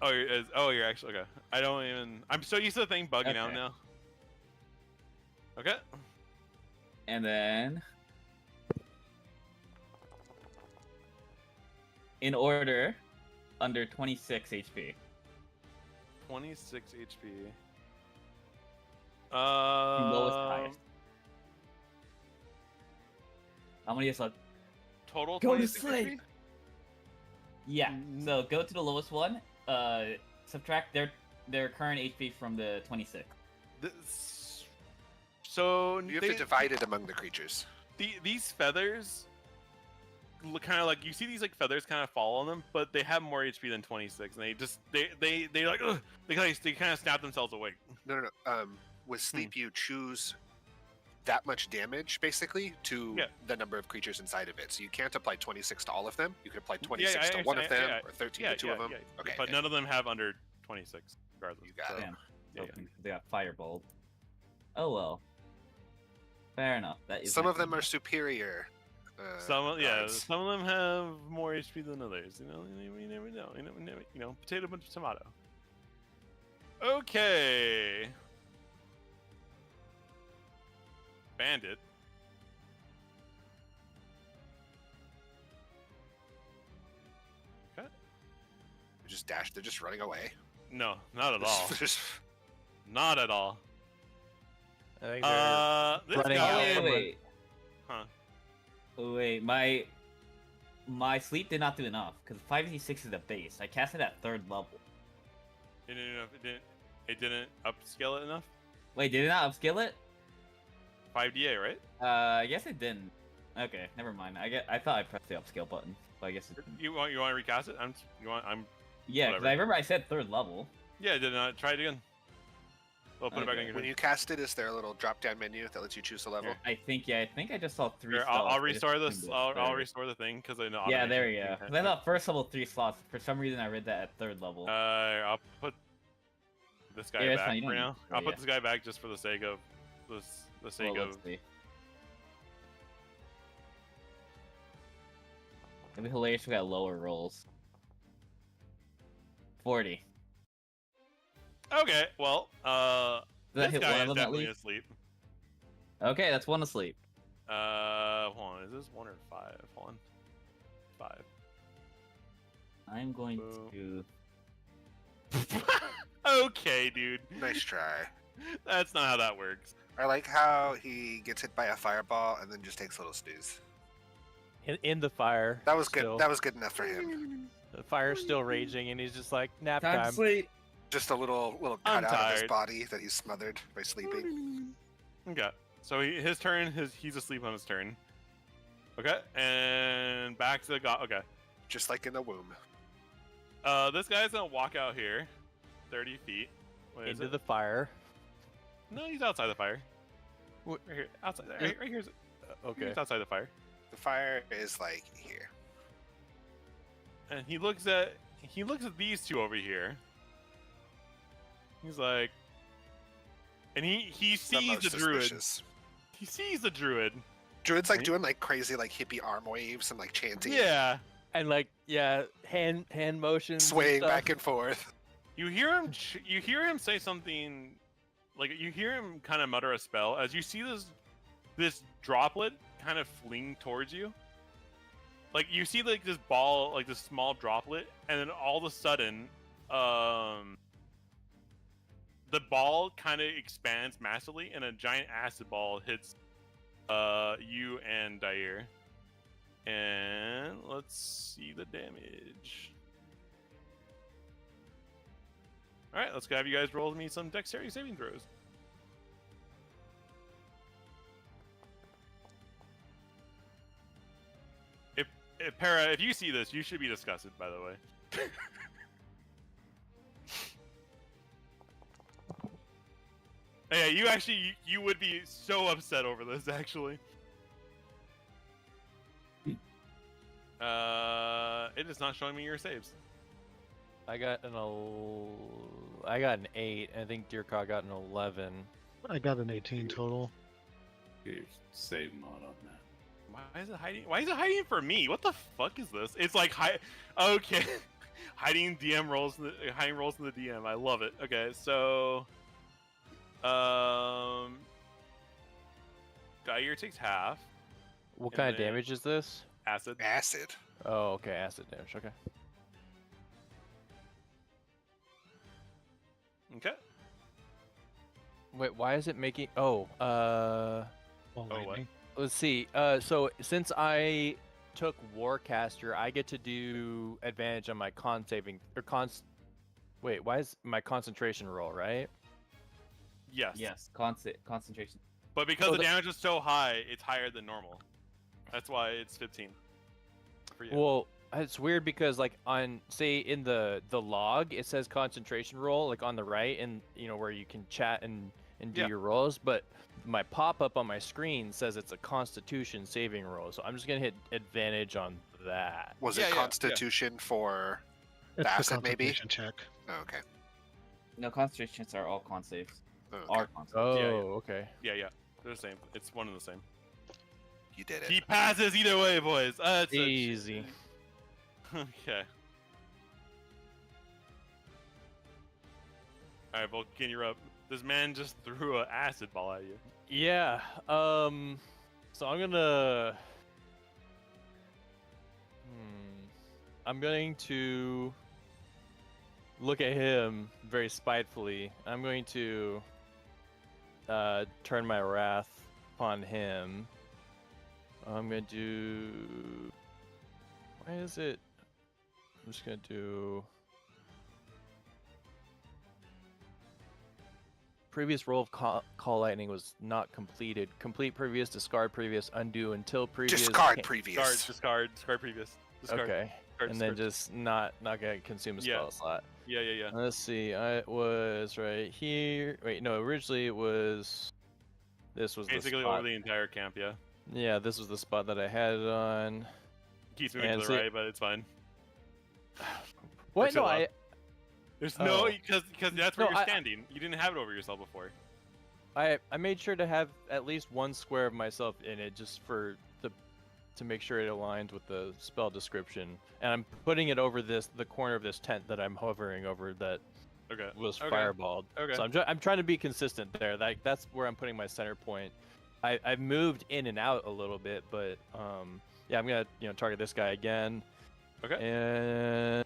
sure. You're actually okay. I don't even. I'm so used to the thing bugging out Okay. now. Okay. And then, in order, under 26 HP. 26 HP. From lowest to highest. How many is left? Total Go to 26 sleep. HP? Yeah. So go to the lowest one. Subtract their current HP from the 26. So You have to divide it among the creatures. these feathers kind of like you see these like feathers kind of fall on them, but they have more HP than 26, and they like ugh, they kind of snap themselves awake. No. With sleep, you choose that much damage basically to the number of creatures inside of it. So you can't apply 26 to all of them. You could apply 26 to one of them, or 13 to two of them. Okay, but none of them have under 26, regardless. You got it. Damn. Yeah, They got Firebolt. Oh well. Fair enough. That is Some of them are superior. Some of guards. them have more HP than others. You never know. You know, potato, tomato. Okay. Bandit. Okay. They're just running away. No, not at all. Just- Not at all. I think they're This running guy. out. Wait. Huh. Wait, my sleep did not do enough because 5d6 is the base. I cast it at 3rd level. It didn't upscale it enough. Wait, did it not upscale it? 5DA, right? I guess it didn't. Okay, never mind. I thought I pressed the upscale button, but I guess it didn't. You want to recast it? Yeah, because whatever. I remember I said 3rd level. Yeah, did not try it again. I'll put it back Okay. on your when turn. you cast it, is there a little drop-down menu that lets you choose the level? Here. I think I just saw 3 Here, slots. I'll I just restore this. assumed it I'll was 3rd. restore the thing because I know. Yeah, there automation we go. can 'Cause I thought first level 3 slots. For some reason, I read that at 3rd level. I'll put this guy Yeah, that's back fine, you for don't now. need to, I'll put yeah. this guy back just for the sake of the sake Well, of. let's see. It'd be hilarious if we got lower rolls. 40. Okay, well, Did I this hit guy one is of them at definitely least? asleep. Okay, that's one asleep. Hold on, is this 1 or 5? Hold on, 5. I'm going Boo. to. Okay, dude. Nice try. That's not how that works. I like how he gets hit by a fireball and then just takes a little snooze. in the fire. That was good. still. That was good enough for him. The fire's still raging, and he's just like, nap Time to time. sleep. Just a little I'm cut out of his tired. body that he's smothered by sleeping. Okay, so his turn. He's asleep on his turn. Okay, and back to the god. Okay, Just like in the womb. this guy's gonna walk out here, 30 feet. What is Into it? the fire. No, he's outside the fire. What- Right here, outside. Right here's. Okay. He's outside the fire, The fire is like here. and he looks at these two over here. He's like, and he The sees most the druid. suspicious. He sees the druid. Druid's like Right? doing like crazy like hippie arm waves and like chanting, Yeah. And like, yeah, hand motions. and swaying stuff. back and forth. You hear him. You hear him say something, like you hear him kind of mutter a spell as you see this droplet kind of fling towards you. Like you see like this ball, like this small droplet, and then all of a sudden, the ball kind of expands massively, and a giant acid ball hits you and Dair. And let's see the damage. All right, let's go have you guys roll me some dexterity saving throws. If Para, if you see this, you should be disgusted. By the way. Yeah, you actually you would be so upset over this actually. It is not showing me your saves. I got an 8. I think Deerclaw got an 11. I got an 18 total. Get your save mod on that. Why is it hiding? Why is it hiding for me? What the fuck is this? It's like okay, hiding DM rolls, hiding rolls in the DM. I love it. Okay, so Dair takes half What And kind of then- damage is this? acid. Acid. Oh, okay, acid damage. Okay. Okay. Wait, why is it making? Oh, Well, Oh, what? lightning. let's see. So since I took Warcaster, I get to do advantage on my con saving or cons. Wait, why is my concentration roll right? Yes. Yes, concentration. But because Oh, the the- damage is so high, it's higher than normal. That's why it's 15. for you. Well, it's weird because like on say in the log it says concentration roll like on the right, and where you can chat and do Yeah. your rolls, but my pop-up on my screen says it's a Constitution saving roll, so I'm just gonna hit advantage on that. Was Yeah, it yeah, Constitution for It's the the acid, maybe? concentration check. Oh, okay. No, concentrations are all con saves. Oh, okay. Are con saves. Oh, yeah. okay. Yeah, they're the same. It's one and the same. You did it. He passes either way, boys. That's Easy. Okay. All right, Vulcan, you're up. This man just threw an acid ball at you. Yeah. So I'm gonna. I'm going to look at him very spitefully. I'm going to turn my wrath upon him. I'm gonna do. Why is it? I'm just gonna do. Previous roll of call lightning was not completed. Complete previous, discard previous, undo until previous. Discard previous. Discard previous. Discard. Okay, Discard, and then discard. just not gonna consume a spell slot. Yeah. Let's see. I was right here. Wait, no. Originally it was. This was Basically the spot. over the entire camp, yeah. Yeah, this was the spot that I had it on. Keeps moving And to the see- right, but it's fine. What? Or too No, low. I. There's Oh. no because that's where No, you're I- standing. You didn't have it over yourself before. I made sure to have at least one square of myself in it just for to make sure it aligned with the spell description. And I'm putting it over the corner of this tent that I'm hovering over that Okay. was Okay. fireballed. Okay. So I'm trying to be consistent there. That's where I'm putting my center point. I've moved in and out a little bit, but yeah, I'm gonna target this guy again. Okay.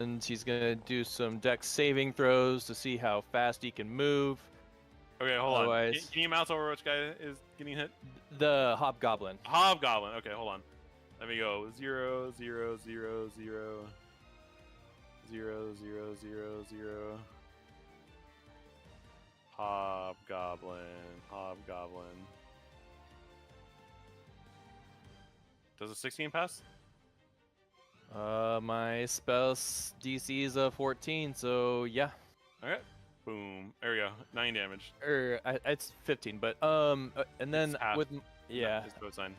And he's gonna do some dex saving throws to see how fast he can move. Okay, hold on. Otherwise- Can you mouse over which guy is getting hit? The hobgoblin. Hobgoblin. Okay, hold on. Let me go. 0, 0, 0, 0. 0, 0, 0, 0. Hobgoblin. Does a 16 pass? My spell DC is a 14, so yeah. Okay. Boom. There we go. 9 damage. It's 15, but and then It's half. yeah, It's both sign.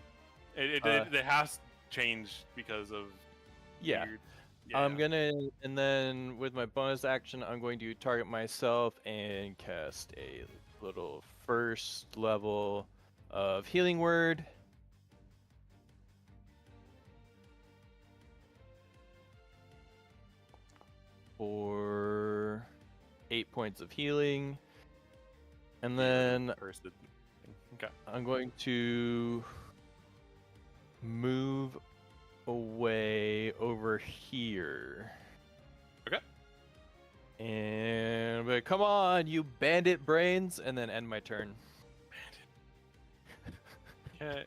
It has changed because of yeah. weird- I'm gonna, and then with my bonus action, I'm going to target myself and cast a little first level of healing word. For 8 points of healing. And then Cursed. Okay. I'm going to move away over here. Okay. And but come on, you bandit brains, and then end my turn. Okay.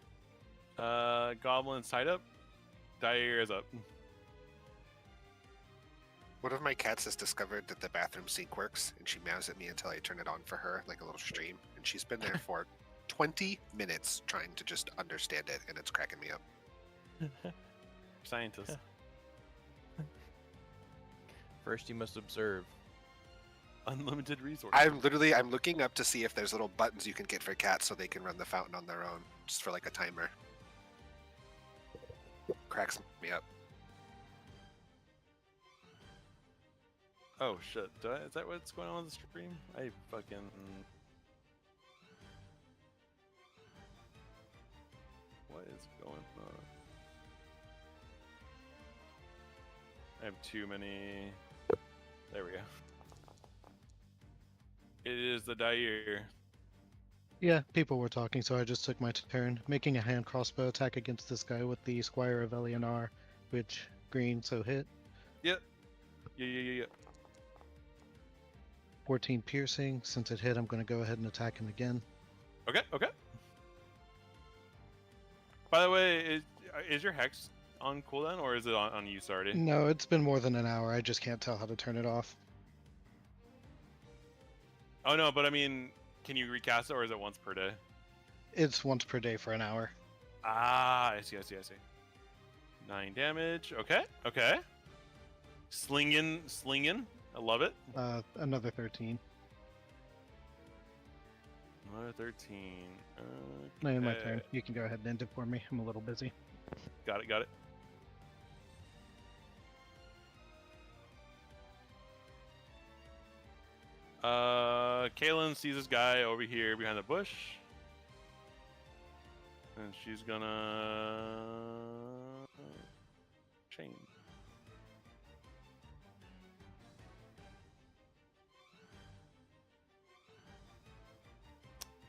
Goblin's tied up. Dire is up. One of my cats has discovered that the bathroom sink works, and she meows at me until I turn it on for her, like a little stream. And she's been there for 20 minutes trying to just understand it, and it's cracking me up. Scientist. First, you must observe. Unlimited resources. I'm looking up to see if there's little buttons you can get for cats so they can run the fountain on their own, just for like a timer. Cracks me up. Oh shit! Is that what's going on the stream? I fucking. What is going on? I have too many. There we go. It is the Dire. Yeah, people were talking, so I just took my turn, making a hand crossbow attack against this guy with the Squire of Elionar, which green, so hit. Yep. Yeah. 14 piercing. Since it hit, I'm going to go ahead and attack him again. Okay. By the way, is your hex on cooldown or is it on use already? No, it's been more than an hour. I just can't tell how to turn it off. Oh no, but I mean, can you recast it or is it once per day? It's once per day for an hour. Ah, I see. 9 damage. Okay, okay. Slinging. I love it. Another 13. Another 13. No, my okay. turn. You can go ahead and end it for me. I'm a little busy. Got it. Kaylin sees this guy over here behind the bush. And she's gonna chain.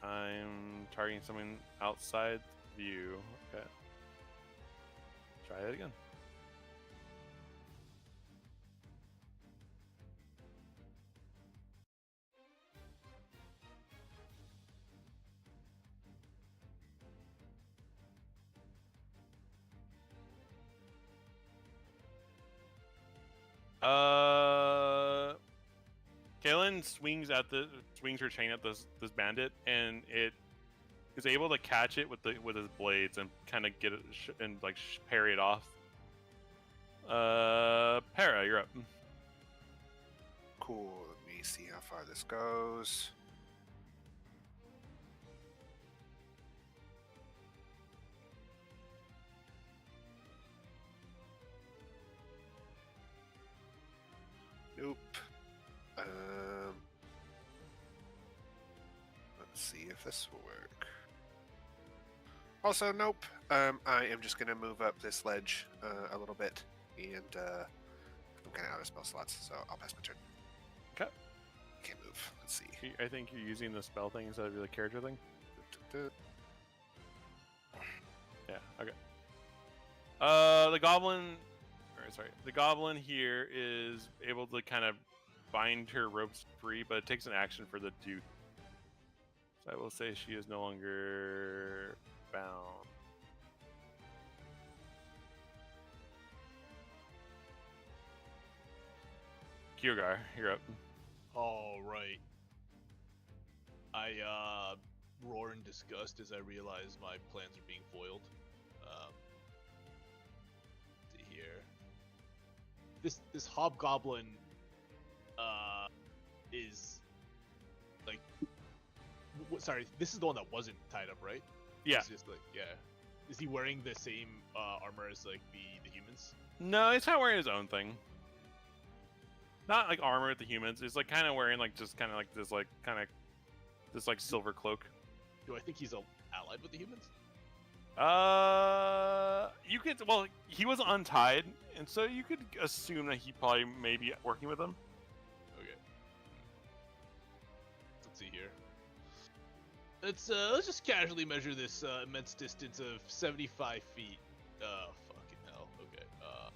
I'm targeting someone outside view. Okay. Try that again. Kaylin swings her chain at this bandit, and it is able to catch it with his blades and kind of get it and parry it off. Para, you're up. Cool. Let me see how far this goes. Nope. Let's see if this will work. Also, nope. I am just gonna move up this ledge a little bit, and I'm kind of out of spell slots, so I'll pass my turn. Okay. Can't move. Let's see. I think you're using the spell thing instead of the character thing. Yeah. Okay. The goblin here is able to kind of bind her ropes free, but it takes an action for the dude. So I will say she is no longer bound. Kyogar, you're up. All right. I roar in disgust as I realize my plans are being foiled. Let's see here. This hobgoblin is like sorry, this is the one that wasn't tied up, right? Yeah. It's just like, yeah. Is he wearing the same armor as like the humans? No, he's kind of wearing his own thing. Not like armor with the humans. It's like kind of wearing like just kind of like this silver cloak. Do I think he's allied with the humans? You could. Well, he was untied, and so you could assume that he probably may be working with them. Okay. Let's see here. Let's just casually measure this immense distance of 75 feet. Fucking hell. Okay. All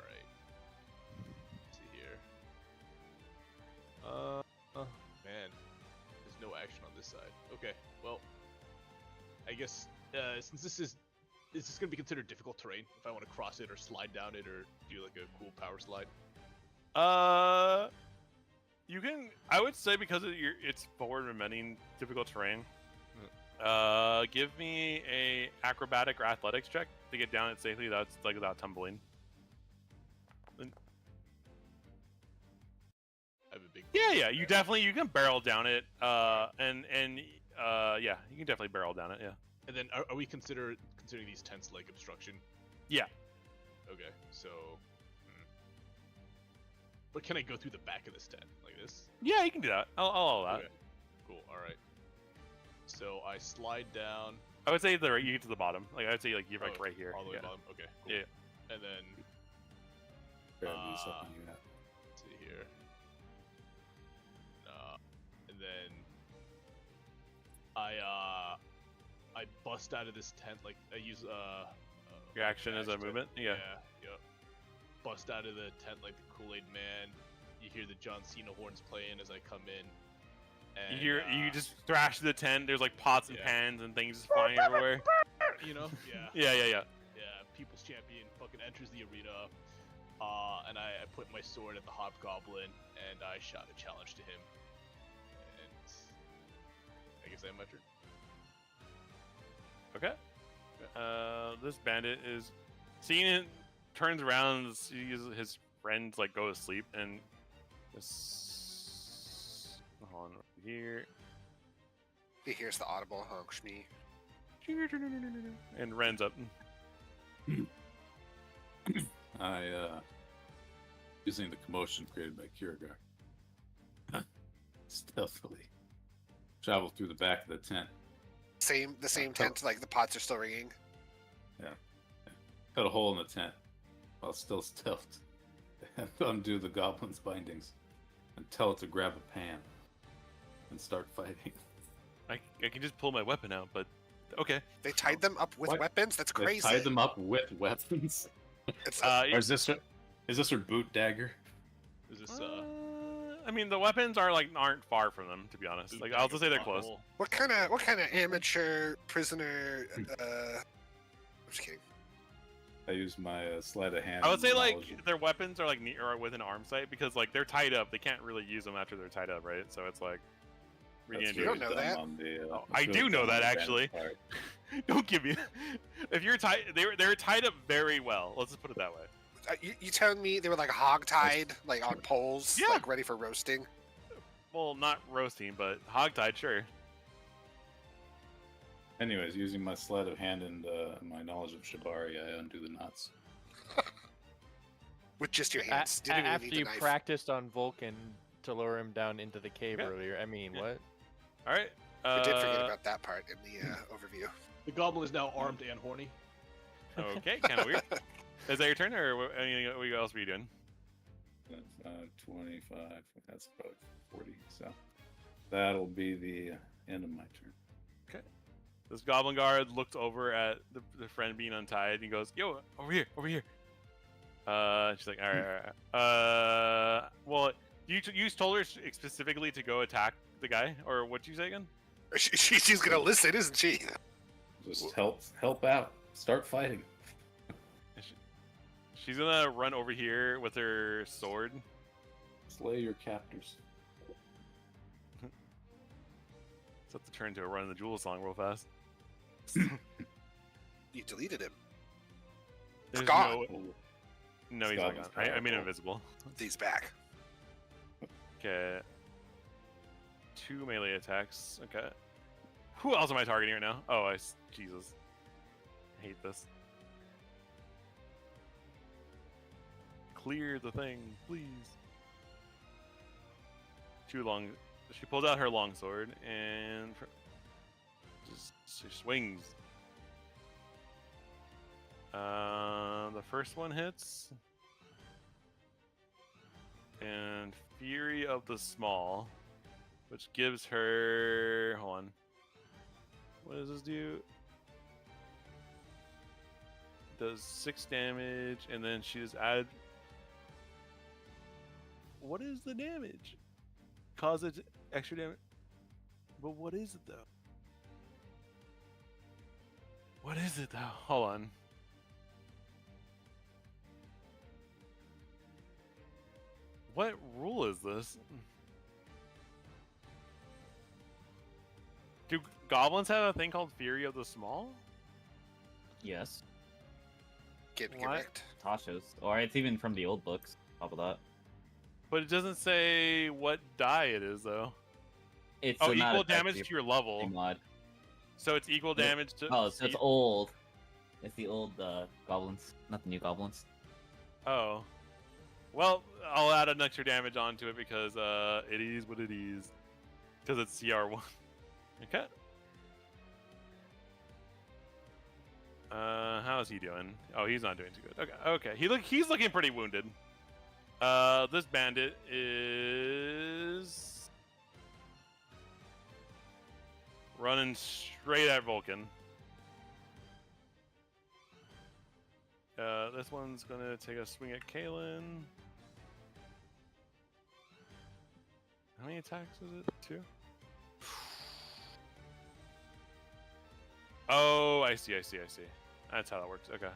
right. Let's see here. Man, there's no action on this side. Okay. Well, I guess since is this gonna be considered difficult terrain if I want to cross it or slide down it or do like a cool power slide? You can. I would say because it's forward momenting difficult terrain. Give me a acrobatic or athletics check to get down it safely. That's like without tumbling. I have a big. Yeah. You can barrel down it. Yeah, you can definitely barrel down it. Yeah. And then are we considering these tents like obstruction? Yeah. Okay, so. But can I go through the back of this tent like this? Yeah, you can do that. I'll allow that. Okay. Cool. All right. So I slide down. I would say you get to the bottom. Like I'd say like you're like right here. All the way Yeah. bottom. Okay. Cool. Yeah. And then Barely something you have. let's see here. And then I bust out of this tent. Like I use Your action is a dash to- movement. Yeah. Yep. Bust out of the tent like the Kool-Aid Man. You hear the John Cena horns playing as I come in. And, You just thrash the tent. There's like pots and yeah. pans and things just flying everywhere. you know, yeah. Yeah. Yeah, People's Champion fucking enters the arena, and I put my sword at the Hobgoblin, and I shout a challenge to him. And I guess I have my turn. Okay. This bandit is seeing it, turns around, sees his friends like go to sleep, and just hold on over here. He hears the audible honk shmee. And Ren's up. Using the commotion created by Kirigar, stealthily travel through the back of the tent. The same tent, like the pots are still ringing. Cut a hole in the tent while still stealthed, and undo the goblin's bindings and tell it to grab a pan and start fighting. I can just pull my weapon out, but okay. They tied them up with What? weapons? That's They crazy. tied them up with weapons. It's Or is this her boot dagger? Is this I mean, the weapons aren't far from them, to be honest. Like, I'll just say they're close. what kind of amateur prisoner? I'm just kidding. I used my sleight of hand. I would say knowledge. their weapons are near or within arm sight because they're tied up. They can't really use them after they're tied up, right? So it's like. That's You don't really know dumb that. on the, Oh, that's I do really know dumb that, on the actually. bandit's part. Don't give me. If you're tied, they're tied up very well. Let's just put it that way. You telling me they were like hog tied, like on poles, Yeah. like ready for roasting? Well, not roasting, but hogtied, sure. Anyways, using my sleight of hand and my knowledge of Shibari, I undo the knots. With just your hands. Didn't even After need the you knife. practiced on Vulcan to lure him down into the cave Yeah. earlier. I mean, Yeah. what? All right. I did forget about that part in the overview. The goblin is now armed and horny. Okay, kind of weird. Is that your turn, or what else were you doing? That's 25. That's about 40. So that'll be the end of my turn. This goblin guard looked over at the friend being untied and he goes, "Yo, over here, over here." She's like, "All right." Well, you told her specifically to go attack the guy, or what'd you say again? She's gonna listen, isn't she? Just help out. Start fighting. She's gonna run over here with her sword. Slay your captors. Set the turn to a Run in the Jewel song real fast. You deleted him. There's gone. No, he's not Goblin's gone. I mean powerful. invisible. He's back. Okay. 2 melee attacks. Okay. Who else am I targeting right now? Oh, Jesus. I hate this. Clear the thing, please. Too long. She pulls out her longsword and she swings. The first one hits. And Fury of the Small, which gives her. Hold on. What does this do? Does 6 damage, and then she just add. What is the damage? Causes extra damage. But what is it though? What is it though? Hold on. What rule is this? Do goblins have a thing called Fury of the Small? Yes, Get What? wrecked. Tasha's, or it's even from the old books. Top of that, But it doesn't say what die it is though. it's Oh, not equal effective damage to your level. mod. So it's equal Yeah. damage to. Oh, so it's old. It's the old goblins, not the new goblins. Oh. Well, I'll add an extra damage onto it because it is what it is. Because it's CR1. Okay. How is he doing? Oh, he's not doing too good. Okay. He's looking pretty wounded. This bandit is running straight at Vulcan. This one's gonna take a swing at Kalen. How many attacks is it? 2? Oh, I see. That's how that works. Okay.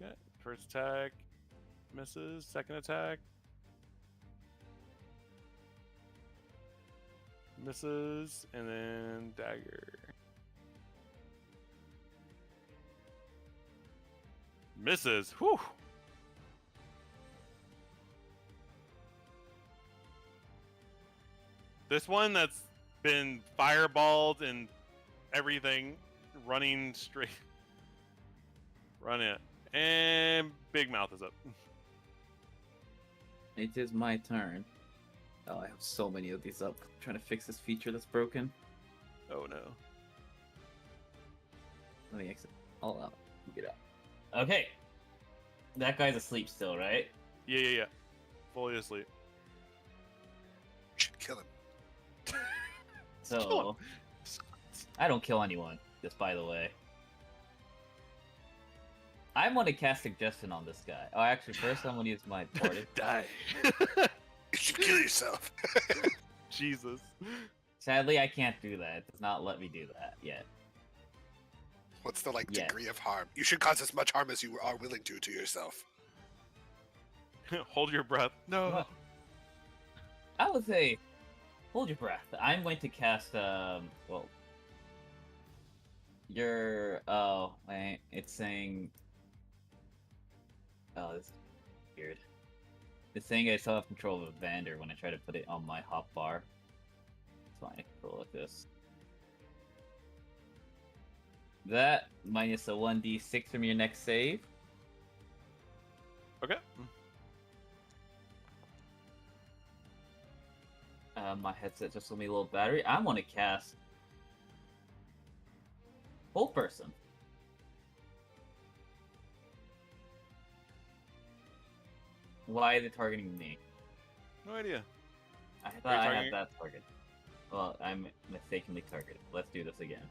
Okay. First attack misses. Second attack Misses, and then dagger. Misses. Whew. This one that's been fireballed and everything, running straight. Run it. And Big Mouth is up. It is my turn. Oh, I have so many of these up. I'm trying to fix this feature that's broken. Oh no. Let me exit all out. Get out. Okay. That guy's asleep still, right? Yeah. Fully asleep. Should kill him. So, I don't kill anyone, just by the way. I want to cast Suggestion on this guy. Oh, actually, first I'm going to use my Portage. Die. You should kill yourself. Jesus. Sadly, I can't do that. It does not let me do that yet. What's the Yes. degree of harm? You should cause as much harm as you are willing to yourself. Hold your breath. No. What? I would say, hold your breath. I'm going to cast, well, oh, wait, it's saying, oh, this is weird. It's saying I still have control of a Vander when I try to put it on my hot bar. It's fine, I can roll like this. That, minus a 1d6 from your next save. Okay. My headset just told me a little battery. I want to cast Hold Person. Why is it targeting me? No idea. I Are you thought I targeting- had that target. Well, I'm mistakenly targeted. Let's do this again.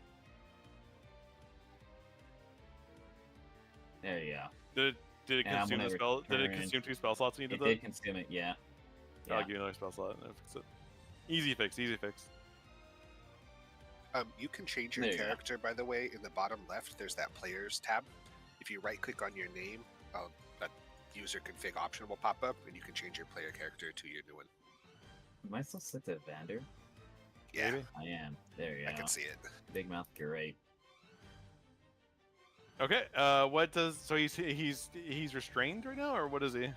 There you go. Did it And I'm consume the gonna spell? Did it return- consume 2 spell slots when you It did did that? consume it, yeah. I'll Yeah. give you another spell slot and fix it. Easy fix. Easy fix. You can change your There you go. character, by the way, in the bottom left. There's that Players tab. If you right-click on your name, that user config option will pop up, and you can change your player character to your new one. Am I still set to Vander? Yeah, Maybe. I am. There you go. I can see it. Big Mouth, great. Okay. What does so he's restrained right now, or what is he?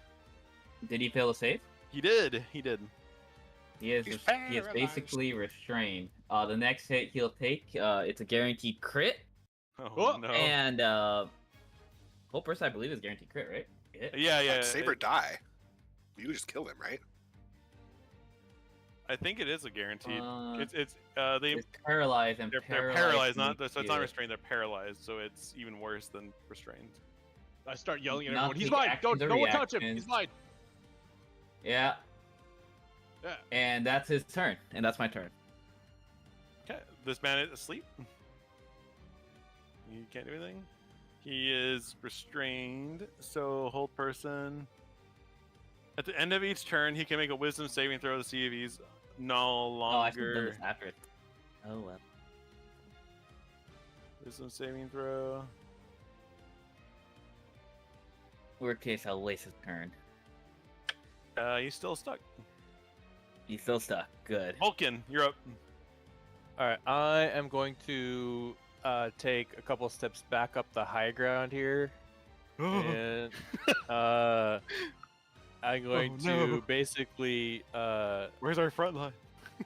Did he fail to save? He did. He did. He is He's he is paralyzed. basically restrained. The next hit he'll take, it's a guaranteed crit, Oh Oh, no. and Whole Person I believe is guaranteed crit, right? Hit? Yeah. Save or die. You just kill him, right? I think it is a guaranteed. Uh, It's paralyzed and they're paralyzed. paralyzed, not makes so it's not you- restrained. They're paralyzed, so it's even worse than restrained. I start yelling at Not everyone. He's take mine. actions Don't or no one touch him. He's reactions. mine. Yeah, Yeah. and that's his turn, and that's my turn. Okay, this man is asleep. He can't do anything. He is restrained, so hold person. At the end of each turn, he can make a wisdom saving throw to see if he's no Oh, I should have done longer. this after it. Oh well. Wisdom saving throw. Worst case, I'll waste his turn. He's still stuck. He's still stuck. Good. Vulcan, you're up. All right, I am going to take a couple steps back up the high ground here, and I'm going Oh, no. to basically Where's our front line?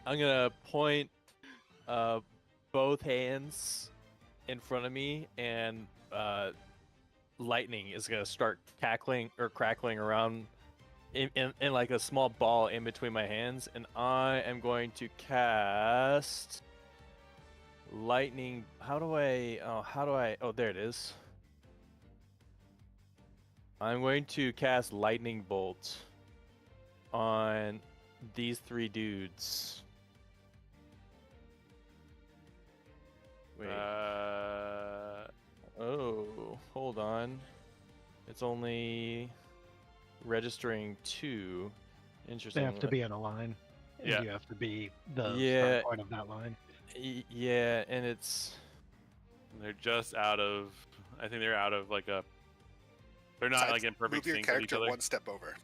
I'm gonna point both hands in front of me, and lightning is gonna start crackling around in like a small ball in between my hands, and I am going to cast lightning. How do I? Oh, there it is. I'm going to cast lightning bolt on these 3 dudes. Wait. Oh, hold on. It's only registering 2. Interesting. They have to be in a line. And Yeah. you have to be the Yeah. start point of that line. Yeah, and it's They're just out of. I think they're out of like a. They're not Besides, like in perfect Move your sync with each character other. one step over.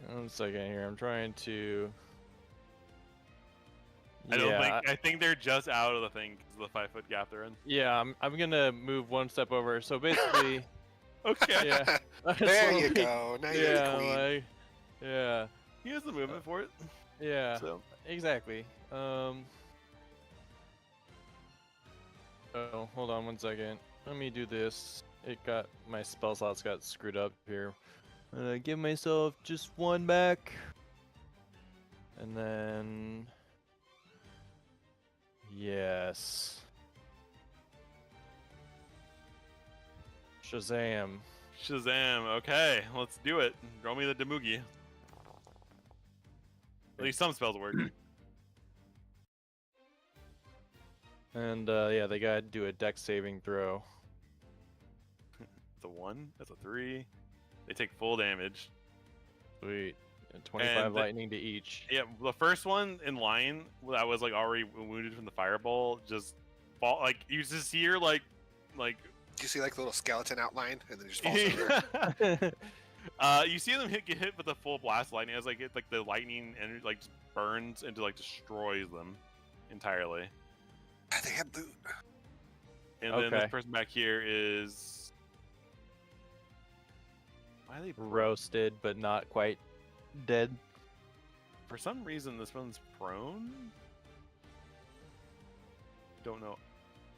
1 second here. I'm trying to. I think they're just out of the thing because of the 5-foot gap they're in. Yeah, I'm gonna move 1 step over. So basically, Okay. yeah. There So, you like, go. Now you're the Yeah, queen. like, yeah, He has the movement for it. yeah, So exactly. Oh, hold on 1 second. Let me do this. My spell slots got screwed up here. I'm gonna give myself just 1 back, and then yes, Shazam. Shazam. Okay, let's do it. Draw me the Demugi. At least some spells work. And yeah, they gotta do a dex saving throw. It's a 1. That's a 3. They take full damage. Sweet. And 25 And lightning to each. Yeah, the first one in line that was like already wounded from the fireball just fall. Like you just see her like. Do you see like a little skeleton outline and then it just falls over? You see them get hit with the full blast of lightning as like the lightning and like just burns and like destroys them entirely. They have loot. And then Okay. this person back here is. Why are they Roasted, but not quite dead. For some reason, this one's prone. Don't know.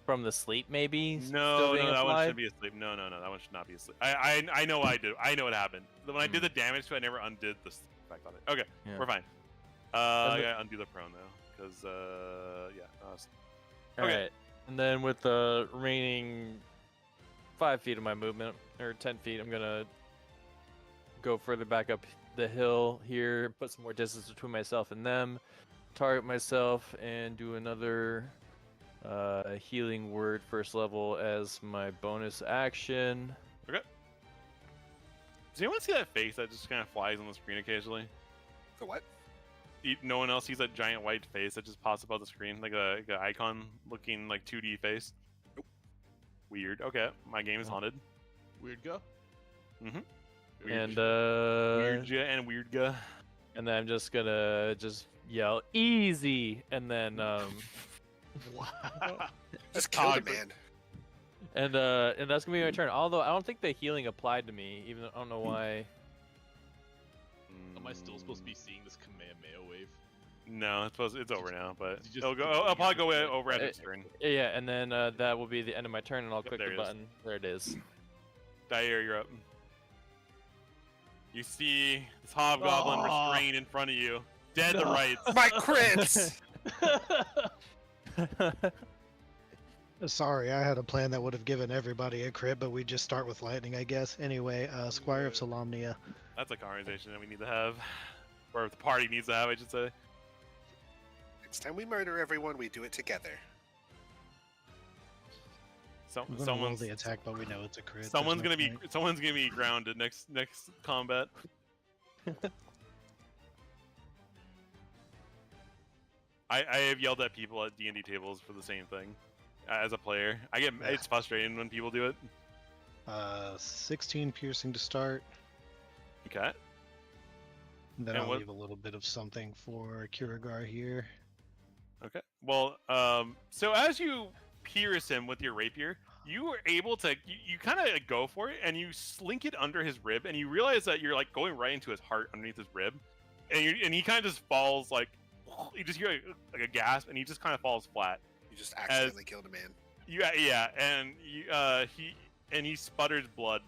From the sleep, maybe? No, Still being that one applied? should be asleep. No, that one should not be asleep. I know what I did. I know what happened. When I did the damage to it, I never undid the effect on it. Okay, Yeah. we're fine. I gotta undo the prone though, because yeah. Okay. Alright. And then with the remaining 5 feet of my movement, or 10 feet, I'm gonna go further back up the hill here, put some more distance between myself and them, target myself, and do another healing word 1st level as my bonus action. Does anyone see that face that just kind of flies on the screen occasionally? The what? No one else sees that giant white face that just pops up on the screen, like a icon looking like 2D face. Nope. Weird. Okay, my game is haunted. Weird go. Weird And weird guy. and then I'm just gonna yell easy, and then Just kill the man. and that's gonna be my turn. Although I don't think the healing applied to me, even though I don't know why. Am I still supposed to be seeing this Kamehameha wave? No, it's over now, but Did you just it'll keep probably going go into it? over at its turn. Yeah, and then that will be the end of my turn, and I'll Yep, click there the it is. button. There it is. Dyer, you're up. You see this hobgoblin Aw. restrained in front of you, dead to No. rights. My crits! Sorry, I had a plan that would have given everybody a crit, but we just start with lightning, I guess. Anyway, Squire of Solamnia. That's a conversation that we need to have, or the party needs to have, I should say. Next time we murder everyone, we do it together. I'm gonna roll Someone's the attack, but we know it's a crit. someone's There's gonna no be point. grounded next combat. I have yelled at people at D&D tables for the same thing. As a player, it's frustrating when people do it. 16 piercing to start. Okay. Then And I'll what- leave a little bit of something for Kirigar here. Okay. Well, so as you pierce him with your rapier, you are able to you kind of go for it and you slink it under his rib, and you realize that you're like going right into his heart underneath his rib, and he kind of just falls like you just hear like a gasp, and he just kind of falls flat. You just accidentally killed a man. Yeah, and he sputters blood,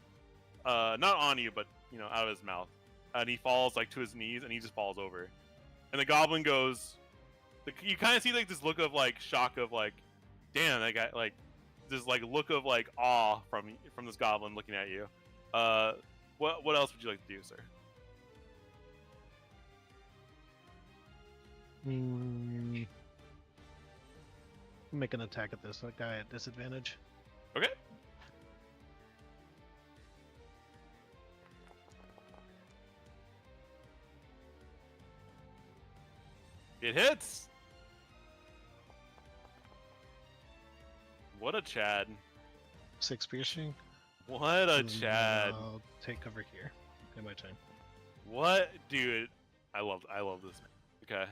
not on you, but out of his mouth, and he falls like to his knees, and he just falls over, and the goblin goes. You kind of see like this look of like shock of like, damn, that guy, like this like look of like awe from this goblin looking at you. What else would you like to do, sir? Make an attack at this guy at disadvantage. Okay. It hits. What a Chad. 6 piercing. What a and Chad. I'll take cover here. In my turn. What, dude? I love this. Okay.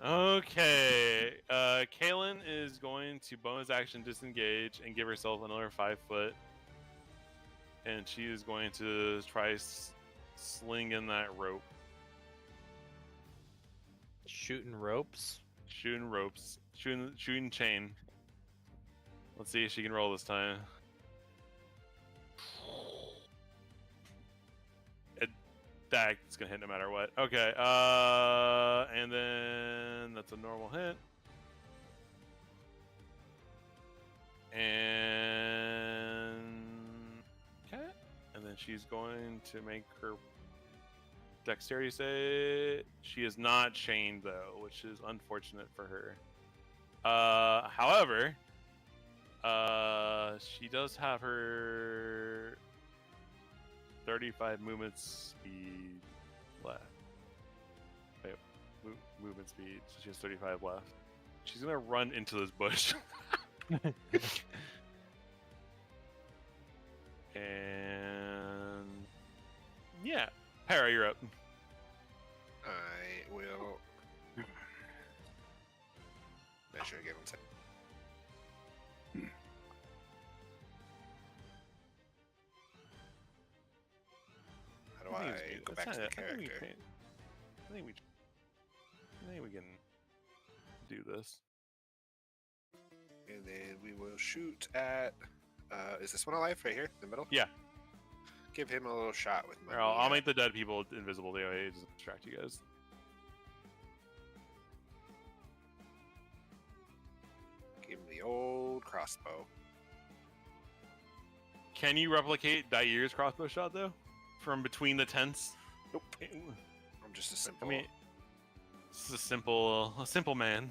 Okay. Kaylin is going to bonus action disengage and give herself another 5 foot, and she is going to try sling in that rope. Shooting ropes. Shooting ropes. Shooting chain. Let's see if she can roll this time. That's gonna hit no matter what. Okay, and then that's a normal hit. And okay, and then she's going to make her dexterity save. She is not chained though, which is unfortunate for her. However, she does have her 35 movement speed left. Wait, movement speed. So she has 35 left. She's gonna run into this bush. And yeah, Para, you're up. I will measure again. One second. How do I go back to the character? I think we can do this. And then we will shoot at. Is this one alive right here in the middle? Yeah. Give him a little shot with my. Here, I'll make the dead people invisible. The way it doesn't distract you guys. Give him the old crossbow. Can you replicate Dair's crossbow shot though, from between the tents? Nope. I'm just a simple. I mean, this is a simple man.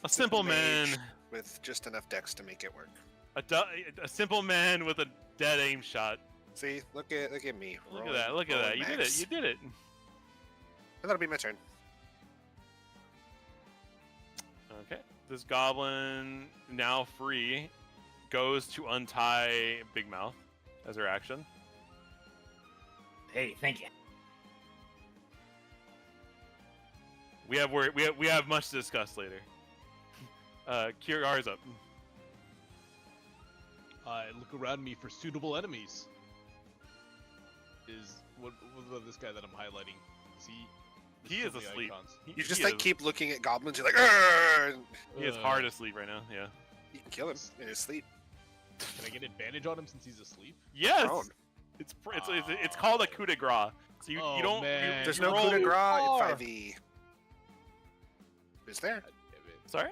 A simple man with just enough dex to make it work. A simple man with a dead aim shot. See, look at me. Look at that! Look at that! You did it! You did it! And that'll be my turn. Okay. This goblin, now free, goes to untie Big Mouth as her action. Hey, thank you. We have much to discuss later. Kiergar's up. I look around me for suitable enemies. What about this guy that I'm highlighting? Is he? He so is many asleep. icons. You just like keep looking at goblins. You're like, "Arr!" And He is hard asleep right now. Yeah. you can kill him in his sleep. Can I get advantage on him since he's asleep? Yes. Prone. It's called a coup de grace. So you Oh, don't. man. There's you no roll, coup de grace far. in 5e. Is there? God damn it. Sorry.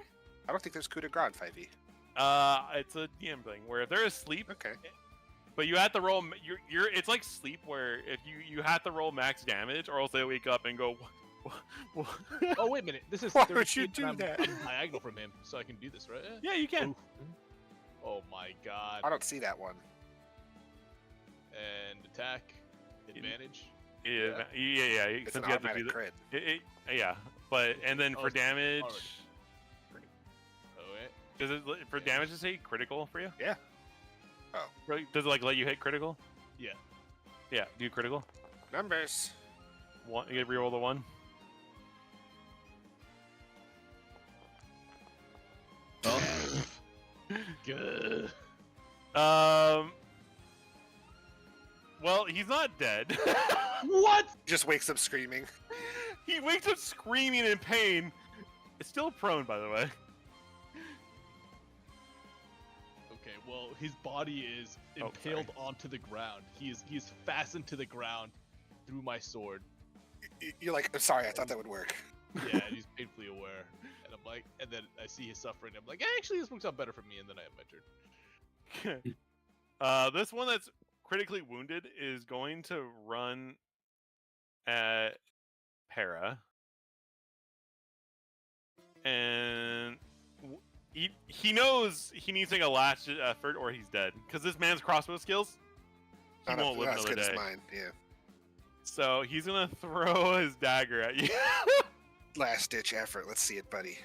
I don't think there's coup de grace in 5e. It's a DM thing where if they're asleep, Okay. but you have to roll. You're. It's like sleep where if you have to roll max damage or else they wake up and go. Oh wait a minute, this is. Why 30 would you feet and do I'm- that? I'm diagonal from him, so I can do this, right? Yeah, you can. Oof. Oh my god. I don't see that one. And attack, advantage. Yeah. It's Since an you have to do automatic that. crit. Yeah, but and then Oh, for it's damage, already. Oh wait. does it for damage to say critical for you? Yeah. Oh. Really? Does it like let you hit critical? Yeah. Yeah, do critical. Numbers. One, you get reroll the 1. Good. Well, he's not dead. What? Just wakes up screaming. He wakes up screaming in pain. It's still prone, by the way. Okay, well, his body is Oh, impaled onto the ground. He is fastened to the ground through my sword. You're like, I'm sorry, I thought that would work. Yeah, and he's painfully aware. And I'm like, and then I see his suffering. I'm like, actually, this works out better for me. And then I have my turn. This one that's critically wounded is going to run at Para. And he knows he needs to take a last effort or he's dead. Because this man's crossbow skills, he Not won't live as another good as day. mine. Yeah. So he's going to throw his dagger at you. Last ditch effort. Let's see it, buddy.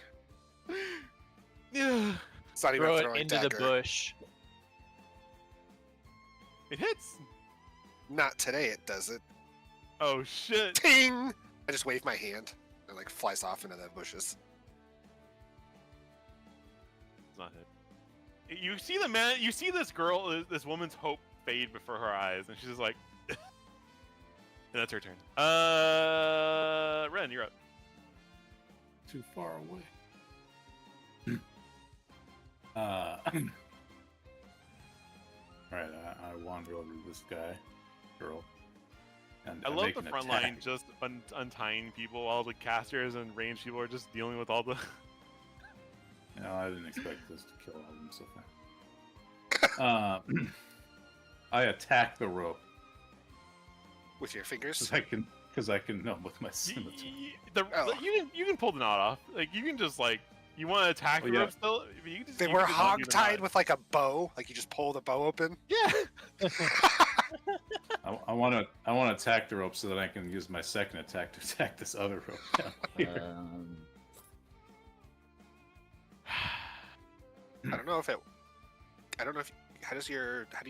Yeah. It's not even Throw a it throwing into dagger. the bush. It hits. Not today, it does it. Oh shit! Ting! I just wave my hand and like flies off into the bushes. It's not hit. You see the man. You see this girl, this woman's hope fade before her eyes, and she's just like. And that's her turn. Ren, you're up. Too far away. Alright, I wander over to this guy, girl. And I I love make the an front attack. line just untying people. All the casters and ranged people are just dealing with all the. No, I didn't expect this to kill all of them so fast. I attack the rope With your fingers? because I can no with my scimitar. Oh. You can pull the knot off. Like you can just like you want to attack the yeah. rope still. You can just, They you were can just undo hog the tied knot. with like a bow. Like you just pull the bow open. Yeah. I want to attack the rope so that I can use my second attack to attack this other rope down here. I don't know if. How do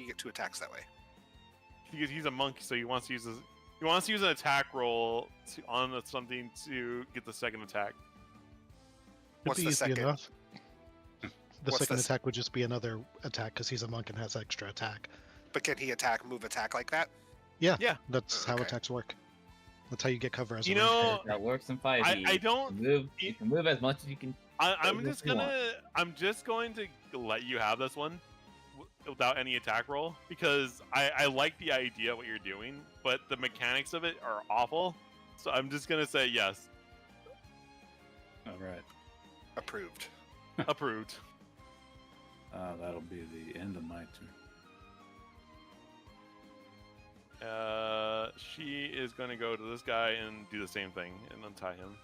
you get two attacks that way? Because he's a monk, so he wants to use an attack roll on something to get the second attack. What's It'd be the easy second? enough. The What's second this? attack would just be another attack because he's a monk and has extra attack. But can he move attack like that? Yeah, Yeah. that's how Okay. attacks work. That's how you get cover as You a ranged know, player. That works in 5e. I don't. You can move as much as you can. I'm What just do you want? gonna. I'm just going to let you have this one without any attack roll because I like the idea of what you're doing, but the mechanics of it are awful. So I'm just gonna say yes, All right, Approved. approved. that'll be the end of my turn. She is gonna go to this guy and do the same thing and untie him.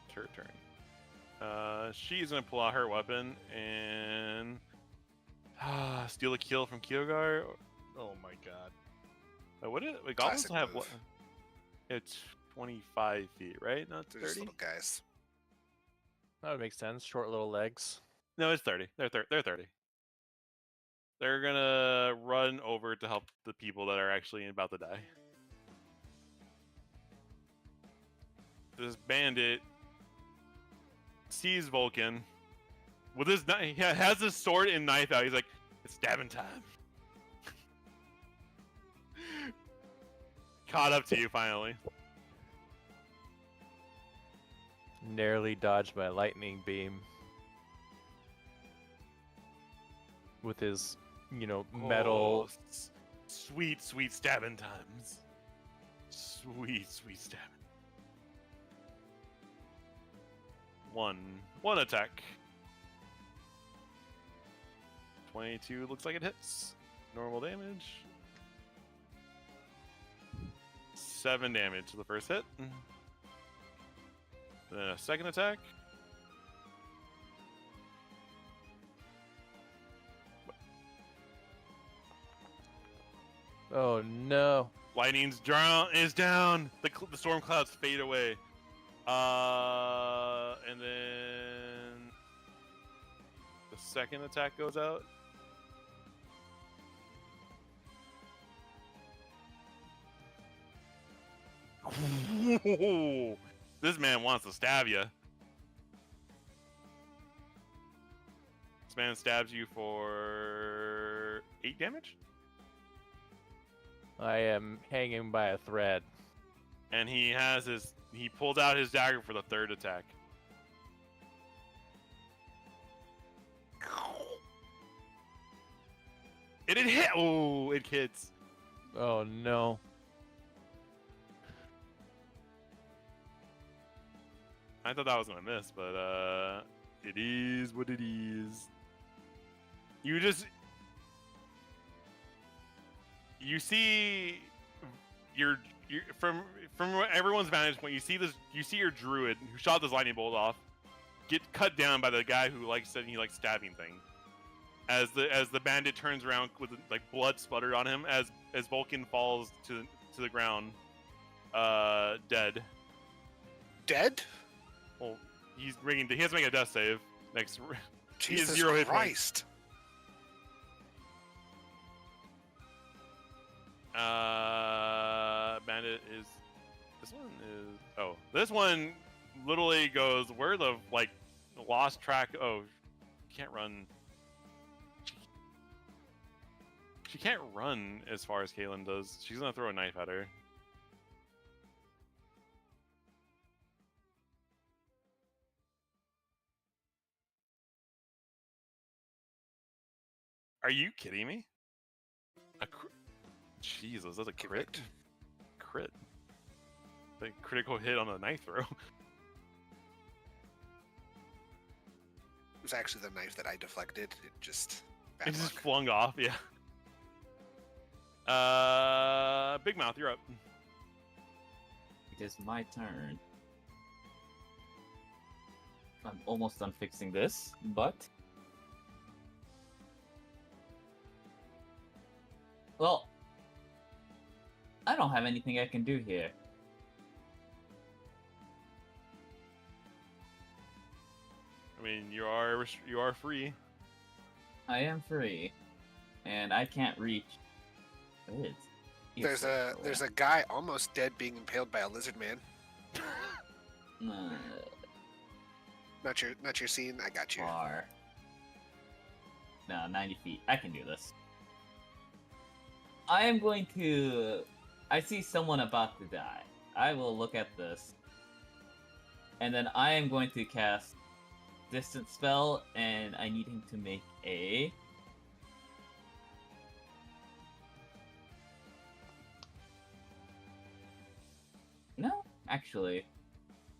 It's her turn. She's gonna pull out her weapon and steal a kill from Kyogar. Oh my god. What is it? Goblins Classic have move. what? It's 25 feet, right? Not They're just 30. little guys. That would make sense. Short little legs. No, it's 30. They're 30. They're gonna run over to help the people that are actually about to die. This bandit sees Vulcan with his knife. He has his sword and knife out. He's like, "It's stabbing time." Caught up to you finally. Narrowly dodged my lightning beam. With his, metal. Oh, sweet stabbing times. Sweet stabbing. One attack. 22 looks like it hits. Normal damage. 7 damage to the first hit. Then a second attack. Oh no. Lightning's is down. The storm clouds fade away. And then the second attack goes out. This man wants to stab you. This man stabs you for 8 damage. I am hanging by a thread. And he pulls out his dagger for the third attack. It hit. Oh, it hits. Oh no. I thought that was gonna miss, but it is what it is. You see from everyone's vantage point, you see your druid who shot this lightning bolt off get cut down by the guy who said he likes stabbing things. As the bandit turns around with like blood sputtered on him as Vulcan falls to the ground, dead. Dead? Well, he has to make a death save next. He has Jesus 0 hit points. Christ. Bandit is. This one is. Oh, this one literally goes. Where the like lost track? Oh, can't run. She can't run as far as Kaylin does. She's gonna throw a knife at her. Are you kidding me? Jesus, that's a crit. Crit. The critical hit on a knife throw. It was actually the knife that I deflected. It just bad It just luck. flung off, yeah. Big Mouth, you're up. It is my turn. I'm almost done fixing this, but... Well... I don't have anything I can do here. I mean, you are free. I am free. And I can't reach... Liz. There's a guy almost dead being impaled by a lizard man. Not your scene. I got you. Far. No, 90 feet. I can do this. I am going to... I see someone about to die. I will look at this. And then I am going to cast Distance Spell, and I need him to make a... No, actually.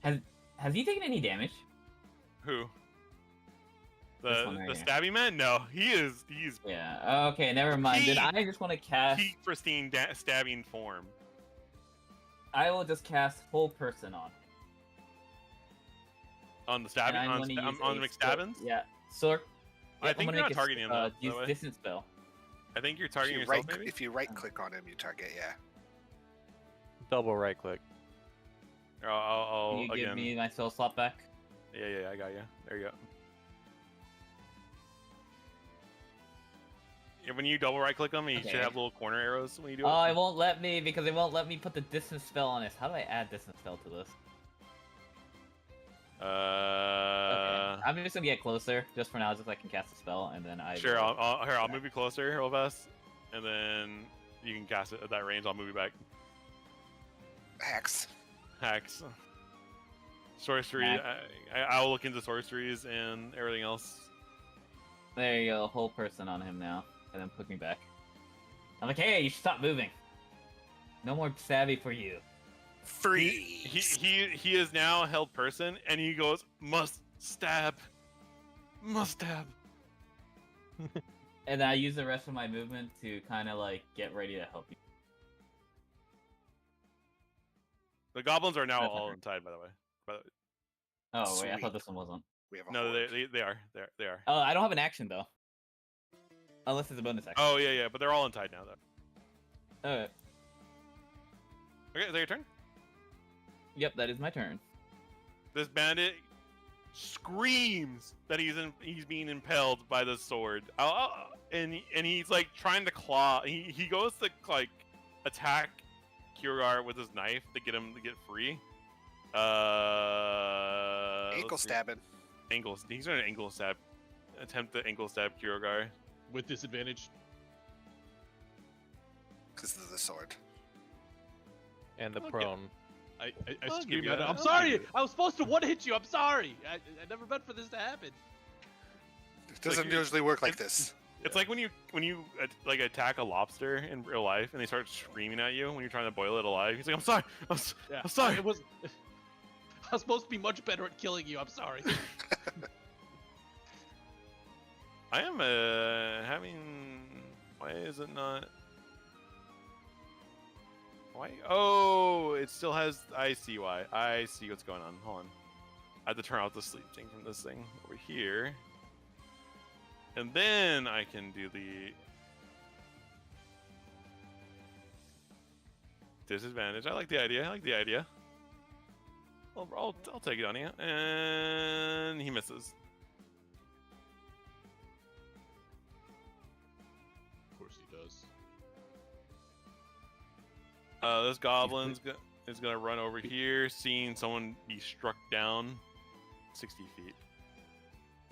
Has he taken any damage? Who? This one right The here. stabby man? No, he's Yeah, okay, never mind. Then I just want to cast... peak pristine stabbing form. I will just cast Whole Person On the And stabbing I'm on gonna use on a the McStabbins? Yeah, Sword. I think you're not targeting him, though, by the Use way. Distance Spell. I think you're If targeting you yourself, right, maybe. if you right click on him, you target. Yeah. Double right click. Or I'll Can you give again. me my spell slot back? Yeah, I got you. There you go. Yeah, when you double right click them, you should Okay. have little corner arrows when you do Oh, it. it won't let me because it won't let me put the Distance Spell on this. How do I add Distance Spell to this? Okay. I'm just gonna get closer, just for now, just so I can cast a spell, and then I. Sure, will- I'll move you closer real fast, and then you can cast it at that range. I'll move you back. Hacks. Hacks. Sorcery. Hack. I'll look into sorceries and everything else. There you go, Whole Person on him now, and then put me back. I'm like, hey, you should stop moving. No more savvy for you. Freeze. He is now held person, and he goes must stab. And then I use the rest of my movement to kind of like get ready to help you. The goblins are now That's all okay. inside, by the way. Oh wait, I Sweet. thought this one wasn't. We have a No, horde. they are. They are. Oh, I don't have an action though. Unless it's a bonus action. Oh yeah, but they're all inside now though. Alright. Okay, is that your turn? Yep, that is my turn. This bandit screams that he's being impaled by the sword. And he's like trying to claw. He goes to like attack Kiergar with his knife to get him to get free. Ankle let's see. stabbing. He's gonna ankle stab. Attempt to ankle stab Kiergar. With disadvantage. Because of the sword. And the Okay. prone. I I'll give scream you at that. him. I'm I'll sorry. give you- I was supposed to one hit you. I'm sorry. I never meant for this to happen. It doesn't like- usually work like this. It's like when you like attack a lobster in real life and they start screaming at you when you're trying to boil it alive. He's like, "I'm sorry, Yeah. I'm sorry." It was. I was supposed to be much better at killing you. I'm sorry. I am having. Why is it not? Why? Oh, it still has. I see why. I see what's going on. Hold on. I have to turn off the sleep thing from this thing over here, and then I can do the disadvantage. I like the idea. I'll take it on you, and he misses. Of course he does. This goblin is gonna run over here, seeing someone be struck down 60 feet.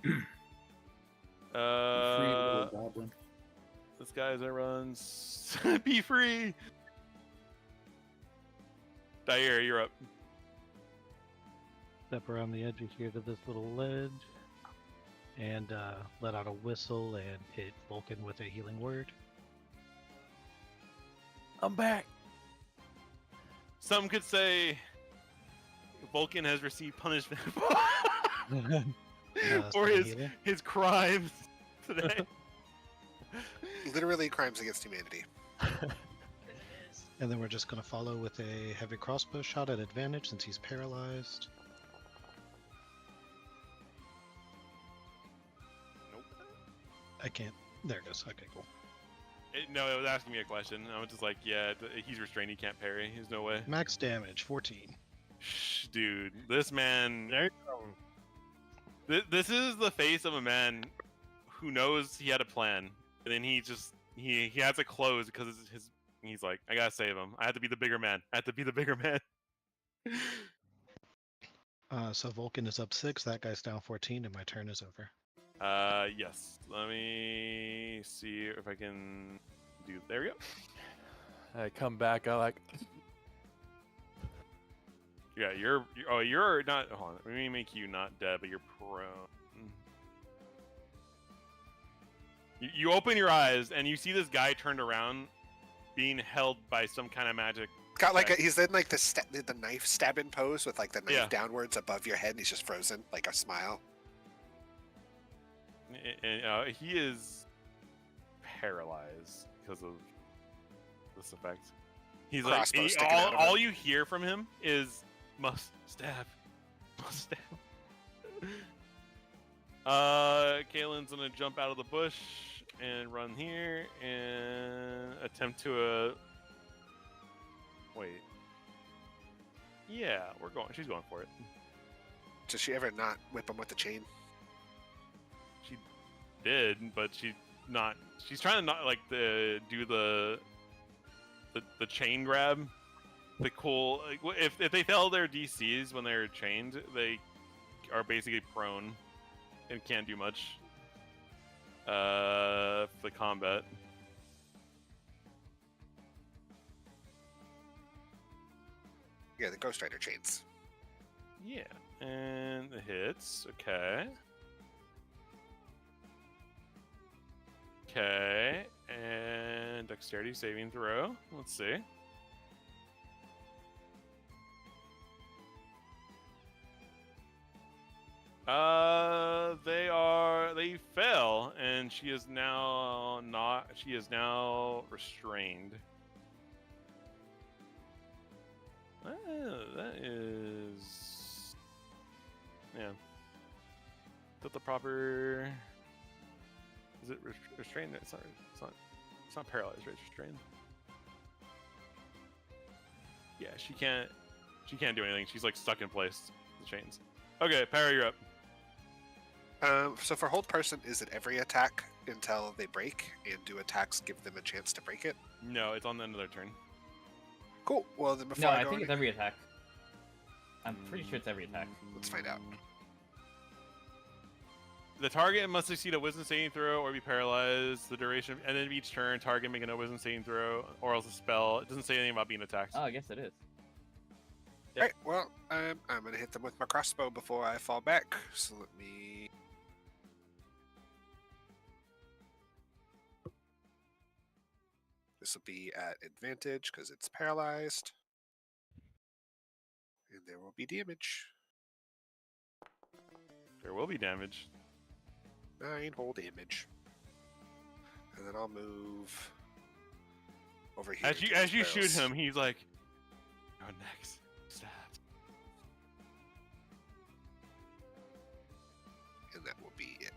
Free little goblin. This guy's that runs. Be free. Dair, you're up. Step around the edge of here to this little ledge, and let out a whistle and hit Vulcan with a healing word. I'm back. Some could say Vulcan has received punishment for his crimes today. Literally crimes against humanity. And then we're just going to follow with a heavy crossbow shot at advantage since he's paralyzed. Nope. I can't. There it goes. Okay, cool. No, it was asking me a question. I was just like, yeah, he's restrained. He can't parry. There's no way. Max damage, 14. Shh, dude, this man. There you go. This is the face of a man who knows he had a plan, and then he has to close because he's like, I gotta save him. I have to be the bigger man. So Vulcan is up 6, that guy's down 14, and my turn is over. Yes. Let me see if I can do. There we go. I come back. I like. Yeah, you're not. Hold on. Let me make you not dead, but you're prone. You open your eyes and you see this guy turned around, being held by some kind of magic. Got like he's in like the knife stabbing pose with like the knife downwards above your head, and he's just frozen, like a smile. And he is paralyzed because of this effect. He's Crossbow like sticking out of all him. you hear from him is must stab. Kalen's gonna jump out of the bush and run here and attempt to wait. Yeah, she's going for it. Does she ever not whip him with the chain? She did, but she's trying to not like do the chain grab. The cool, like, if they fail their DCs when they're chained, they are basically prone and can't do much for the combat. Yeah, the Ghost Rider chains. Yeah, and the hits. Okay. Okay, and dexterity saving throw. Let's see. They fail, and she is now restrained. That is, yeah. Is that the proper? Is it restrained? It's not paralyzed, right? It's restrained. Yeah, she can't do anything. She's like stuck in place. The chains. Okay, Para, you're up. So for hold person, is it every attack until they break, and do attacks give them a chance to break it? No, it's on the end of their turn. Cool. Well, then before No, I I go think any- it's every attack. I'm pretty sure it's every attack. Let's find out. The target must succeed a wisdom saving throw or be paralyzed. The duration of end of each turn, target making a wisdom saving throw, or else a spell. It doesn't say anything about being attacked. Oh, I guess it is. Yep. Alright, well, I'm gonna hit them with my crossbow before I fall back. So let me. This will be at advantage because it's paralyzed. And there will be damage. There will be damage. 9 whole damage. And then I'll move over here. As you shoot him, he's like, "You're next." Stab. And that will be it.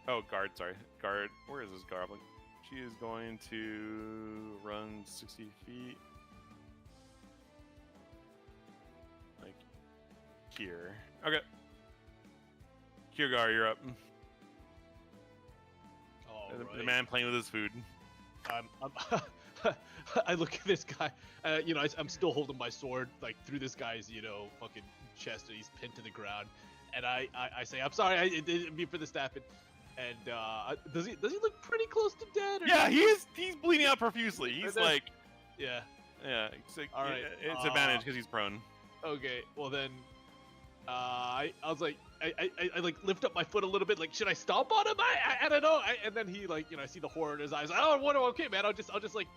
Oh, guard. Sorry, guard. Where is this goblin? She is going to run 60 feet, like here. Okay. Kiergar, you're up. All The right. man playing with his food. I look at this guy. I'm still holding my sword like through this guy's fucking chest, and he's pinned to the ground. And I say, I'm sorry, I didn't mean for this to happen. And does he look pretty close to dead? Or Yeah, he's bleeding out profusely. He's like, yeah. It's like, All right, it's advantage because he's prone. Okay, well then, I was like, I like lift up my foot a little bit, like, should I stomp on him? I don't know. And then he like, I see the horror in his eyes. Oh, what? Okay, man, I'll just like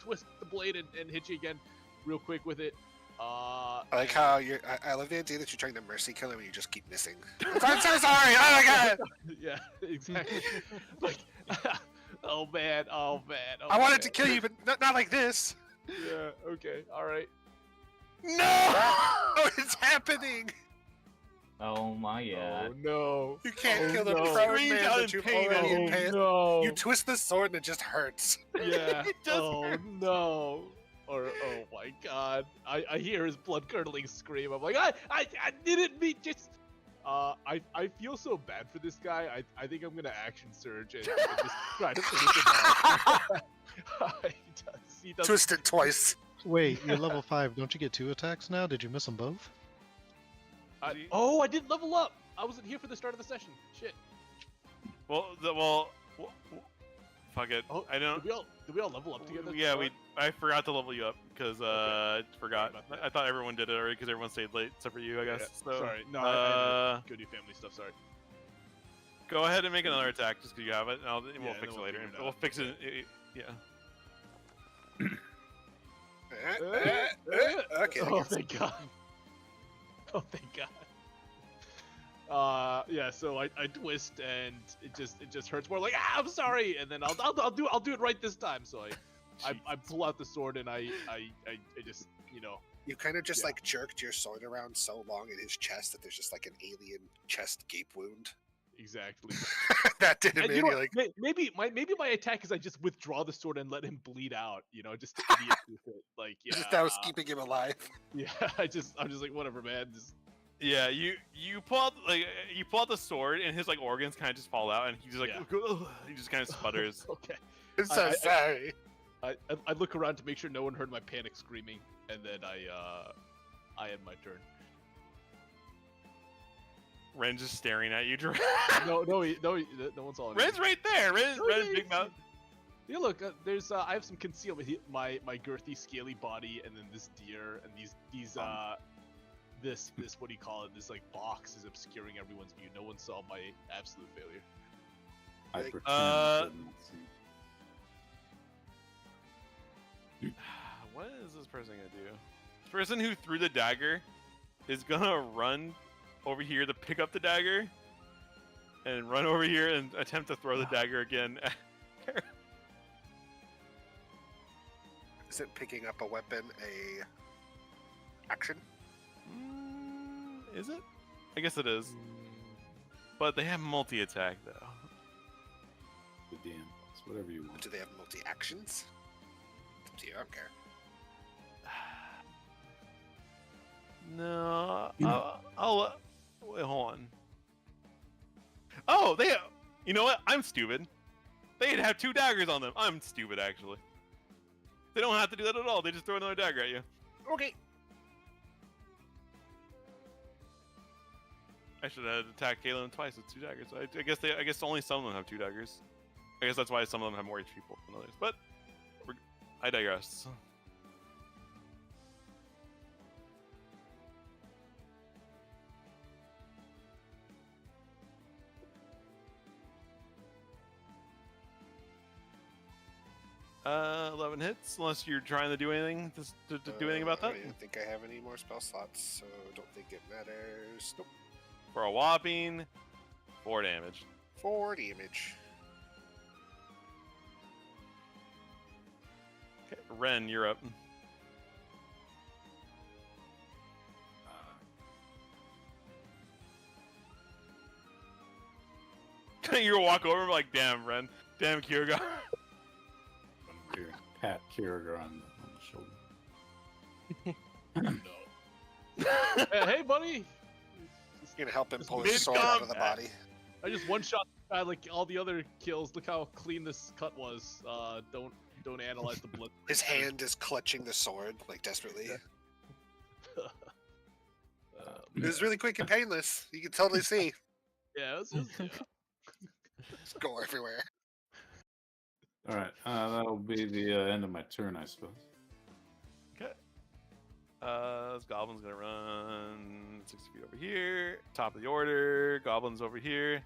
twist the blade and hit you again, real quick with it. I like how I love the idea that you're trying to mercy kill him and you just keep missing. I'm so sorry. Oh my god. Yeah, exactly. Like, oh man. I wanted to kill you, but not like this. Yeah. Okay. All right. No! It's happening! Oh my god. Oh no. You can't kill the no. prone Screams man out that in you've pain. already Oh impaled. no. You twist the sword and it just hurts. Yeah. It just oh hurts. no. Or oh my god. I hear his blood curdling scream. I'm like, I didn't mean just. I feel so bad for this guy. I think I'm gonna action surge and just try to finish him off. He does. Twist it twice. Wait, you're level 5. Don't you get 2 attacks now? Did you miss them both? I didn't level up. I wasn't here for the start of the session. Shit. Fuck it. Oh, I don't. Did we all level up together? at the Yeah, start? I forgot to level you up because I forgot. Sorry about that. I thought everyone did it already because everyone stayed late except for you, I guess. Yeah, So, sorry. No, I had to go do family stuff. Sorry. go ahead and make another attack just because you have it, and we'll Yeah, fix then it we'll later. figure it We'll out. fix it. Yeah. Okay. I Oh, guess. thank God. Oh, thank God. Yeah. So I twist and it just hurts more. Like, I'm sorry, and then I'll do it right this time. So I pull out the sword and I just You kind of just Yeah. like jerked your sword around so long in his chest that there's just like an alien chest gape wound. exactly. That did And it. you know Like, what? Maybe my attack is I just withdraw the sword and let him bleed out. Just to idiot with it. Like, yeah. just that was keeping him alive. Yeah. I'm just like, whatever, man. Just, Yeah, you pull out the sword and his like organs kind of just fall out and he just like he just kind of sputters. okay. I'm so sorry. I look around to make sure no one heard my panic screaming, and then I end my turn. Ren's just staring at you. No one's all. Ren's right there. Ren's big mouth. Yeah, look, there's I have some concealment. My girthy, scaly body, and then this deer, and these this what do you call it? This like box is obscuring everyone's view. No one saw my absolute failure. I Like, pretend I didn't see. What is this person gonna do? This person who threw the dagger is gonna run over here to pick up the dagger and run over here and attempt to throw the dagger again. Isn't picking up a weapon a action? Is it? I guess it is. But they have multi-attack though. The DM. It's whatever you want. Do they have multi actions? It's up to you. I don't care. No, I'll wait, hold on. Oh, you know what? I'm stupid. They'd have 2 daggers on them. I'm stupid, actually. They don't have to do that at all. They just throw another dagger at you. Okay. I should have attacked Caleb twice with 2 daggers. I guess only some of them have 2 daggers. I guess that's why some of them have more HP than others. But I digress. Uh, 11 hits, unless you're trying to do anything to do anything about that. I don't think I have any more spell slots, so don't think it matters. Nope. For a whopping 4 damage. 4 damage. Okay, Ren, you're up. You walk over like, damn, Ren. Damn, Kyoga. Here, pat Kiriger on the shoulder. Hey, buddy. You're gonna help him pull his Mid sword out of the combat. body. I just one shot the Like all the other kills, look how clean this cut was. Don't analyze the blood. His hand is clutching the sword, like desperately. It was really quick and painless. You can totally see. Yeah, yeah. Just go everywhere. All right, that'll be the end of my turn, I suppose. Okay. This goblin's gonna run 60 feet over here. Top of the order. Goblin's over here.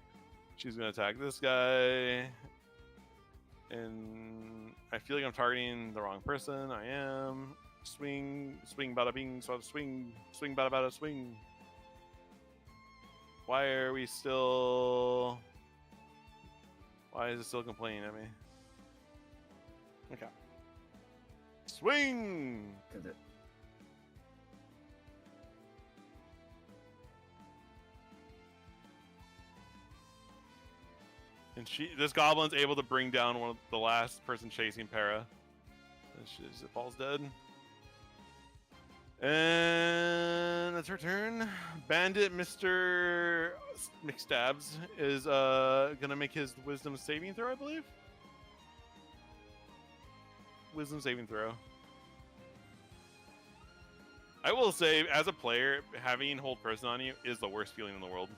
She's gonna attack this guy. And I feel like I'm targeting the wrong person. I am. Swing, bada bing, so swing, bada bada, swing. Why are we still... Why is it still complaining at me? Okay. Swing! And this goblin's able to bring down one of the last person chasing Para. It falls dead. And that's her turn. Bandit Mr. McStabs is gonna make his wisdom saving throw, I believe. Wisdom saving throw. I will say, as a player, having hold person on you is the worst feeling in the world.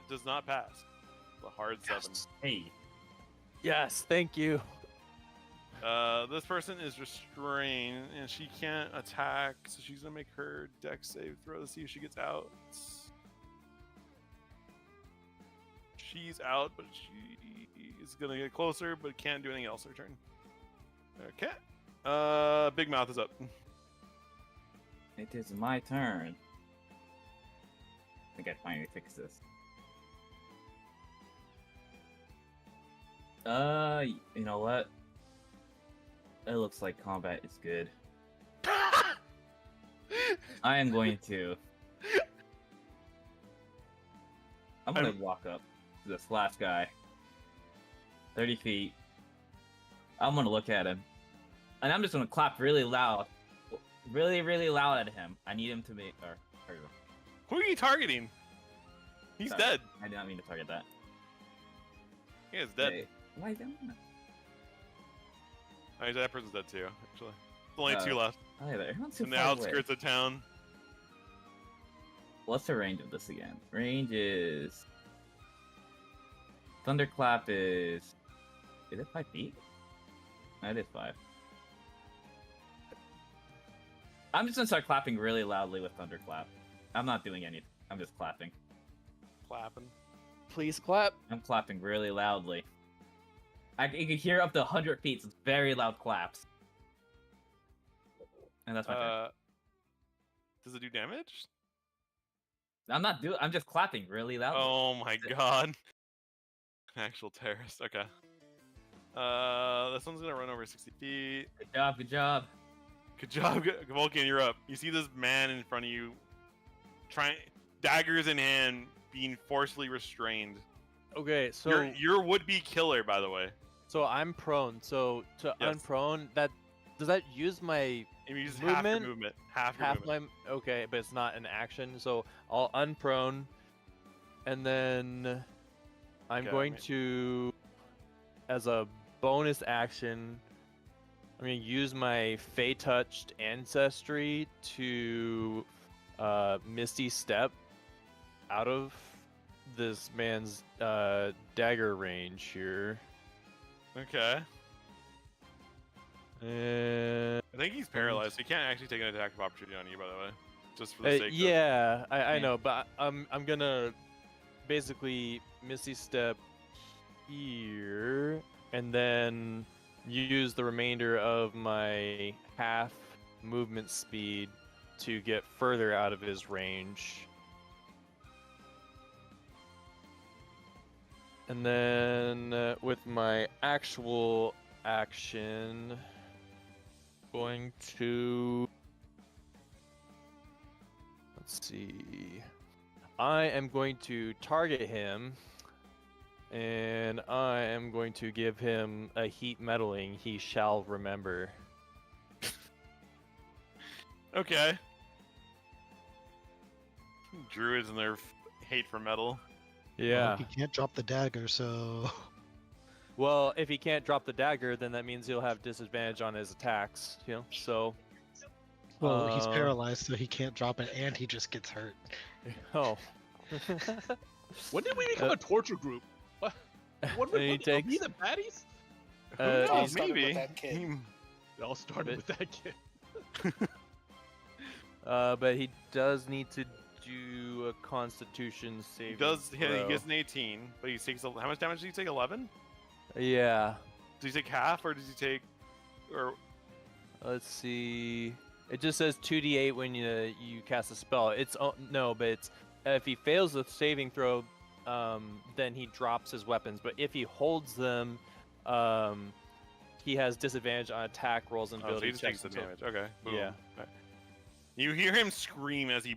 Does not pass. The hard 7. Hey. Yes, thank you. This person is restrained and she can't attack, so she's gonna make her dex save throw to see if she gets out. She's out, but she is gonna get closer, but can't do anything else her turn. Okay. Big Mouth is up. It is my turn. I think I finally fixed this. You know what? It looks like combat is good. I am going to... I'm gonna walk up to this last guy. 30 feet. I'm gonna look at him. And I'm just gonna clap really loud. Really, really loud at him. I need him to make... There you go. Who are you targeting? He's Sorry, dead. I did not mean to target that. He is dead. Wait, why don't I? Oh, that person's dead too, actually. There's only 2 left. Oh, yeah, everyone's too In the far away. outskirts of town. What's the range of this again? Range is... Thunderclap is... Is it 5 feet? No, it is 5. I'm just gonna start clapping really loudly with Thunderclap. I'm not doing anything. I'm just clapping. Clapping. Please clap. I'm clapping really loudly. You can hear up to 100 feet. So it's very loud claps. And that's my turn. Does it do damage? I'm just clapping really loudly. Oh my god. Actual terrorist. Okay. This one's gonna run over 60 feet. Good job, good job. Good job, Vulcan, you're up. You see this man in front of you, daggers in hand, being forcibly restrained. Okay, so your would-be killer, by the way. So I'm prone. So to Yes. unprone, does that use my It uses movement? half your movement. Half your movement. my okay, but it's not an action. So I'll unprone, and then I'm Okay, going to, as a bonus action, I'm going to use my Fey Touched Ancestry to Misty Step out of this man's dagger range here. Okay. And I think he's paralyzed. So he can't actually take an attack of opportunity on you, by the way. Just for the sake of... yeah, I know, but I'm gonna basically Misty Step here, and then use the remainder of my half movement speed to get further out of his range. And then with my actual action, going to, let's see, I am going to target him, and I am going to give him a heat meddling he shall remember. Okay. Druids and their hate for metal. Yeah. He can't drop the dagger, so Well, if he can't drop the dagger, then that means he'll have disadvantage on his attacks. You know, so. well, he's Uh, paralyzed, so he can't drop it, and he just gets hurt. Oh. When did we become a torture group? What? What And he are we takes- the baddies? Who Uh, knows? started with Maybe. that kid. It all started with that kid. But he does need to do a Constitution He saving does. He throw. gets an 18, but he takes. How much damage did he take? 11. Yeah. Does he take half, or does he take? Or Let's see. It just says 2d8 when you cast a spell. It's no, but it's if he fails the saving throw, then he drops his weapons. But if he holds them, he has disadvantage on attack rolls and so ability he just checks. takes the until- damage. Okay. Boom. Yeah. Alright. You hear him scream as he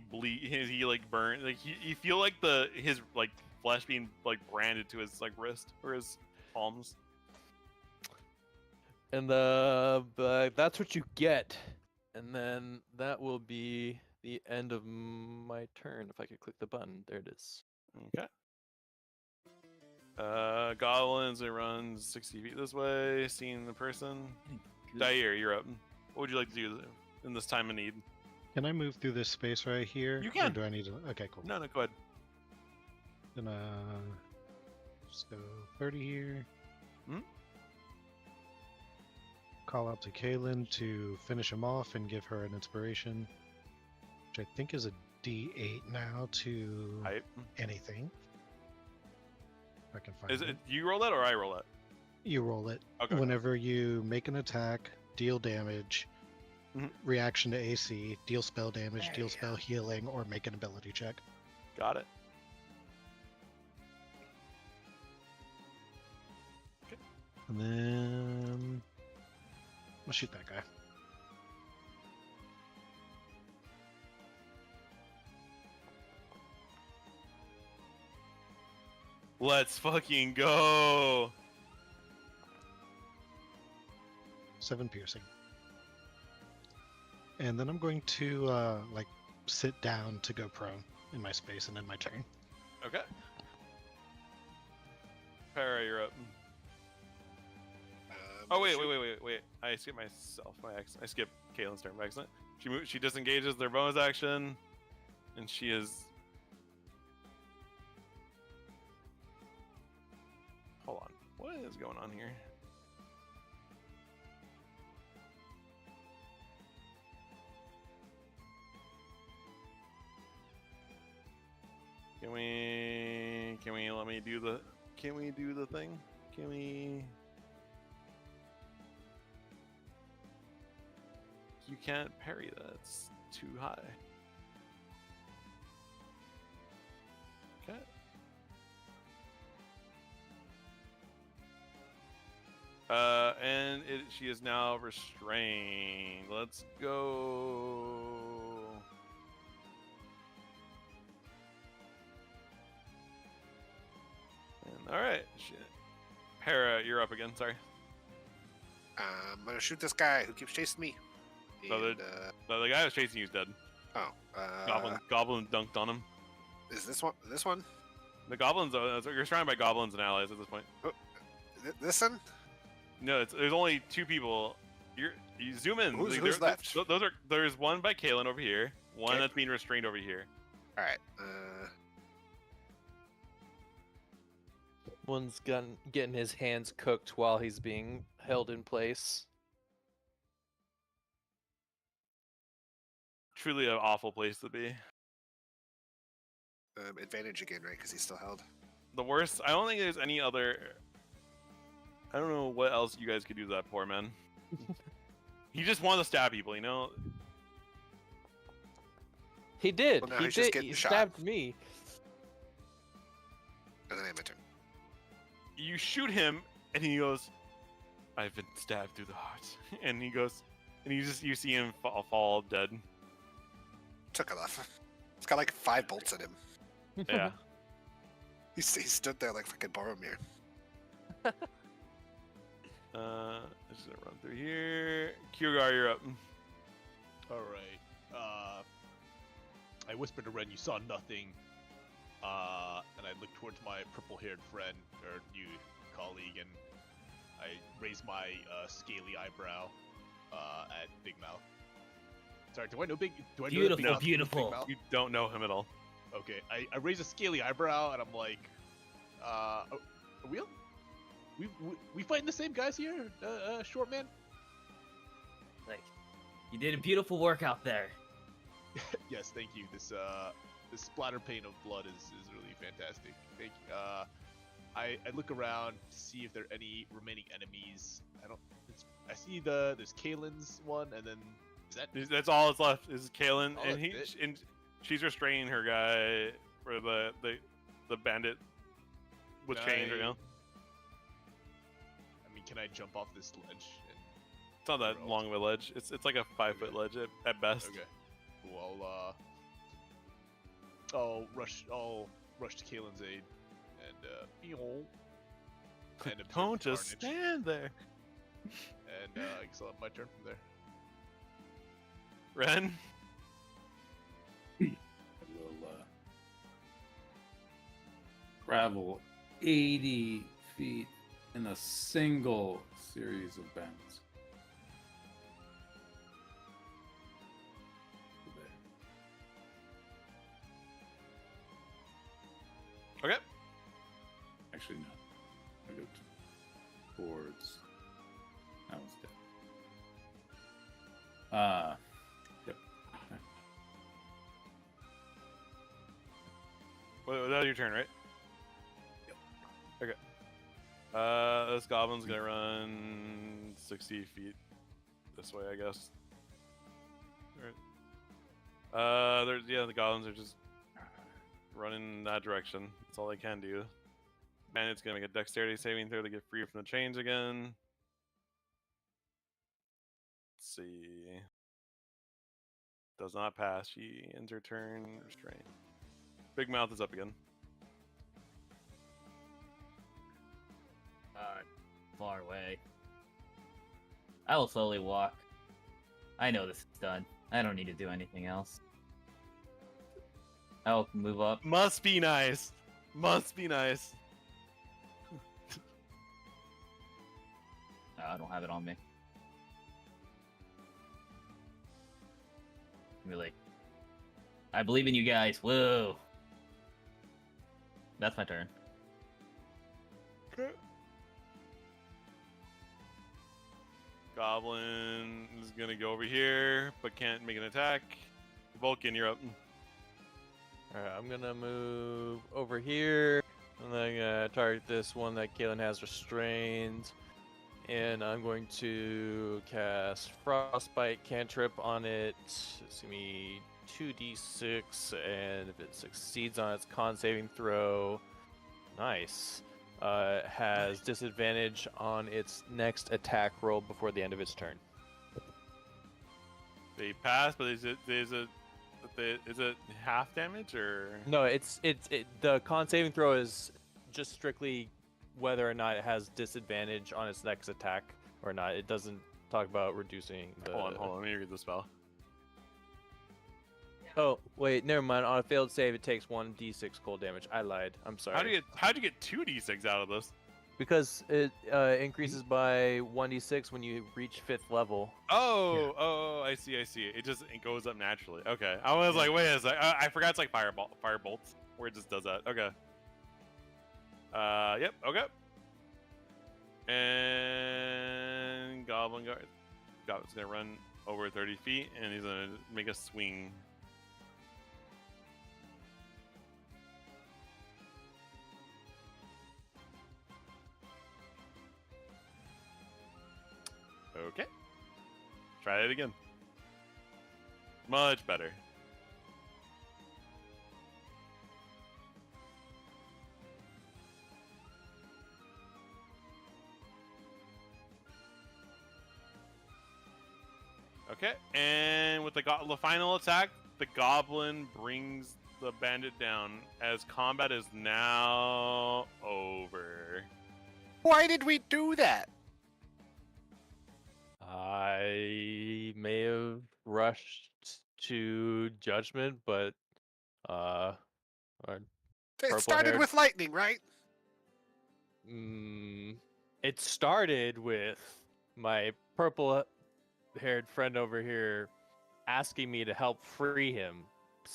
as he like burn. Like you feel like his like flesh being like branded to his like wrist or his palms. And but that's what you get. And then that will be the end of my turn. If I could click the button, there it is. Okay. Goblins, it runs 60 feet this way, seeing the person. Dair, you're up. What would you like to do in this time of need? Can I move through this space right here? You Or can. do I need to? Okay, cool. No, go ahead. Gonna just go 30 here. Hmm? Call out to Kaylin to finish him off and give her an inspiration, which I think is a D8 now to Hype. anything. If I can find Is it you roll that or I roll that? You roll it. Okay. Whenever you make an attack, deal damage, Mhm. reaction to AC, deal spell damage, There deal you spell healing, or make an ability check. Got it. And then I'll shoot that guy. Let's fucking go. 7 piercing. And then I'm going to like sit down to go prone in my space and end my turn. Okay. Para, you're up. Oh wait. I skipped myself. I skipped Kaylin's turn by accident. She disengages their bonus action, and she is. Hold on. What is going on here? Can we let me do the? Can we do the thing? Can we? You can't parry that. It's too high. Okay. And she is now restrained. Let's go. And all right, Para, you're up again. Sorry. I'm gonna shoot this guy who keeps chasing me. No, And, The guy who was chasing you is dead. Goblin dunked on him. is this one? This one? The goblins. You're surrounded by goblins and allies at this point. This one? No, there's only two people. You zoom in. Who's Like, left? There's one by Kaylin over here. One Okay. that's being restrained over here. All right. One's getting his hands cooked while he's being held in place. Truly an awful place to be. Advantage again, right? Because he's still held. The worst. I don't think there's any other. I don't know what else you guys could do to that poor man. He just wanted to stab people, you know. He did. Well, now he he's just did. getting He shot. stabbed me. And then I have my turn. You shoot him, and he goes, "I've been stabbed through the heart." And he goes, and you see him fall dead. Took it off. It's got like 5 bolts in him. Yeah. He stood there like fucking Boromir. I'm just gonna run through here. Kyugar, you're up. All right. I whispered to Ren, "You saw nothing." and I look towards my purple-haired friend or new colleague, and I raise my scaly eyebrow at Big Mouth. Sorry, do I know Big? Do I know that Big Beautiful, Mouth is beautiful. Big Mouth? You don't know him at all. Okay, I raise a scaly eyebrow, and I'm like, are we fighting the same guys here, short man? Like, you did a beautiful work out there. Yes, thank you. This splatter paint of blood is really fantastic. Thank you. I look around to see if there are any remaining enemies. I see there's Kalen's one, and then That's all that's left is Kalen, Oh, and that's it? and she's restraining her guy for the bandit with chains right now. I mean, can I jump off this ledge? It's not that long of a ledge. It's like a 5-foot ledge at best. Okay. Cool. I'll rush to Kalen's aid, and observe Don't the just carnage. stand there. And I guess I'll have my turn from there. Ren, I will travel 80 feet in a single series of bends. There. okay. Actually, no. I go towards. That one's dead. Yep. Well, that was your turn, right? Yep. Okay. This goblin's gonna run 60 feet this way, I guess. Alright. The goblins are just running in that direction. That's all they can do. Bandit's gonna make a dexterity saving throw to get free from the chains again. Let's see. Does not pass. She ends her turn restrained. Big Mouth is up again. Far away. I will slowly walk. I know this is done. I don't need to do anything else. I'll move up. Must be nice. Must be nice. I don't have it on me. Really. I believe in you guys. Whoa. That's my turn. Goblin is gonna go over here, but can't make an attack. Vulcan, you're up. Alright, I'm gonna move over here, and then I'm gonna target this one that Kalen has restrained. And I'm going to cast Frostbite cantrip on it. It's gonna be 2d6, and if it succeeds on its con saving throw, nice. Has disadvantage on its next attack roll before the end of its turn. They pass, but is it half damage or? No, the con saving throw is just strictly whether or not it has disadvantage on its next attack or not. It doesn't talk about reducing the... Hold on. Let me read the spell. Oh, wait, never mind. On a failed save, it takes 1d6 cold damage. I lied. I'm sorry. How'd you get 2d6 out of this? Because it increases by 1d6 when you reach 5th level. Oh, I see. It goes up naturally. Okay. I was like, wait a sec. I forgot it's like firebolts, where it just does that. Okay. Yep. Okay. And Goblin's gonna run over 30 feet, and he's gonna make a swing. Okay. Try it again. Much better. Okay, and with the final attack, the goblin brings the bandit down as combat is now over. Why did we do that? I may have rushed to judgment, but It started Purple-haired- with lightning, right? It started with my purple-haired friend over here asking me to help free him.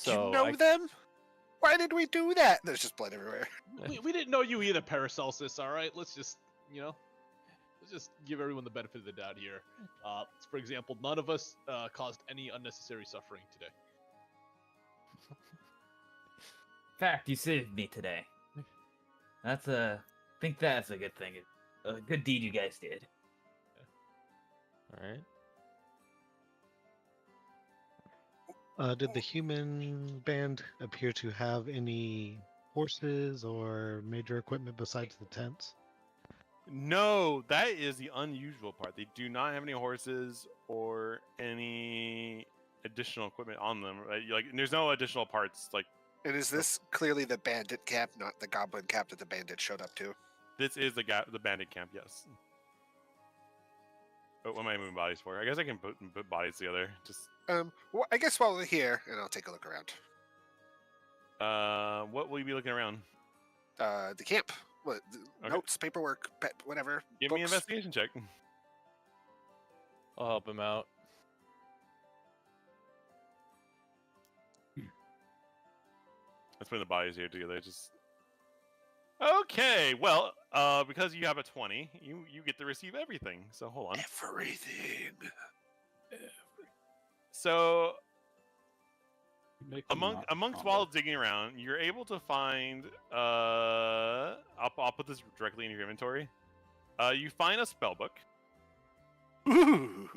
Do you So know them? Why did we do that? There's just blood everywhere. We didn't know you either, Paracelsus. All right, let's just let's just give everyone the benefit of the doubt here. For example, none of us caused any unnecessary suffering today. In fact, you saved me today. I think that's a good thing. A good deed you guys did. All right. Did the human band appear to have any horses or major equipment besides the tents? No, that is the unusual part. They do not have any horses or any additional equipment on them. Right? Like, there's no additional parts. Like, And is this clearly the bandit camp, not the goblin camp that the bandit showed up to? this is the bandit camp. Yes. But what am I moving bodies for? I guess I can put bodies together. Just Well, I guess while we're here, and I'll take a look around. what will you be looking around? The camp. What? Okay. Notes, paperwork, whatever. Give me an books. investigation check. I'll help him out. Let's put the bodies here together. Just okay. Well, because you have a 20, you get to receive everything. So hold on. Everything. So Make them not amongst combo. while digging around, you're able to find. I'll put this directly in your inventory. You find a spell book. Ooh.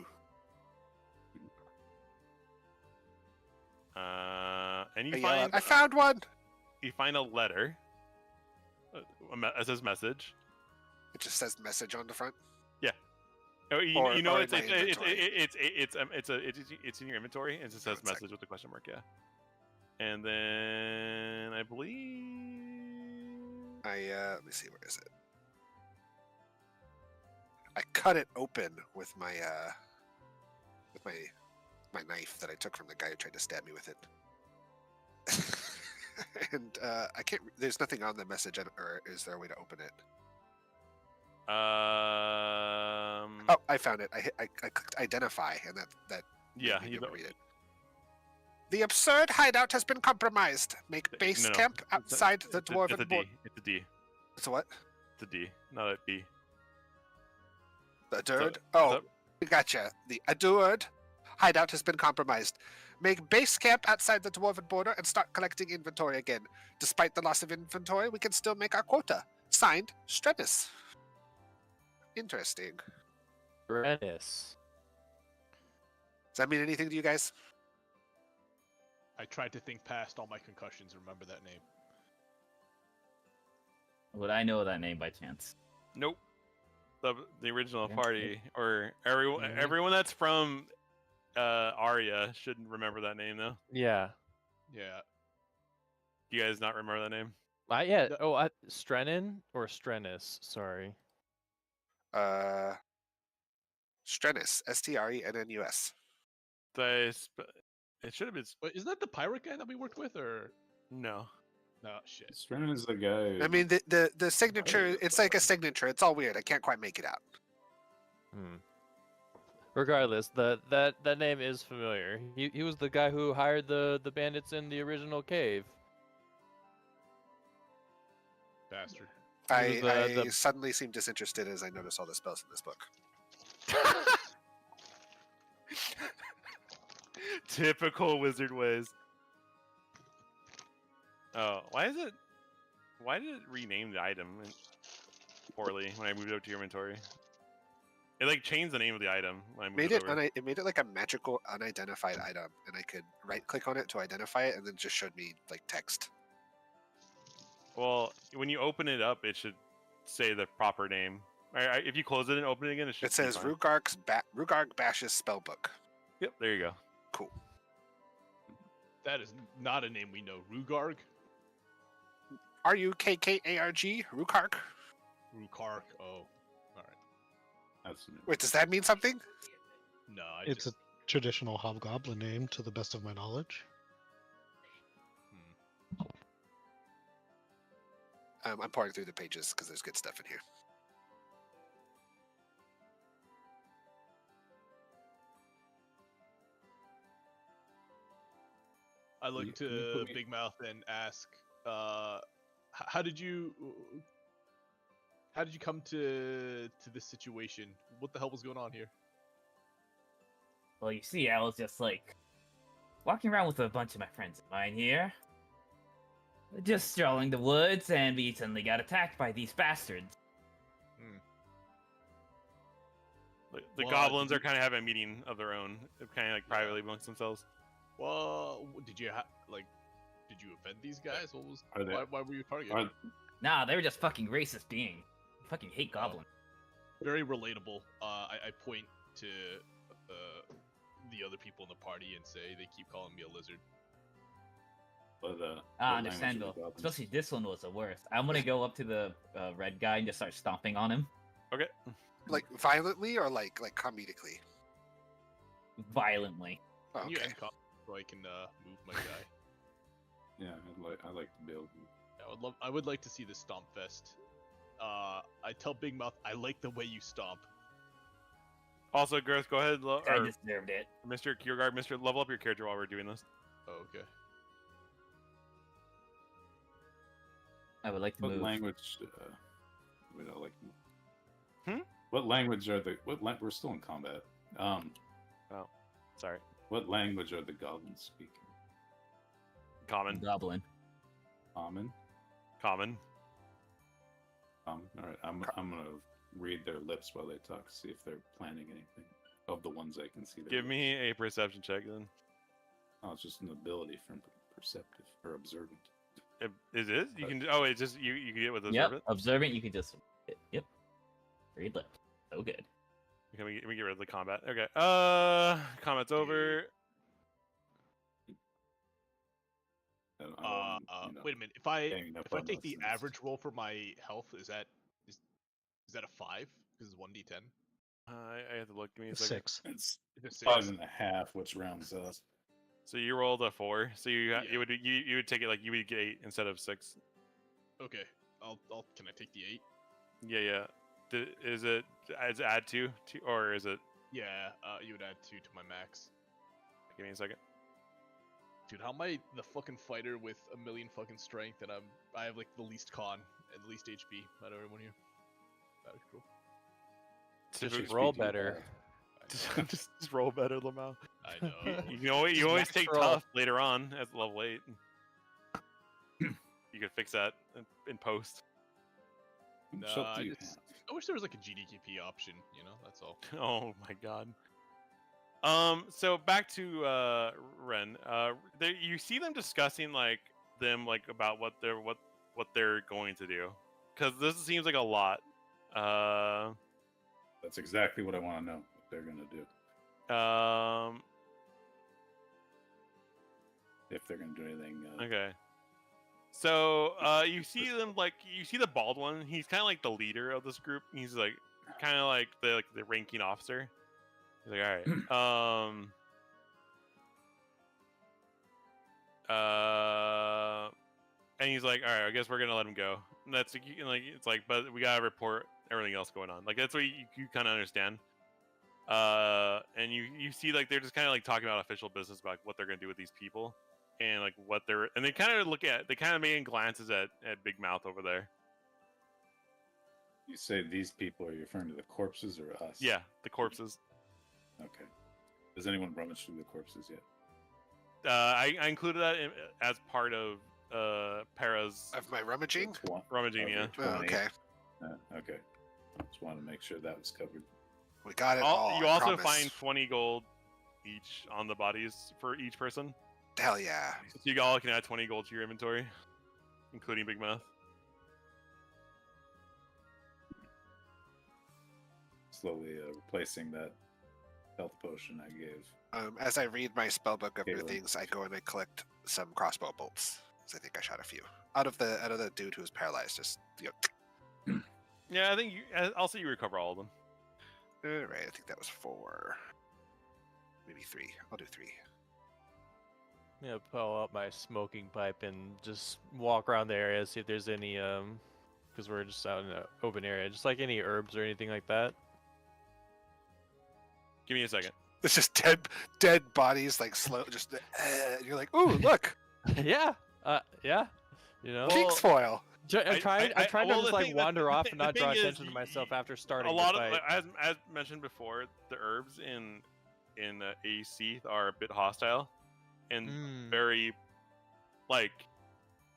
And you Hey, find I found one. you find a letter. It says message. It just says message on the front. Oh, Or- you know or it's in my inventory. it's in your inventory. It just says One sec. message with a question mark. Yeah. And then I believe Let me see, where is it? I cut it open with my my knife that I took from the guy who tried to stab me with it. And I can't. There's nothing on the message, or is there a way to open it? Oh, I found it. I clicked identify, and that yeah, made me you able know, to read it. The absurd hideout has been compromised. Make base no, camp it's a- outside the it's a dwarven D. board. It's a D. It's a what? It's a D, not a B. The Adured? so- Oh, gotcha. The Adured hideout has been compromised. Make base camp outside the dwarven border and start collecting inventory again. Despite the loss of inventory, we can still make our quota. Signed, Strenis. Interesting. Rennis. Does that mean anything to you guys? I tried to think past all my concussions and remember that name. Would I know that name by chance? Nope. The original Yeah. party or everyone that's from Arya should remember that name though. Yeah. Yeah. You guys not remember that name? Yeah. No. Oh, Strenin or Strenis. Sorry. Strenis. Strenus. It should have been But isn't that the pirate guy that we worked with, or no. no? Shit. Strennan is the guy. I mean, the signature, it's like a signature. It's all weird. I can't quite make it out. Regardless, that name is familiar. He was the guy who hired the bandits in the original cave. Bastard. He was, I the- suddenly seem disinterested as I notice all the spells in this book. Typical wizard ways. Oh, why did it rename the item poorly when I moved it up to your inventory? It like changed the name of the item when I moved it over. It made it like a magical unidentified item, and I could right click on it to identify it, and then just showed me like text. Well, when you open it up, it should say the proper name. If you close it and open it again, it should. It says be fine. Rugarg Bash's spellbook. Yep, there you go. Cool. That is not a name we know. Rugarg? Rukkarg? Rukark? Rukark. Oh. Alright. That's new. Wait, does that mean something? No, I It's just... a traditional hobgoblin name, to the best of my knowledge. I'm pouring through the pages because there's good stuff in here. I look Can you to put me- Big Mouth and ask, how did you come to this situation? What the hell was going on here? Well, you see, I was just like walking around with a bunch of my friends of mine here, just strolling the woods, and we suddenly got attacked by these bastards. The Well, goblins did are you- kind of having a meeting of their own, kind of like privately amongst themselves. Well, did you did you offend these guys? What was Are they- why were you targeted? Are, Nah, they were just fucking racist beings. I fucking hate goblins. Very relatable. I point to the other people in the party and say they keep calling me a lizard. but, what Ah, language are the understandable. goblins? Especially this one was the worst. I'm gonna go up to the red guy and just start stomping on him Okay. Like violently or like comedically? violently. Oh, Can you okay. end combat so I can move my guy? Yeah, I like to build. I would like to see this stomp fest. I tell Big Mouth I like the way you stomp. Also, Girth, go ahead, I or deserved it. Mr. Kiergaard, Mr. Level up your character while we're doing this. Oh, okay. I would like to What move. language? We don't like. Hmm? What language are the? We're still in combat. Sorry. What language are the goblins speaking? Common. Goblin. Common. Common. All right. I'm gonna read their lips while they talk, see if they're planning anything. Of the ones I can see. their Give lips. me a perception check then. Oh, it's just an ability from perceptive or observant. Is it? You can. Oh, it's just you can get with Yep. observant. Observant, you can just. Yep. Read lips. So good. Okay, we get rid of the combat. Okay. Combat's over. I don't, Wait a minute. If I ganging up if I on take us the in this. average roll for my health, is that a 5? Because it's 1d10. I have to look. Give me a second. 6. It's It's a 5.5, which rounds up. So you rolled a 4. So you Yeah. you would take it like you would get 8 instead of 6. Okay. I'll can I take the 8? Yeah. Is it add 2 or is it? Yeah. You would add 2 to my max. Give me a second. Dude, how am I the fucking fighter with a million fucking strength and I have like the least con and the least HP out of everyone here? Out of control. Just roll better. just roll better, Lamau. I know. You always Max take roll. tough later on at level 8. You could fix that in post. Which Nah, help do I you just- have? I wish there was like a GDKP option, you know, that's all. Oh my god. So back to Ren. You see them discussing about what they're going to do, because this seems like a lot. That's exactly what I want to know. What they're gonna do. If they're gonna do anything. Okay. So you see them you see the bald one. He's kind of like the leader of this group. He's like kind of like the ranking officer. He's like, all right. And he's like, all right, I guess we're gonna let him go. And that's it's like, but we gotta report everything else going on. Like that's what you kind of understand. And you see like they're just kind of like talking about official business about what they're gonna do with these people, and like what they're and they kind of making glances at Big Mouth over there. You say these people, are you referring to the corpses or us? Yeah, the corpses. Okay. Has anyone rummaged through the corpses yet? I included that as part of Para's Of my rummaging? rummaging. Yeah. Oh, okay. Okay. Just wanted to make sure that was covered. We got it all. You I also promise. find 20 gold each on the bodies for each person. Hell yeah. So you all can add 20 gold to your inventory, including Big Mouth. Slowly replacing that health potion I gave. As I read my spellbook of new Caleb. things, I go and I collect some crossbow bolts. 'Cause I think I shot a few out of the dude who was paralyzed. Just Yeah, I think I'll say you recover all of them. all right. I think that was 4, maybe 3. I'll do 3. Yeah, pull out my smoking pipe and just walk around the area, see if there's any because we're just out in an open area. Just like any herbs or anything like that. Give me a second. It's just dead bodies, like slow. Just you're like, ooh, look, Yeah. Yeah. You know. King's foil. I tried to well, just the like thing- wander off and the not draw thing is, attention to myself after starting A lot the of, fight. as mentioned before, the herbs in AC are a bit hostile and very like.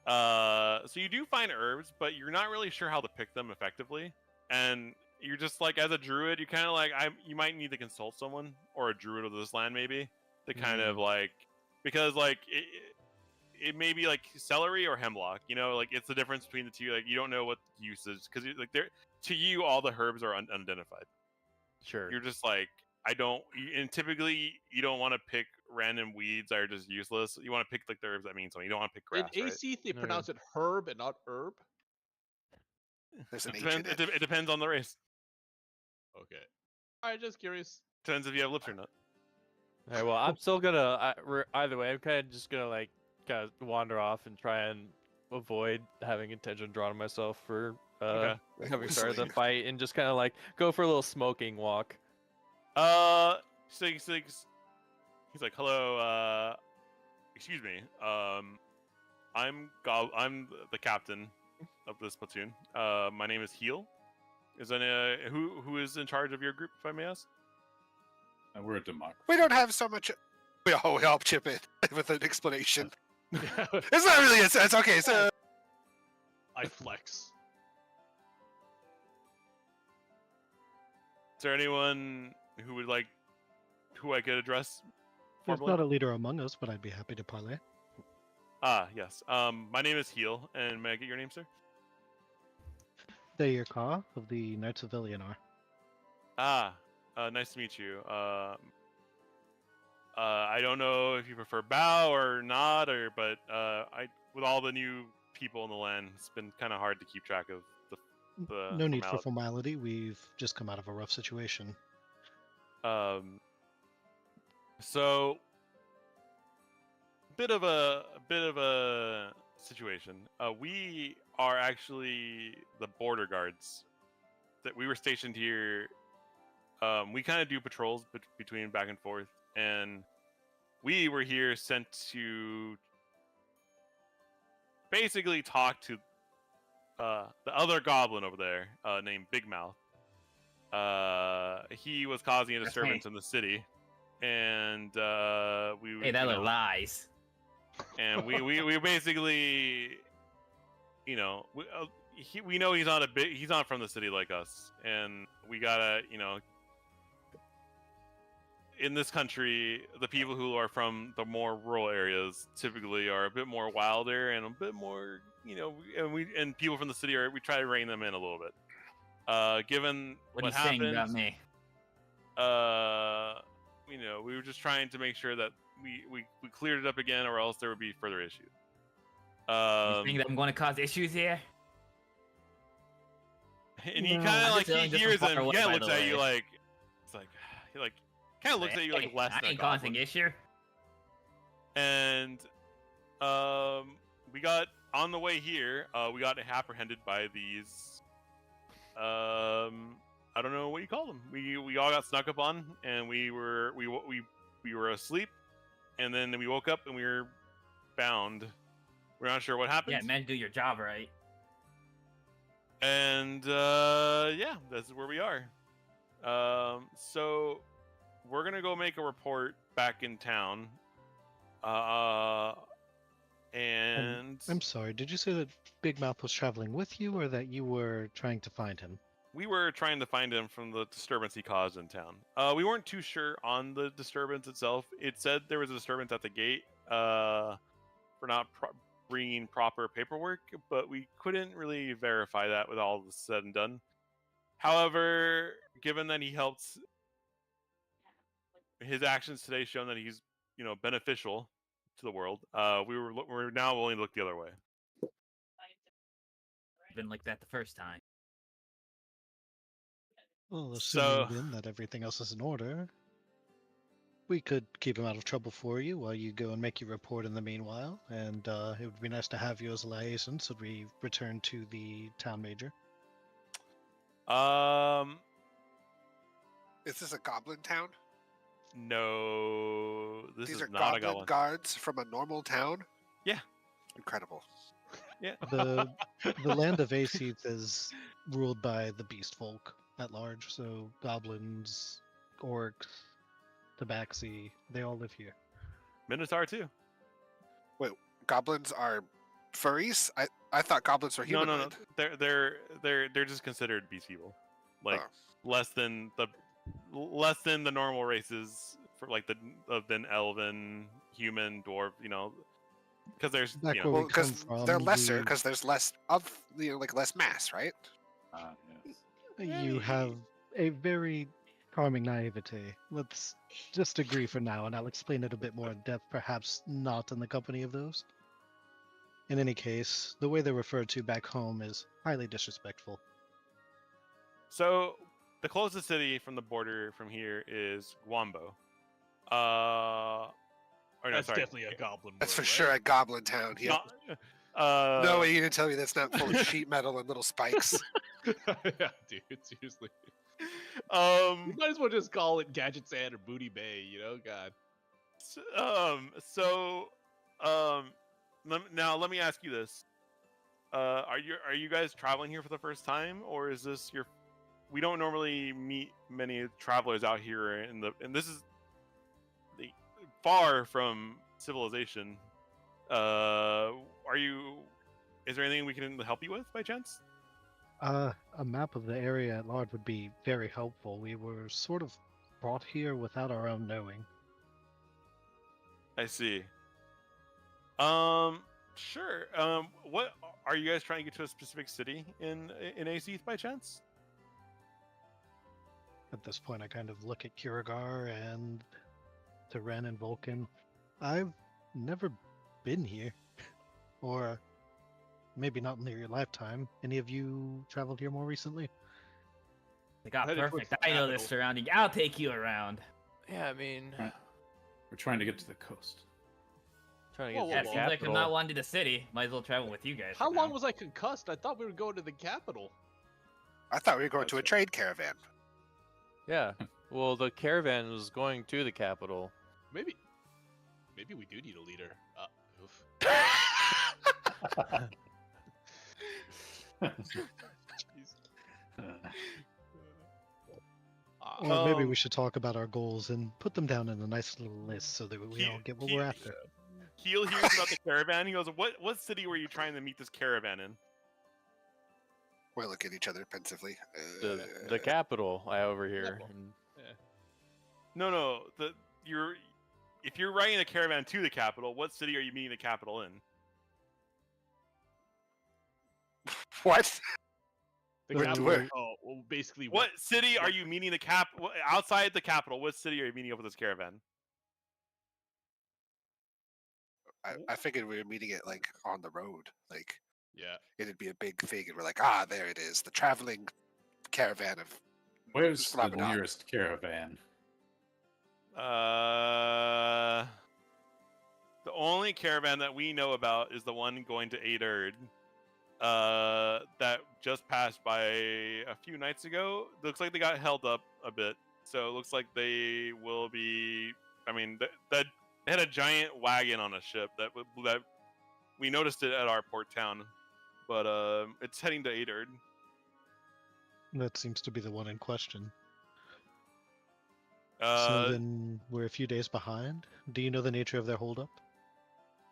So you do find herbs, but you're not really sure how to pick them effectively, and you're just like, as a druid, you kind of like, you might need to consult someone or a druid of this land maybe to kind of like, because like it may be like celery or hemlock, you know, like it's the difference between the two. Like you don't know what usage, because like they're, to you all the herbs are unidentified. Sure. You're just like, and typically you don't want to pick random weeds that are just useless. You want to pick like the herbs that mean something. You don't want to pick grass. In right? AC, they pronounce it herb and not herb. There's an It H depends, in it. it depends on the race. Okay. Alright, just curious. Depends if you have lips or not. Alright, well, I'm still gonna. Either way, I'm kind of just gonna like kind of wander off and try and avoid having attention drawn to myself for Okay. having started the Whistling. fight, and just kind of like go for a little smoking walk. He's like, hello, excuse me, I'm the captain of this platoon. My name is Heel. Is any who is in charge of your group, if I may ask? And we're a democracy. We don't have so much. We all chip in with an explanation. Yeah, It's not really. It's okay. So I flex. Is there anyone who I could address There's formally? not a leader among us, but I'd be happy to parlay. Yes. My name is Heel, and may I get your name, sir? Thayer Ka of the Knights of Ilionar. Nice to meet you. I don't know if you prefer bow or not, but with all the new people in the land, it's been kind of hard to keep track of the No need for formality. formality. We've just come out of a rough situation. So bit of a situation. We are actually the border guards that we were stationed here. We kind of do patrols between back and forth, and we were here sent to basically talk to the other goblin over there, named Big Mouth. He was causing a That's disturbance me. in the city, and we Hey, that are lies. and we basically, you know, we know he's not from the city like us, and we gotta, you know, in this country, the people who are from the more rural areas typically are a bit more wilder and a bit more, you know, and people from the city we try to rein them in a little bit. Given What are you what saying about happened, me? you know, we were just trying to make sure that we cleared it up again, or else there would be further issues. You think that I'm going to cause issues here? And he No. kind I'm of like just he feeling hears just him. from He far kind away, of by looks the at you way. like it's like he like kind of looks at you like Hey, less I than a ain't causing goblin. issue. And we got on the way here. We got apprehended by these. I don't know what you call them. We all got snuck up on, and we were asleep, and then we woke up and we were bound. We're not sure what happened. Yeah, man, do your job right. And yeah, that's where we are. So we're gonna go make a report back in town. And I'm sorry, did you say that Big Mouth was traveling with you, or that you were trying to find him? we were trying to find him from the disturbance he caused in town. We weren't too sure on the disturbance itself. It said there was a disturbance at the gate for not bringing proper paperwork, but we couldn't really verify that with all this said and done. However, given that he helped, his actions today shown that he's, you know, beneficial to the world. We're now willing to look the other way. Been like that the first time. Well, So- assuming then that everything else is in order. We could keep him out of trouble for you while you go and make your report in the meanwhile, and it would be nice to have you as a liaison so we return to the town major. Is this a goblin town? No, this These is are not a goblin goblin. guards from a normal town? Yeah. Incredible. Yeah. The land of Aesith is ruled by the beast folk at large, so goblins, orcs, tabaxi, they all live here. Minotaur too. Goblins are furries? I thought goblins were No, humanoid. no. They're just considered beast people, like Oh. less than the normal races for like than elven, human, dwarf. Because there's Back you where know, we Well, come because from, they're lesser, we- because there's less of, like less mass, right? Yes. You have a very charming naivete. Let's just agree for now, and I'll explain it a bit more in depth, perhaps not in the company of those. In any case, the way they're referred to back home is highly disrespectful. So the closest city from the border from here is Guambo. Or no, That's sorry. definitely a goblin That's for word, sure right? a goblin town. Yep. No way you can tell me that's not full of sheet metal and little spikes. Yeah, dude, seriously. Um. You might as well just call it Gadget Sand or Booty Bay, God. Now let me ask you this: are you guys traveling here for the first time, or is this your? We don't normally meet many travelers out here, and this is far from civilization. Are you? Is there anything we can help you with by chance? A map of the area at large would be very helpful. We were sort of brought here without our own knowing. I see. Sure. What are you guys trying to get to a specific city in Azeath by chance? At this point, I kind of look at Kirigar and to Ren and Vulcan. I've never been here, or maybe not in your lifetime. Any of you traveled here more recently? Like, ah, Headed towards perfect. the I know this capital. surrounding. I'll take you around. Yeah, I mean, Right. We're trying to get to the coast. trying to Whoa, get Yeah, to it the seems like I'm capital. not wanting to the city. Might as well travel with you guys. How for long now. was I concussed? I thought we were going to the capital. I thought we were going That's to a right. trade caravan. Yeah. Well, the caravan was going to the capital. Maybe we do need a leader. Oof. Jeez. Or maybe Um, we should talk about our goals and put them down in a nice little list so that we all get what we're after. Keel hears about the caravan. He goes, "What city were you trying to meet this caravan in?" We look at each other pensively. The capital I overhear. Capital. And No. If you're riding a caravan to the capital, what city are you meeting the capital in? What? The Where- capital. where? Oh, well, basically. What city are you meeting outside the capital? What city are you meeting up with this caravan? I figured we were meeting it like on the road. Like Yeah. it'd be a big thing, and we're like, there it is, the traveling caravan of. Where's the Ramadan. nearest caravan? The only caravan that we know about is the one going to Aderd. That just passed by a few nights ago. Looks like they got held up a bit, so it looks like they will be. I mean, they had a giant wagon on a ship that we noticed it at our port town, but it's heading to Aderd. That seems to be the one in question. So Uh, then we're a few days behind. Do you know the nature of their holdup?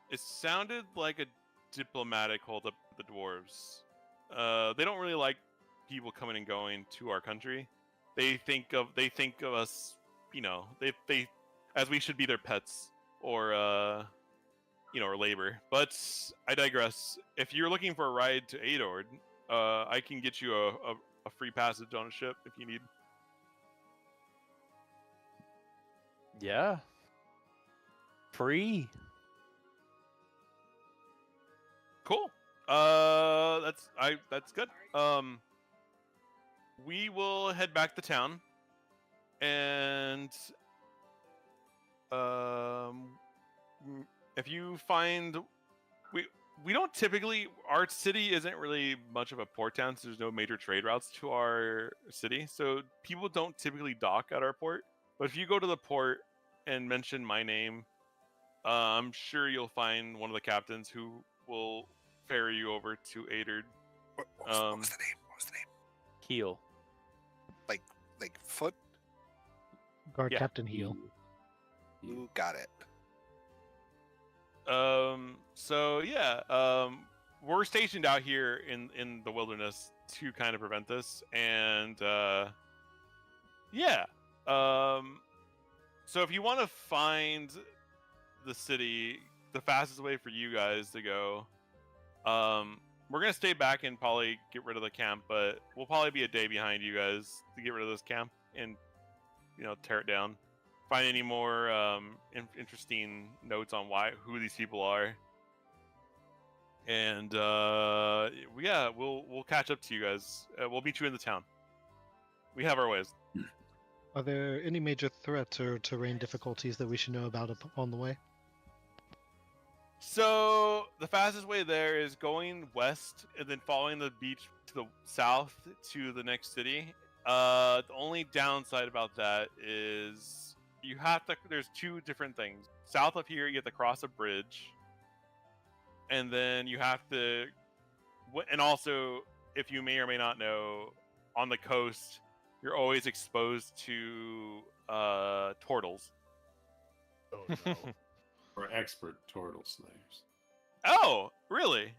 It sounded like a diplomatic holdup with the dwarves. They don't really like people coming and going to our country. They think of us, they as we should be their pets or or labor. But I digress. If you're looking for a ride to Adord, I can get you a free passage on a ship if you need. yeah. Free. Cool. That's good. We will head back to town, and if you find we don't typically, our city isn't really much of a port town, so there's no major trade routes to our city, so people don't typically dock at our port. But if you go to the port and mention my name, I'm sure you'll find one of the captains who will ferry you over to Aderd. What was the name? What was the name? Heel. Like foot? Guard Yeah. Captain Heel. You got it. So yeah, we're stationed out here in the wilderness to kind of prevent this, and yeah, so if you want to find the city, the fastest way for you guys to go, we're gonna stay back and probably get rid of the camp, but we'll probably be a day behind you guys to get rid of this camp and, you know, tear it down. Find any more interesting notes on who these people are, and yeah, we'll catch up to you guys. We'll meet you in the town. We have our ways. Are there any major threats or terrain difficulties that we should know about on the way? So the fastest way there is going west and then following the beach to the south to the next city. The only downside about that is you have to. There's two different things. South of here, you have to cross a bridge, and then you have to. And also, if you may or may not know, on the coast, you're always exposed to turtles. Oh no. We're expert turtle slayers. Oh, really?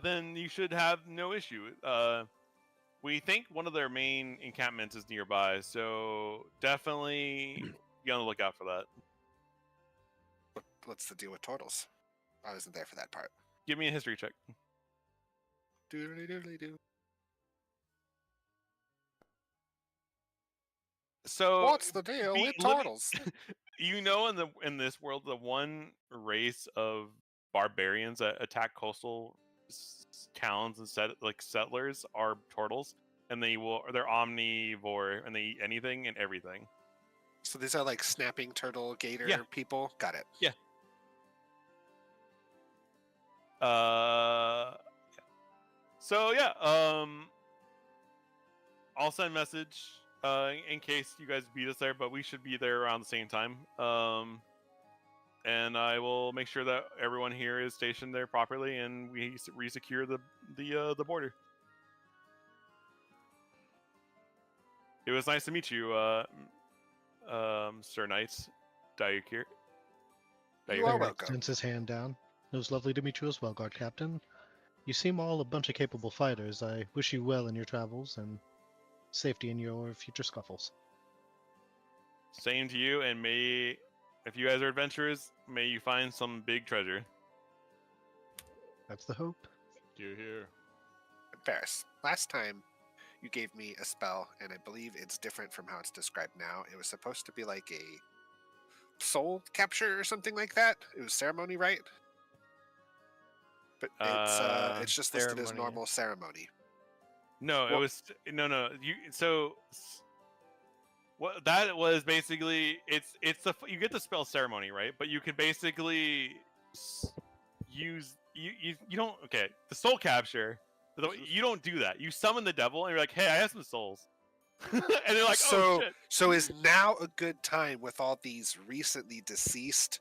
Then you should have no issue. We think one of their main encampments is nearby, so definitely be on the lookout for that. What's the deal with turtles? I wasn't there for that part. Give me a history check. Doodly-doodly-doo. So What's the deal with turtles? You know, in this world, the one race of barbarians that attack coastal towns and settlers are turtles, and they're omnivore and they eat anything and everything. So these are like snapping turtle gator Yeah. people? Got it. Yeah. So yeah, I'll send a message in case you guys beat us there, but we should be there around the same time. And I will make sure that everyone here is stationed there properly, and we resecure the border. It was nice to meet you, Sir Knight, Dayukir. You are Barrett welcome. extends his hand down. It was lovely to meet you as well, Guard Captain. You seem all a bunch of capable fighters. I wish you well in your travels and safety in your future scuffles. Same to you, and if you guys are adventurers, may you find some big treasure. That's the hope. Here. Ferris, last time you gave me a spell, and I believe it's different from how it's described now. It was supposed to be like a soul capture or something like that. It was ceremony, right? But it's just listed as ceremony. normal ceremony. No, Well- it was no. What that was basically, you get the spell ceremony, right? But you can basically use you don't the soul capture. You don't do that. You summon the devil and you're like, hey, I have some souls, and they're like, oh shit. So is now a good time with all these recently deceased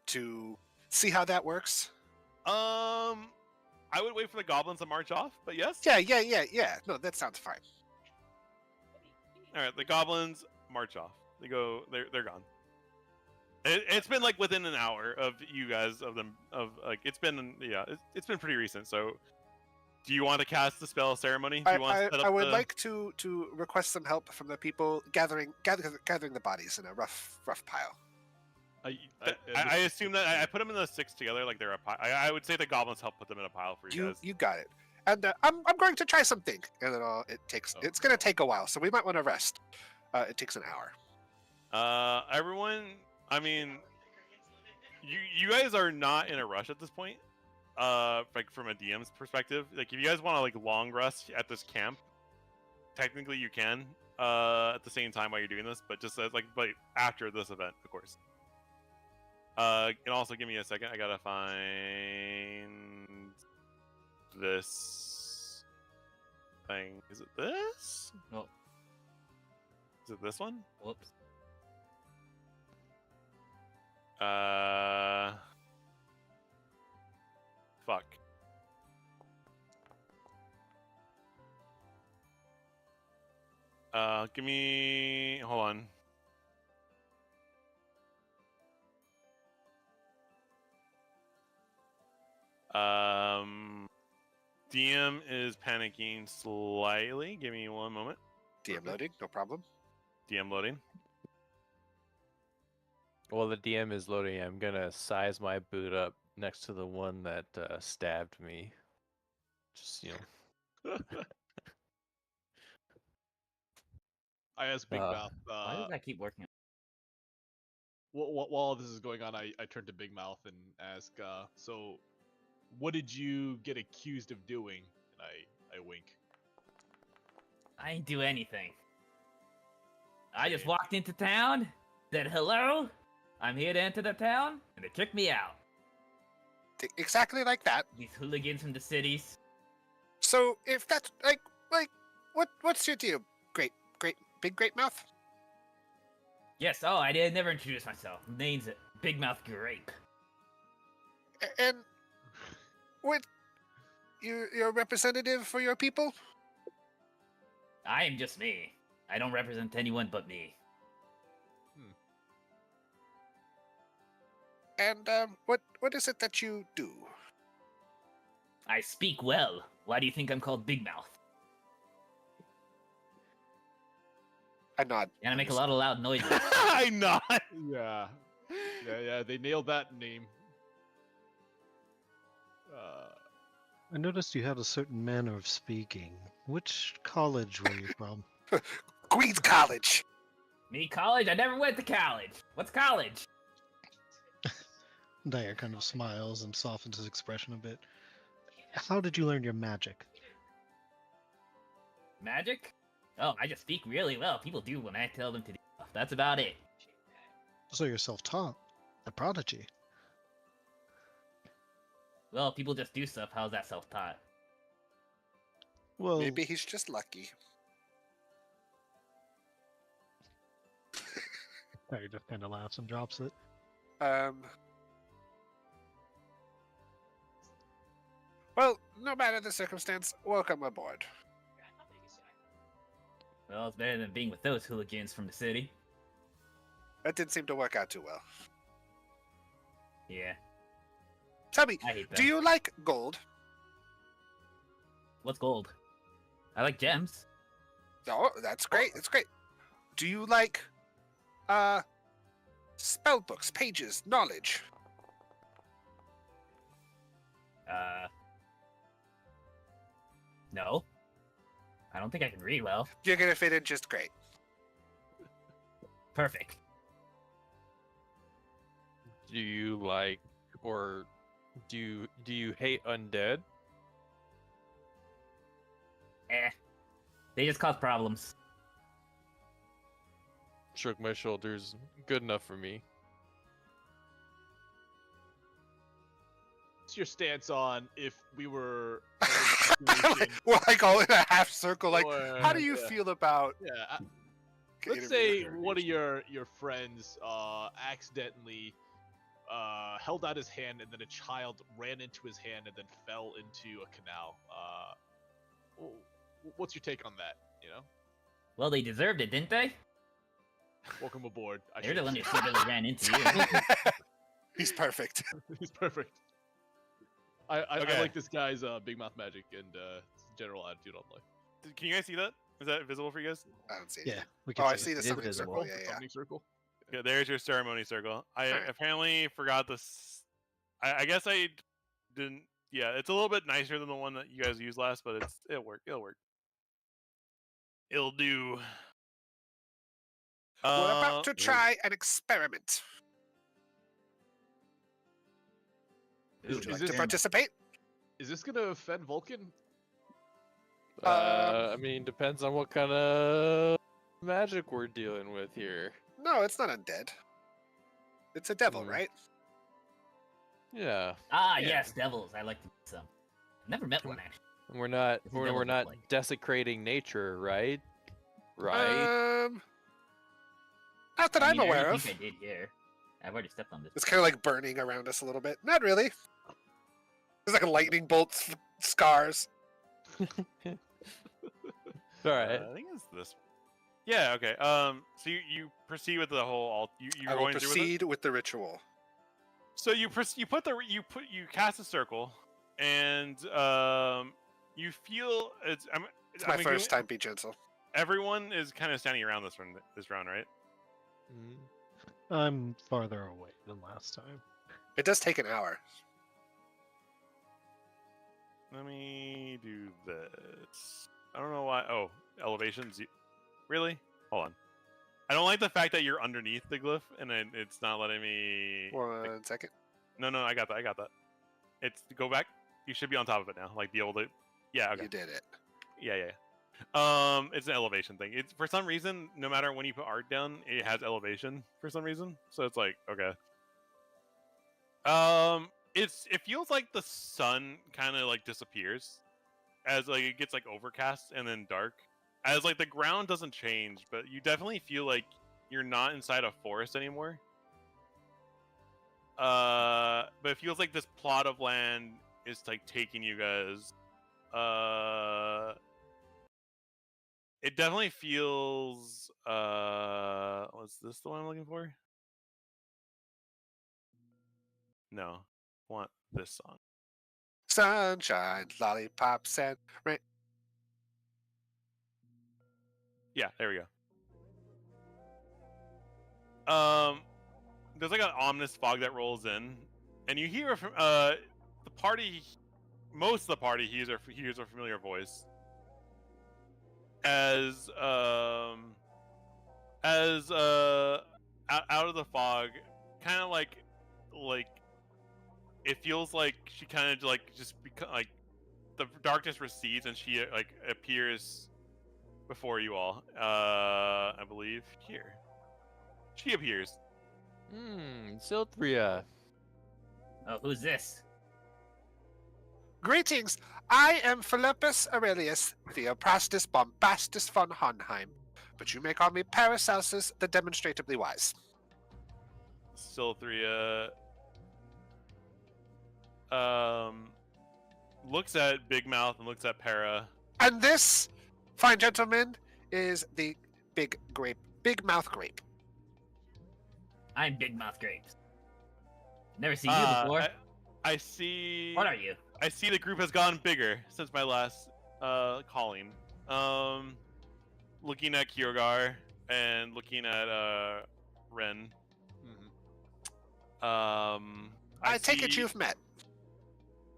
to see how that works? I would wait for the goblins to march off, but yes. Yeah. No, that sounds fine. All right, the goblins march off. They go. They're gone. It's been like within an hour of you guys it's been pretty recent. So, do you want to cast the spell ceremony? Do you want to set up I would like to request some help from the people gathering the bodies in a rough pile. I assume that I put them in the 6 together, like they're a pile. I would say the goblins help put them in a pile for you guys. You got it. And I'm going to try something, and then it's going to take a while, so we might want to rest. It takes an hour. Everyone, I mean, you guys are not in a rush at this point. Like from a DM's perspective, like if you guys want to like long rest at this camp, technically you can. At the same time while you're doing this, but just but after this event, of course. And also give me a second. I gotta find this thing. Is it this? Oh, Is it this one? whoops. Fuck. Give me. Hold on. DM is panicking slightly. Give me one moment. DM loading, no problem. DM loading. While the DM is loading, I'm gonna size my boot up next to the one that stabbed me. Just I asked Big Mouth. Why does that keep working? While this is going on, I turn to Big Mouth and ask, so what did you get accused of doing? And I wink. I ain't do anything. I just walked into town, said hello, I'm here to enter the town, and they kicked me out. Exactly like that. These hooligans from the cities. So if that's what's your deal? Great mouth. Yes, oh, I did never introduce myself. Name's Big Mouth Grape. And what? You're a representative for your people? I am just me. I don't represent anyone but me. And what is it that you do? I speak well. Why do you think I'm called Big Mouth? I nod. And I make a lot of loud noises. I not. Yeah. Yeah, they nailed that name. I noticed you had a certain manner of speaking. Which college were you from? Queen's College. Me, college? I never went to college. What's college? Dyer kind of smiles and softens his expression a bit. How did you learn your magic? Magic? Oh, I just speak really well. People do when I tell them to do stuff. That's about it. So you're self-taught. A prodigy. Well, people just do stuff. How's that self-taught? Well, Maybe he's just lucky. Dyer just kind of laughs and drops it. Well, no matter the circumstance, welcome aboard. Well, it's better than being with those hooligans from the city. That didn't seem to work out too well. Yeah, Tell me, I hate them. do you like gold? What's gold? I like gems. Oh, that's great. That's great. Do you like, spell books, pages, knowledge? No. I don't think I can read well. You're gonna fit in just great. Perfect. Do you like, or do you hate undead? They just cause problems. Shook my shoulders. Good enough for me. What's your stance on if we were in a situation- Well, I go in a half circle. Like, Or- how do you yeah. feel about? Yeah, getting let's say interviewed? one of your friends accidentally held out his hand, and then a child ran into his hand and then fell into a canal. What's your take on that? You know, Well, they deserved it, didn't they? welcome aboard. They're the one who stupidly ran into you. He's perfect. He's perfect. I Okay. like this guy's big mouth magic and general attitude on life. Can you guys see that? Is that visible for you guys? I don't see it. Yeah, we can Oh, I see see it. the It is summoning visible. circle. Yeah, The yeah. summoning circle. Yeah, there's your ceremony circle. I Alright. apparently forgot this. I guess I didn't. Yeah, it's a little bit nicer than the one that you guys used last, but it'll work. It'll work. It'll do. We're about to try an experiment. Ooh, Would you is like to this- participate? Is this gonna offend Vulcan? I mean, depends on what kind of magic we're dealing with here. No, it's not undead. It's a devil, Hmm. right? Yeah. Ah, Yeah. yes, devils. I like to meet some. Never met one actually. We're not What's a we're, devil we're look not like? desecrating nature, right? Right. Not that I I'm mean, I aware already of. think I did here. I've already stepped on this. It's kind of like burning around us a little bit. Not really. There's like a lightning bolt scars. All right. I think it's this. Yeah. Okay. So you proceed with the whole. You're I will going through with it. proceed with the ritual. So you cast a circle, and you feel it's. It's my first time. Be gentle. Everyone is kind of standing around this round, right? I'm farther away than last time. It does take an hour. Let me do this. I don't know why. Oh, elevations. Really? Hold on. I don't like the fact that you're underneath the glyph, and it's not letting me. 1 second. No, I got that. It's go back. You should be on top of it now, like the old. Yeah. Okay. You did it. Yeah. It's an elevation thing. It's for some reason, no matter when you put art down, it has elevation for some reason. So it's like, okay. It feels like the sun kind of like disappears as like it gets like overcast and then dark. As like the ground doesn't change, but you definitely feel like you're not inside a forest anymore. But it feels like this plot of land is like taking you guys. It definitely feels. Was this the one I'm looking for? No, I want this song. Sunshine, lollipops, and rain. Yeah, there we go. There's like an ominous fog that rolls in, and you hear from the party. Most of the party hears a familiar voice. As out of the fog, kind of like it feels like she kind of like like the darkness recedes and she like appears before you all. I believe here she appears. Silthria. Oh, who's this? Greetings. I am Philippus Aurelius Theophrastus Bombastus von Honheim, but you may call me Paracelsus the Demonstratively Wise. Silthria looks at Big Mouth and looks at Para. And this, fine gentleman, is the Big Mouth Grape. I'm Big Mouth Grapes. Never seen you before. I see. What are you? I see the group has gone bigger since my last calling. Looking at Kyogar and looking at Ren. I take it you've met.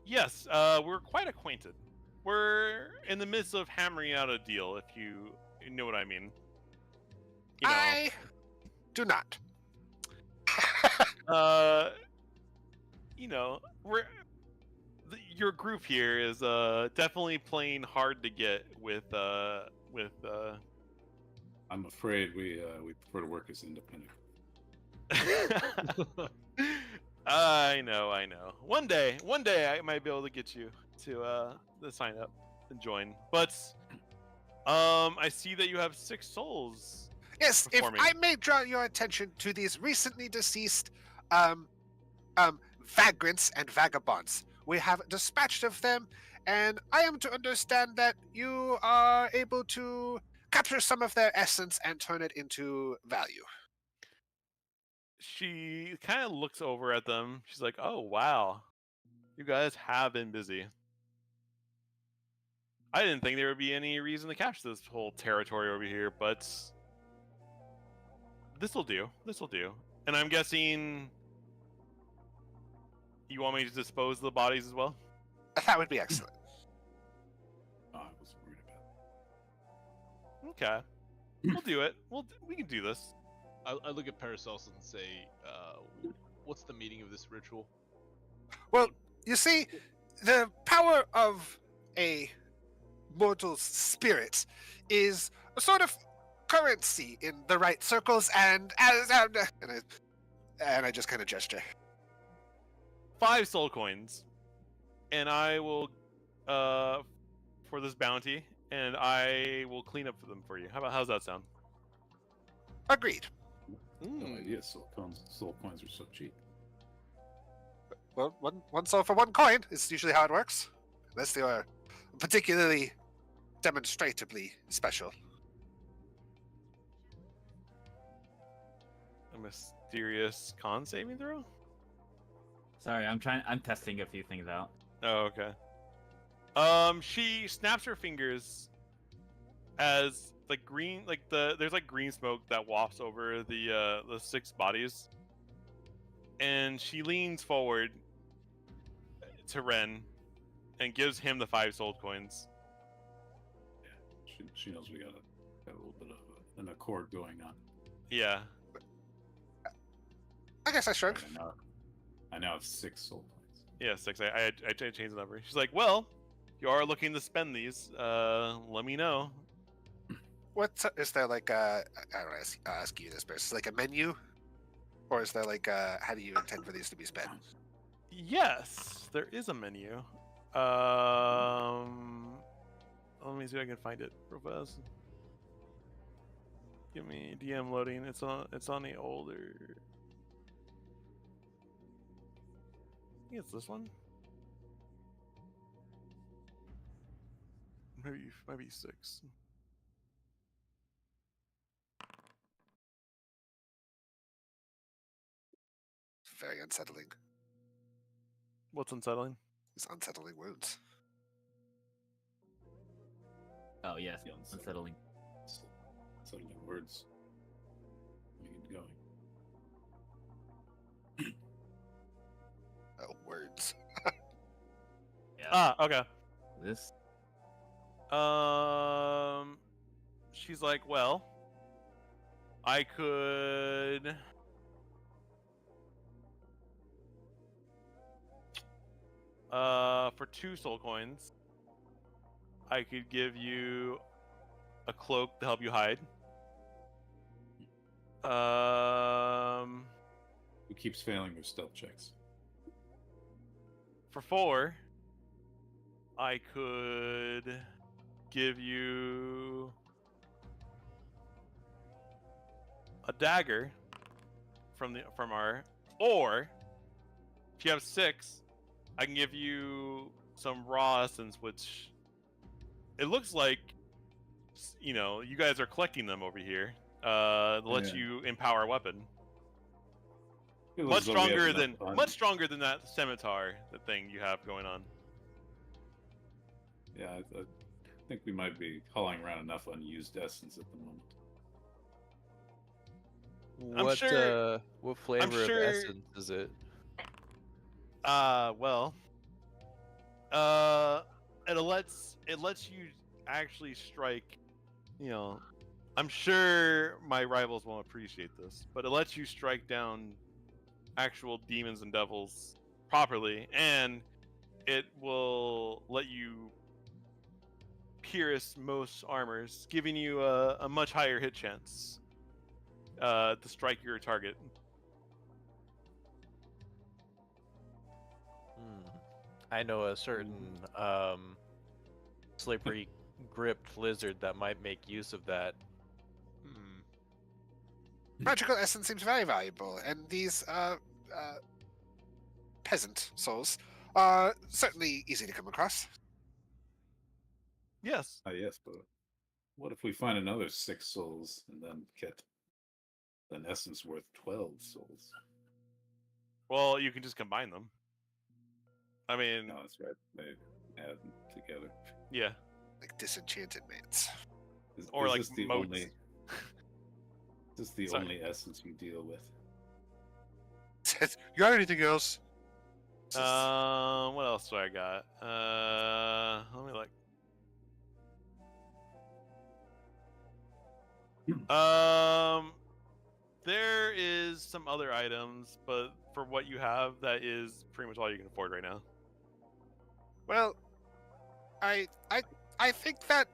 Yes, we're quite acquainted. We're in the midst of hammering out a deal, if you know what I mean. You know. I do not. You know, your group here is definitely playing hard to get with. I'm afraid we prefer to work as independent. I know. One day I might be able to get you to sign up and join. But I see that you have 6 souls. Yes, if performing. I may draw your attention to these recently deceased vagrants and vagabonds. We have dispatched of them, and I am to understand that you are able to capture some of their essence and turn it into value. She kind of looks over at them. She's like, "Oh wow, you guys have been busy. I didn't think there would be any reason to capture this whole territory over here, but this will do. And I'm guessing you want me to dispose of the bodies as well? That would be excellent. I was worried about. Okay, we'll do it. We can do this. I look at Paracelsus and say, what's the meaning of this ritual? Well, you see, the power of a mortal's spirit is a sort of currency in the right circles, and I just kind of gesture. 5 soul coins, and I will for this bounty, and I will clean up for them for you. How's that sound? Agreed. No idea. Soul coins are so cheap. Well, one soul for 1 coin is usually how it works, unless they are particularly demonstratively special. A mysterious con saving throw? Sorry, I'm testing a few things out. Oh, okay. She snaps her fingers as like green, there's like green smoke that wafts over the 6 bodies, and she leans forward to Ren and gives him the 5 soul coins. Yeah, she knows we got a little bit of an accord going on. Yeah. I guess I shrug. I now have 6 soul coins. Yeah, 6. I changed the number. She's like, well, if you are looking to spend these, let me know. Is there like I don't know, ask you this, but is like a menu, or is there like how do you intend for these to be spent? Yes, there is a menu. Let me see if I can find it real fast. Give me DM loading. It's on the older. I think it's this one. Maybe 6. Very unsettling. What's unsettling? These unsettling wounds. Oh yes, Yeah, unsettling. Settling words. We get going. Oh, words. Yeah. Ah, okay. This. She's like, well, I could. For 2 soul coins, I could give you a cloak to help you hide. Who keeps failing their stealth checks? For 4, I could give you a dagger from our, or if you have 6, I can give you some raw essence, which it looks like, you know, you guys are collecting them over here. Lets you empower a weapon. Much stronger than that scimitar, the thing you have going on. Yeah, I think we might be hauling around enough unused essence at the moment. What flavor of essence is it? Well, it lets you actually strike. You know, I'm sure my rivals won't appreciate this, but it lets you strike down actual demons and devils properly, and it will let you pierce most armors, giving you a much higher hit chance to strike your target. I know a certain slippery gripped lizard that might make use of that. Magical essence seems very valuable, and these peasant souls are certainly easy to come across. Yes. Yes, but what if we find another 6 souls and then get an essence worth 12 souls? Well, you can just combine them. I mean, No, that's right. They add them together. Yeah. Like disenchanted mates. Or like this the motes. only? Is this the only essence you deal with? You got anything else? What else do I got? Let me look. There is some other items, but for what you have, that is pretty much all you can afford right now. Well, I think that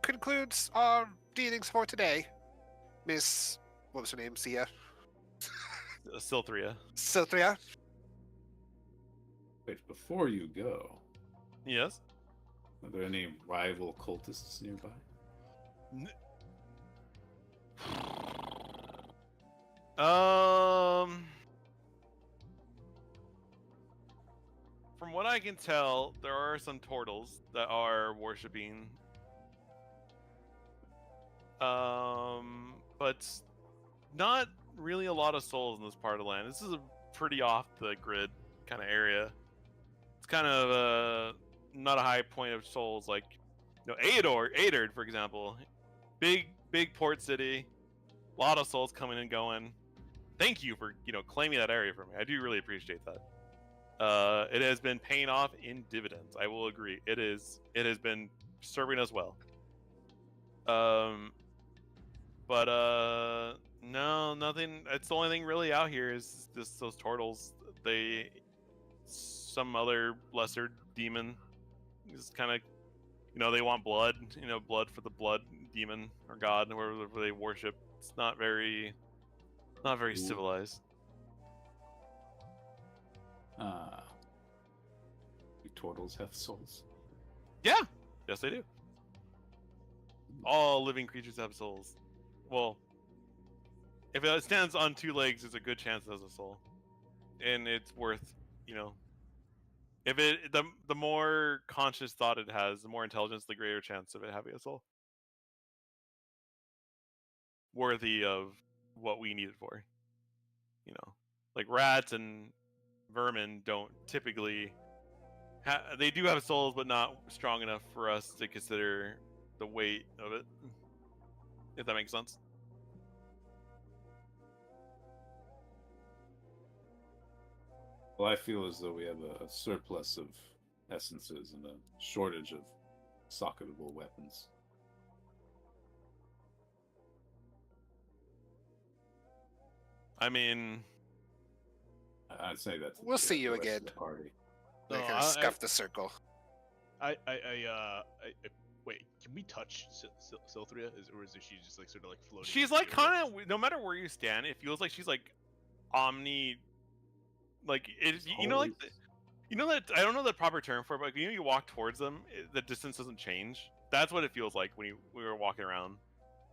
concludes our dealings for today, Miss. What was her name? Sia. Silthria. Silthria. Wait, before you go, Yes. are there any rival cultists nearby? From what I can tell, there are some turtles that are worshipping. But not really a lot of souls in this part of the land. This is a pretty off the grid kind of area. It's kind of not a high point of souls like, Adord, for example. Big port city, a lot of souls coming and going. Thank you for claiming that area for me. I do really appreciate that. It has been paying off in dividends. I will agree. It has been serving us well. But no, nothing. It's the only thing really out here is just those turtles. Some other lesser demon is kind of, they want blood. Blood for the blood demon or god, whoever they worship. It's not very civilized. Do turtles have souls? Yeah, yes they do. All living creatures have souls. Well, if it stands on two legs, there's a good chance it has a soul, and it's worth, if the more conscious thought it has, the more intelligence, the greater chance of it having a soul, worthy of what we need it for. Like rats and vermin don't typically. They do have souls, but not strong enough for us to consider the weight of it. If that makes sense. Well, I feel as though we have a surplus of essences and a shortage of socketable weapons. I mean, I'd say that's. We'll see you the rest of again. the party. They No, kind of scuff the circle. Wait, can we touch Silthria? Or is she just like sort of like floating? she's like kind of, no matter where you stand, it feels like she's like omni, like it. Like that. I don't know the proper term for it, but you walk towards them, the distance doesn't change. That's what it feels like when we were walking around.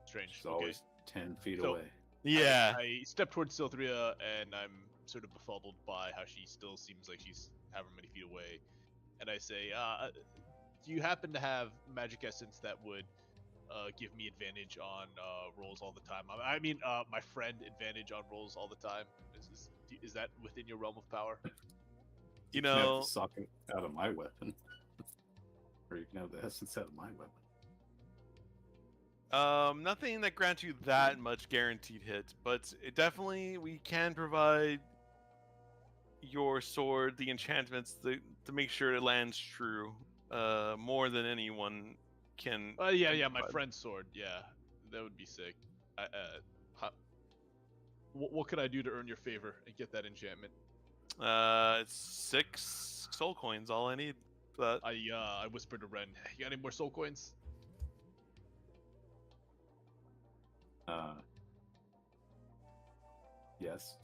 Strange. She's always 10 feet So- away. Yeah. I step towards Silthria, and I'm sort of befuddled by how she still seems like she's however many feet away. And I say, do you happen to have magic essence that would give me advantage on rolls all the time? I mean, my friend advantage on rolls all the time. Is that within your realm of power? You can have the socket out of my weapon. Or you can have the essence out of my weapon. Nothing that grants you that much guaranteed hit, but we can provide your sword the enchantments to make sure it lands true. More than anyone can. Yeah, my friend's sword. Yeah, that would be sick. What can I do to earn your favor and get that enchantment? It's 6 soul coins. All I need. But I whispered to Ren, "You got any more soul coins?" Yes.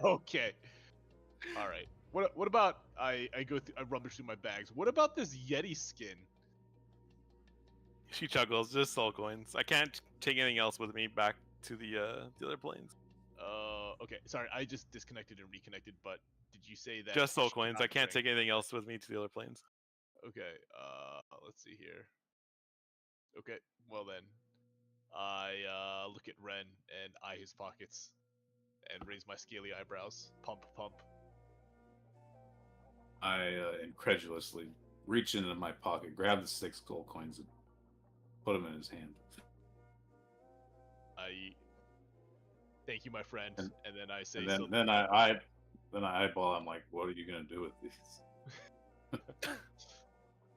Okay. All right. What about I rummage through my bags. What about this Yeti skin? she chuckles. Just soul coins. I can't take anything else with me back to the other planes. Okay. Sorry, I just disconnected and reconnected. But did you say that? Just soul she's coins. not I can't wearing- take anything else with me to the other planes. Okay. Let's see here. Okay. Well then, I look at Ren and eye his pockets, and raise my scaly eyebrows. Pump. I incredulously reach into my pocket, grab the 6 gold coins, and put them in his hand. I thank you, my friend, and then I say, And then I eyeball. I'm like, what are you gonna do with these?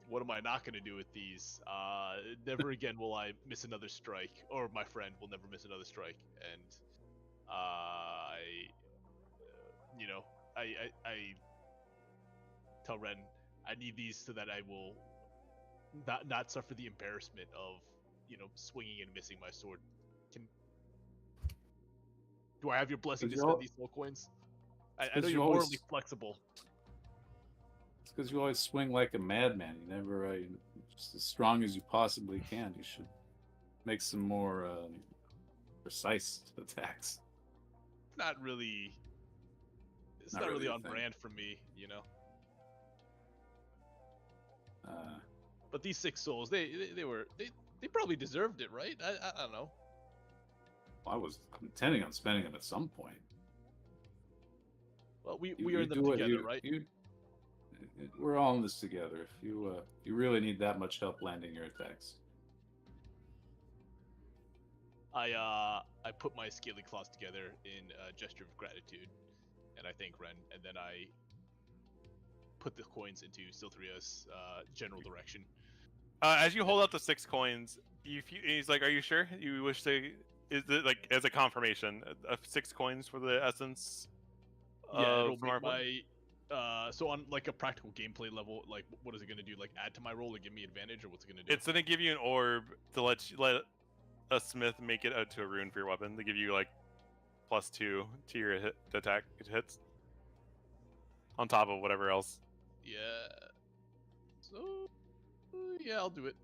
what am I not going to do with these? Never again will I miss another strike, or my friend will never miss another strike. And I tell Ren, I need these so that I will not suffer the embarrassment of swinging and missing my sword. Do I have your blessing to spend these soul coins? I know you're morally flexible. It's because you always swing like a madman. You never, just as strong as you possibly can. You should make some more precise attacks. Not really. It's Not not really really a on thing. brand for me, you know. Uh, But these 6 souls, they probably deserved it, right? I don't know. I was intending on spending them at some point. Well, we You earned them do what together, right? We're all in this together. If you really need that much help landing your attacks. I put my scaly claws together in a gesture of gratitude, and I thank Ren, and then I put the coins into Silthria's general direction. As you hold out the 6 coins, he's like, "Are you sure you wish to?" Is it like as a confirmation of 6 coins for the essence? Yeah, it'll from make our board? my so on like a practical gameplay level, like what is it gonna do? Like add to my roll or give me advantage, or what's it gonna do? It's gonna give you an orb to let a smith make it out to a rune for your weapon to give you like +2 to your attack hits on top of whatever else. Yeah. So yeah, I'll do it.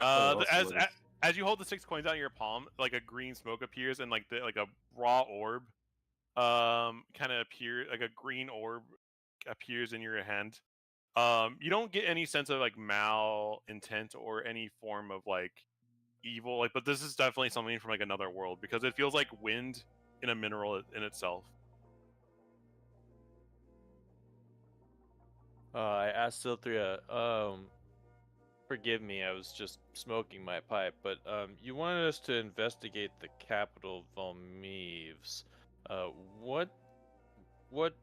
also As what it's- as you hold the 6 coins out in your palm, like a green smoke appears and like a raw orb, kind of appear like a green orb appears in your hand. You don't get any sense of like mal intent or any form of like evil, like, but this is definitely something from like another world because it feels like wind in a mineral in itself. I asked Silthria, forgive me, I was just smoking my pipe, but you wanted us to investigate the capital Valmeeves. What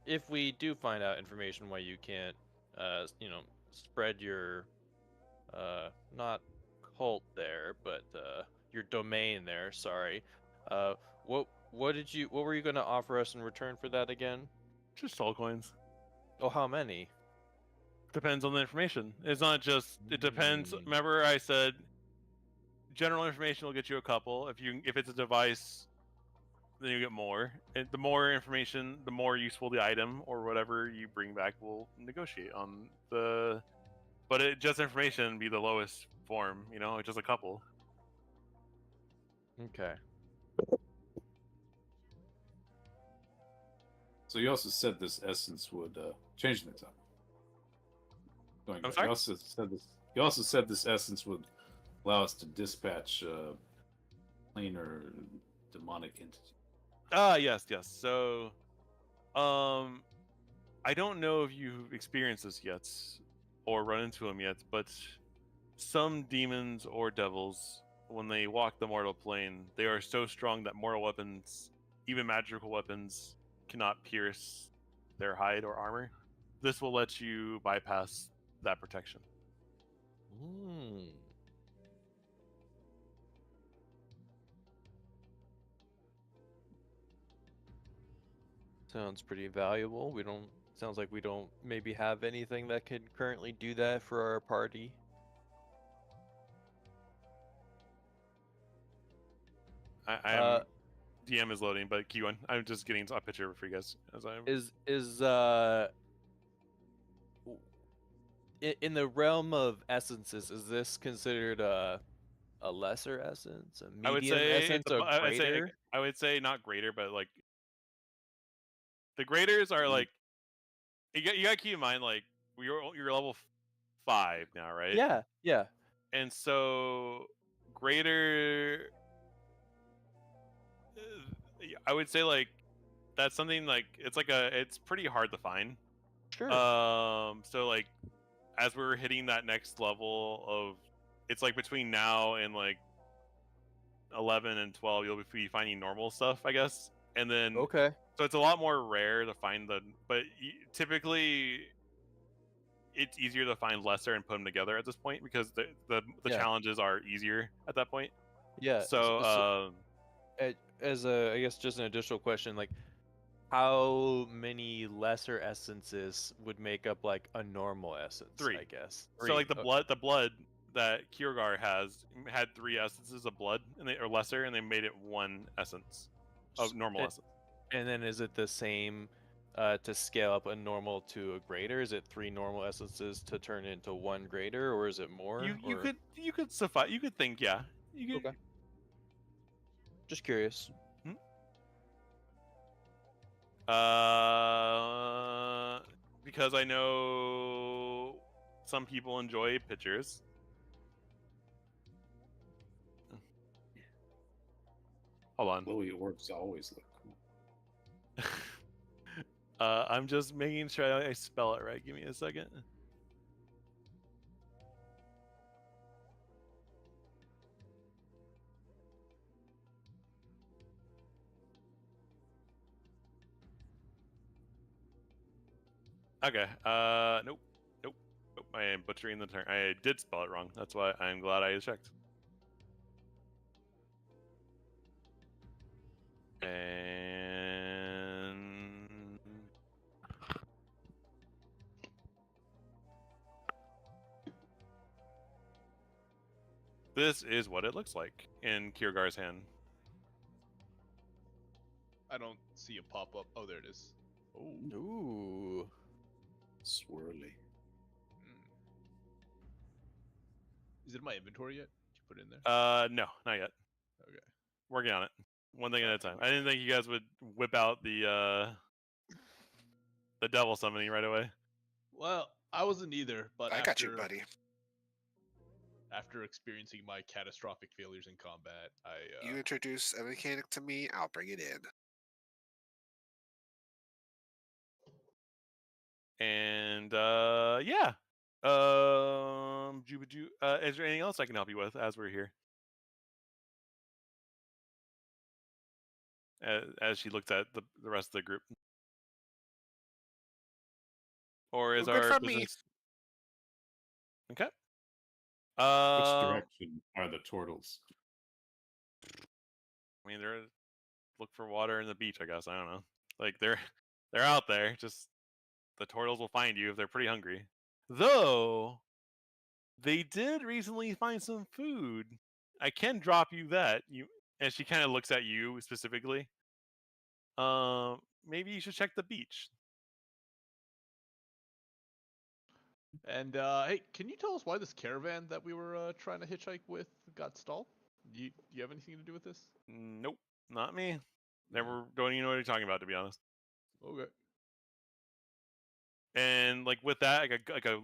if we do find out information why you can't, spread your, not cult there, but your domain there? Sorry. What were you gonna offer us in return for that again? Just soul coins. Oh, how many? Depends on the information. It's not just. It depends. Mm. Remember, I said general information will get you a couple. If it's a device, then you get more. And the more information, the more useful the item or whatever you bring back will negotiate on the. But just information be the lowest form. Just a couple. Okay. So you also said this essence would change things up. Going I'm back, sorry? You also said this essence would allow us to dispatch planar demonic entities. Yes. So, I don't know if you've experienced this yet or run into them yet, but some demons or devils, when they walk the mortal plane, they are so strong that mortal weapons, even magical weapons, cannot pierce their hide or armor. This will let you bypass that protection. Hmm. Sounds pretty valuable. Sounds like we don't maybe have anything that could currently do that for our party. I'm DM is loading, but keep going. I'm just getting a picture for you guys as I'm. In the realm of essences, is this considered a lesser essence, a I would medium say essence, it's or greater? I would say not greater, but like the graders are like you gotta keep in mind like you're level 5 now, right? Yeah. And so greater, I would say like that's something like it's pretty hard to find. Sure. So like as we're hitting that next level of, it's like between now and like 11 and 12, you'll be finding normal stuff, I guess. And then Okay. so it's a lot more rare to find but typically it's easier to find lesser and put them together at this point because the Yeah. challenges are easier at that point. Yeah. So as I guess just an additional question, like how many lesser essences would make up like a normal essence? 3. I guess. So like the Okay. blood that Kiergar had 3 essences of blood and they are lesser, and they made it 1 essence of normal essence. And then is it the same to scale up a normal to a greater? Is it 3 normal essences to turn into 1 greater, or is it more? You could suffice. You could think, yeah. You could, Okay. Just curious. Because I know some people enjoy pictures. Hold on. Glowy orbs always look cool. I'm just making sure I spell it right. Give me a second. Okay. Nope. Nope. Nope. I am butchering the term. I did spell it wrong. That's why I'm glad I checked. And this is what it looks like in Kiergar's hand. I don't see a pop up. Oh, there it is. Oh. Ooh. Swirly. Is it in my inventory yet? Did you put it in there? No, not yet. Okay. Working on it. One thing at a time. I didn't think you guys would whip out the devil summoning right away. Well, I wasn't either, but I got you, buddy. After experiencing my catastrophic failures in combat, You introduce a mechanic to me, I'll bring it in. And yeah. Is there anything else I can help you with as we're here? As she looks at the rest of the group. Or is Well, good our for me. business... Okay. Which direction are the turtles? I mean, they're look for water in the beach, I guess. I don't know. Like they're out there. Just the turtles will find you if they're pretty hungry. Though they did recently find some food. I can drop you that. And she kind of looks at you specifically. Maybe you should check the beach. And hey, can you tell us why this caravan that we were trying to hitchhike with got stalled? Do you have anything to do with this? Nope, not me. Never don't even know what you're talking about, to be honest. Okay. And like with that,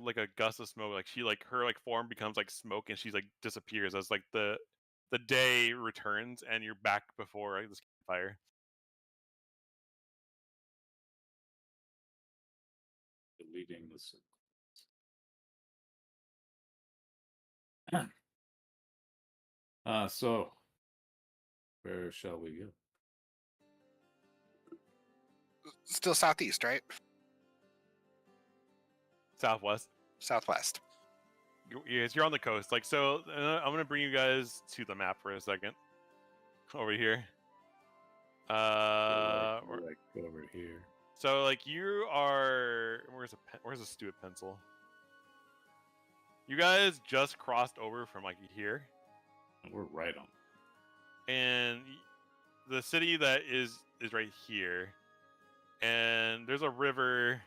like a gust of smoke, like her form becomes like smoke, and she's like disappears as like the day returns, and you're back before this fire. Deleting this. So where shall we go? Still southeast, right? Southwest. Southwest. You're on the coast. Like so, I'm gonna bring you guys to the map for a second. Over here. Like over here. So like you are. Where's a stupid pencil? You guys just crossed over from like here. We're right on. And the city that is right here. And there's a river.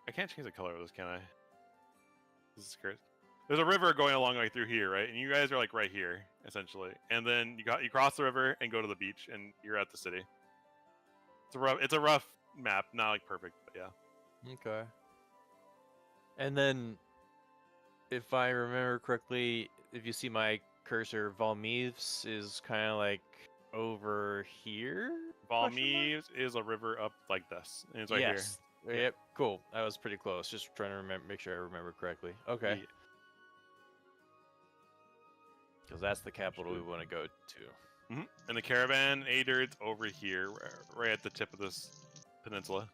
I can't change the color of this, can I? This is crazy. There's a river going along right through here, right? And you guys are like right here, essentially. And then you cross the river and go to the beach, and you're at the city. It's a rough map, not like perfect, but yeah. Okay. And then, if I remember correctly, if you see my cursor, Valmeves is kind of like over here. Valmeves is a river up like this, and it's right yes. here. Yep. Cool. That was pretty close. Just trying to make sure I remember correctly. Okay. Yeah. Because that's the capital we want to go to. Mm-hmm. And the caravan Ardent's over here, right at the tip of this peninsula.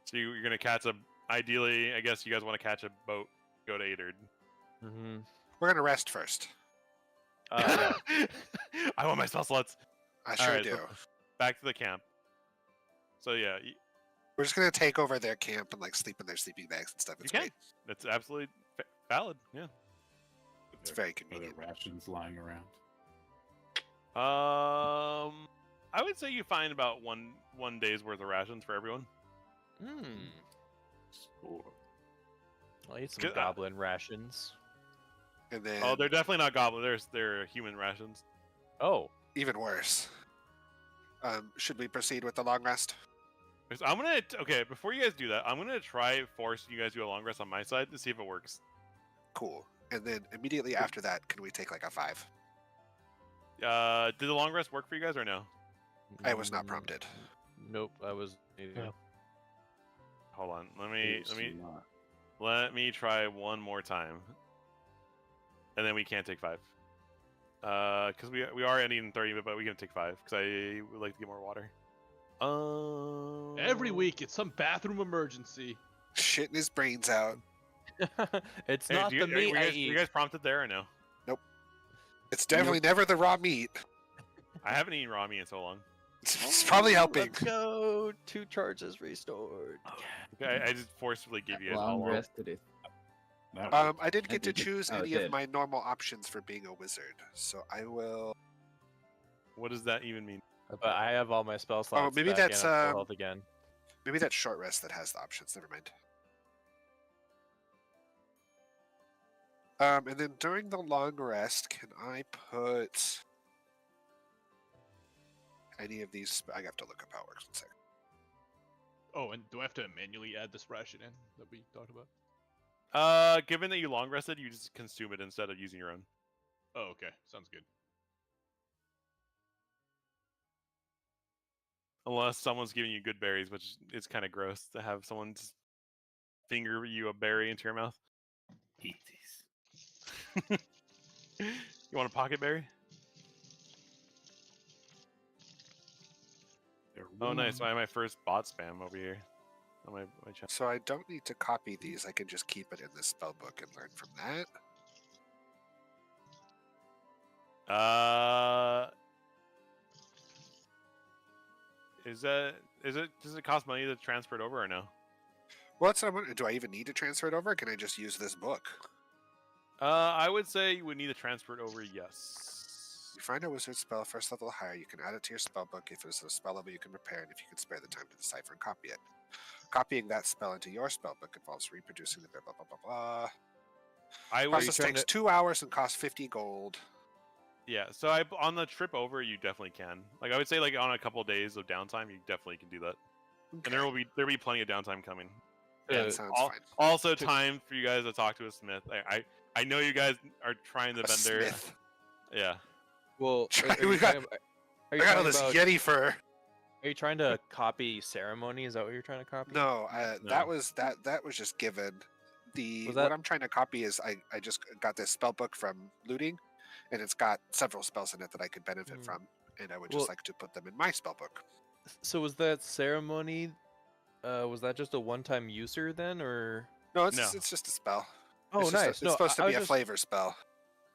So you're gonna catch ideally, I guess you guys want to catch a boat, go to Ardent. Mm-hmm. We're gonna rest first. I want my spell slots. I sure Alright, do. so back to the camp. So yeah, We're just gonna take over their camp and like sleep in their sleeping bags and stuff. It's great. That's absolutely valid. Yeah. It's very Are there convenient. rations lying around? I would say you find about one day's worth of rations for everyone. Score. I'll eat some Good, goblin rations. And then Oh, they're definitely not goblin. They're human rations. Oh, even worse. Should we proceed with the long rest? I'm gonna okay. Before you guys do that, I'm gonna try forcing you guys to do a long rest on my side to see if it works. Cool. And then immediately after that, can we take like a 5? Did the long rest work for you guys or no? I was not prompted. Nope, I was. No. Hold on. It's not. Let me try one more time. And then we can't take 5. Because we are ending in 30, but we can take 5 because I would like to get more water. Every week, it's some bathroom emergency. Shitting his brains out. It's Hey, not the meat I Are you eat. guys prompted there or no? It's definitely never the raw meat. I haven't eaten raw meat in so long. It's probably helping. Let's go. 2 charges restored. Okay, I just forcibly give you guys all Long long. rest today. I didn't get to did. choose Oh, any did. of my normal options for being a wizard, so I will. What does that even mean? But I have all my spell slots. maybe back that's, and I'm full health again. Maybe that's short rest that has the options. Never mind. And then during the long rest, can I put any of these? I have to look up how it works. One second. Oh, and do I have to manually add this ration in that we talked about? Given that you long rested, you just consume it instead of using your own. Oh, okay. Sounds good. Unless someone's giving you good berries, which is kind of gross to have someone just finger you a berry into your mouth. Eat these. You want a pocket berry? They're Oh, nice. I warm. have my first bot spam over here on my channel. So I don't need to copy these. I can just keep it in the spell book and learn from that. Does it cost money to transfer it over or no? Well, that's what I'm wondering. Do I even need to transfer it over? Or can I just use this book? I would say you would need to transfer it over, yes. You find a wizard spell first level or higher, you can add it to your spell book if it is a spell level you can prepare, and if you can spare the time to decipher and copy it. Copying that spell into your spell book involves reproducing the blah blah blah blah blah. I would Process takes 2 hours and costs 50 gold. Yeah, so on the trip over, you definitely can. Like I would say, like on a couple days of downtime, you definitely can do that. And there'll be plenty of downtime coming. That sounds fine. Also, time for you guys to talk to a smith. I know you guys are trying to A bend their. smith. Yeah. Well, We got- I got all this Yeti fur. Are you trying to copy ceremony? Is that what you're trying to copy? No, No. that was just given. Was What that- I'm trying to copy is I just got this spell book from looting, and it's got several spells in it that I could benefit Hmm. from, and I would Well- just like to put them in my spell book. So was that ceremony? Was that just a one-time user then, or? No, it's No. it's just a spell. Oh, It's just nice. it's supposed to I be was a just- flavor spell.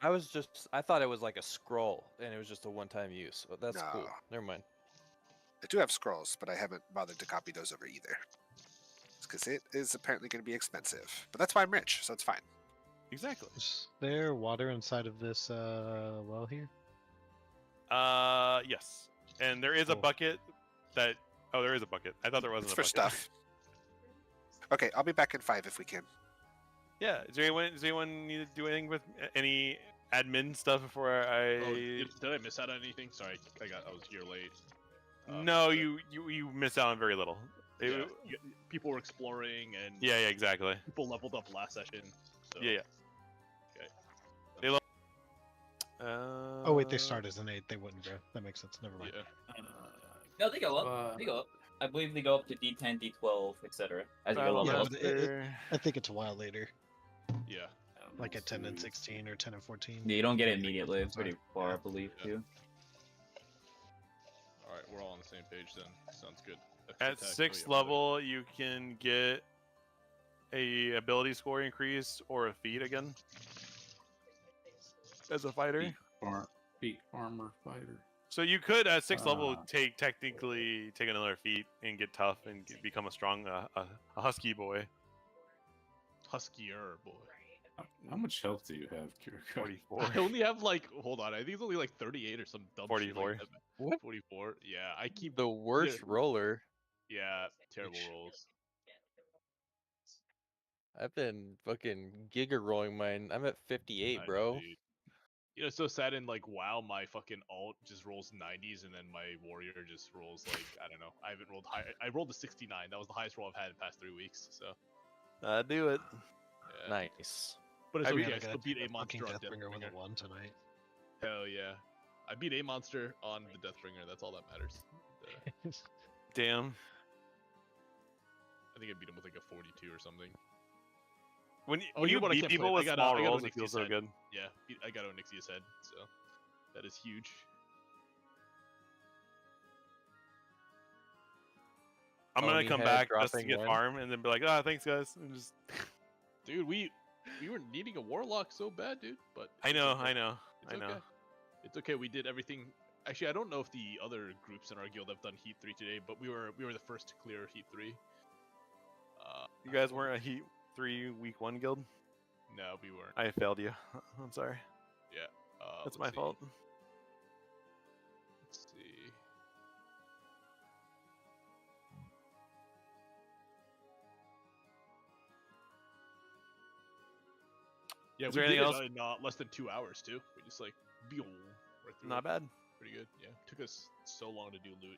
I thought it was like a scroll, and it was just a one-time use. Oh, that's cool. No. Never mind. I do have scrolls, but I haven't bothered to copy those over either. Because it is apparently going to be expensive. But that's why I'm rich, so it's fine. Exactly. Is there water inside of this well here? Yes. And there is a Cool. bucket that. Oh, there is a bucket. I thought there wasn't It's a for bucket. stuff. Okay, I'll be back in 5 if we can. Yeah. Does anyone need to do anything with any admin stuff before I? Oh, did I miss out on anything? Sorry, I was here late. No, but- you missed out on very little. Yeah, people were exploring and Yeah, exactly. people leveled up last session. So, Yeah. Okay. Oh wait, they start as an 8. They wouldn't grow. That makes sense. Never mind. Yeah. No, they go up. They go up. I believe they go up to D10, D12, etc. As you go Battle level yeah, up. but Master. I think it's a while later, Yeah. like at 10 and 16 or 10 and 14. Yeah, you don't get it immediately. It's pretty far, I Yeah. believe, Yeah. too. All right, we're all on the same page then. Sounds good. At Extra attack, 6th oh, yeah, level, you can get a ability score increase or a feat again as a fighter. Beat farmer fighter. So you could at 6th level Ah. technically take another feat and get tough and become a strong a husky boy. Huskier boy. How much health do you have, Kiriko? 44. I only have like, hold on, I think it's only like 38 or some dumb shit 44. like that. What? 44. Yeah, I keep The worst roller. yeah, terrible rolls. I've been fucking giga rolling mine. I'm at 58, I know, bro. dude. You know, it's so sad in like WoW, my fucking alt just rolls 90s, and then my warrior just rolls like I don't know. I haven't rolled high. I rolled a 69. That was the highest roll I've had in the past 3 weeks. So I do it. yeah. Nice. But it's I beat- okay. Yeah, I still beat a monster on Deathbringer with Deathbringer. a 1 tonight. Hell yeah, I beat a monster on the Deathbringer. That's all that matters. Damn. I think I beat him with like a 42 or something. When Oh, when you you know what, I beat can't people play it. with I small gotta rolls, it Nixia's feels so head. good. Yeah, I got Onyxia's head, so that is huge. I'm gonna Oni come head back just to dropping get one. farm and then be like, ah, thanks guys. And just Dude, we were needing a warlock so bad, dude. But I it's know, okay. I know, It's I know. okay. It's okay. We did everything. Actually, I don't know if the other groups in our guild have done Heat 3 today, but we were the first to clear Heat 3. You guys weren't a Heat 3 week 1 guild? No, we weren't. I failed you. I'm sorry. Yeah. That's let's my see. fault. Let's see. Yeah, Is we there did anything it else? in less than 2 hours too. We just like right through Not it. bad. Pretty good. Yeah, took us so long to do loot.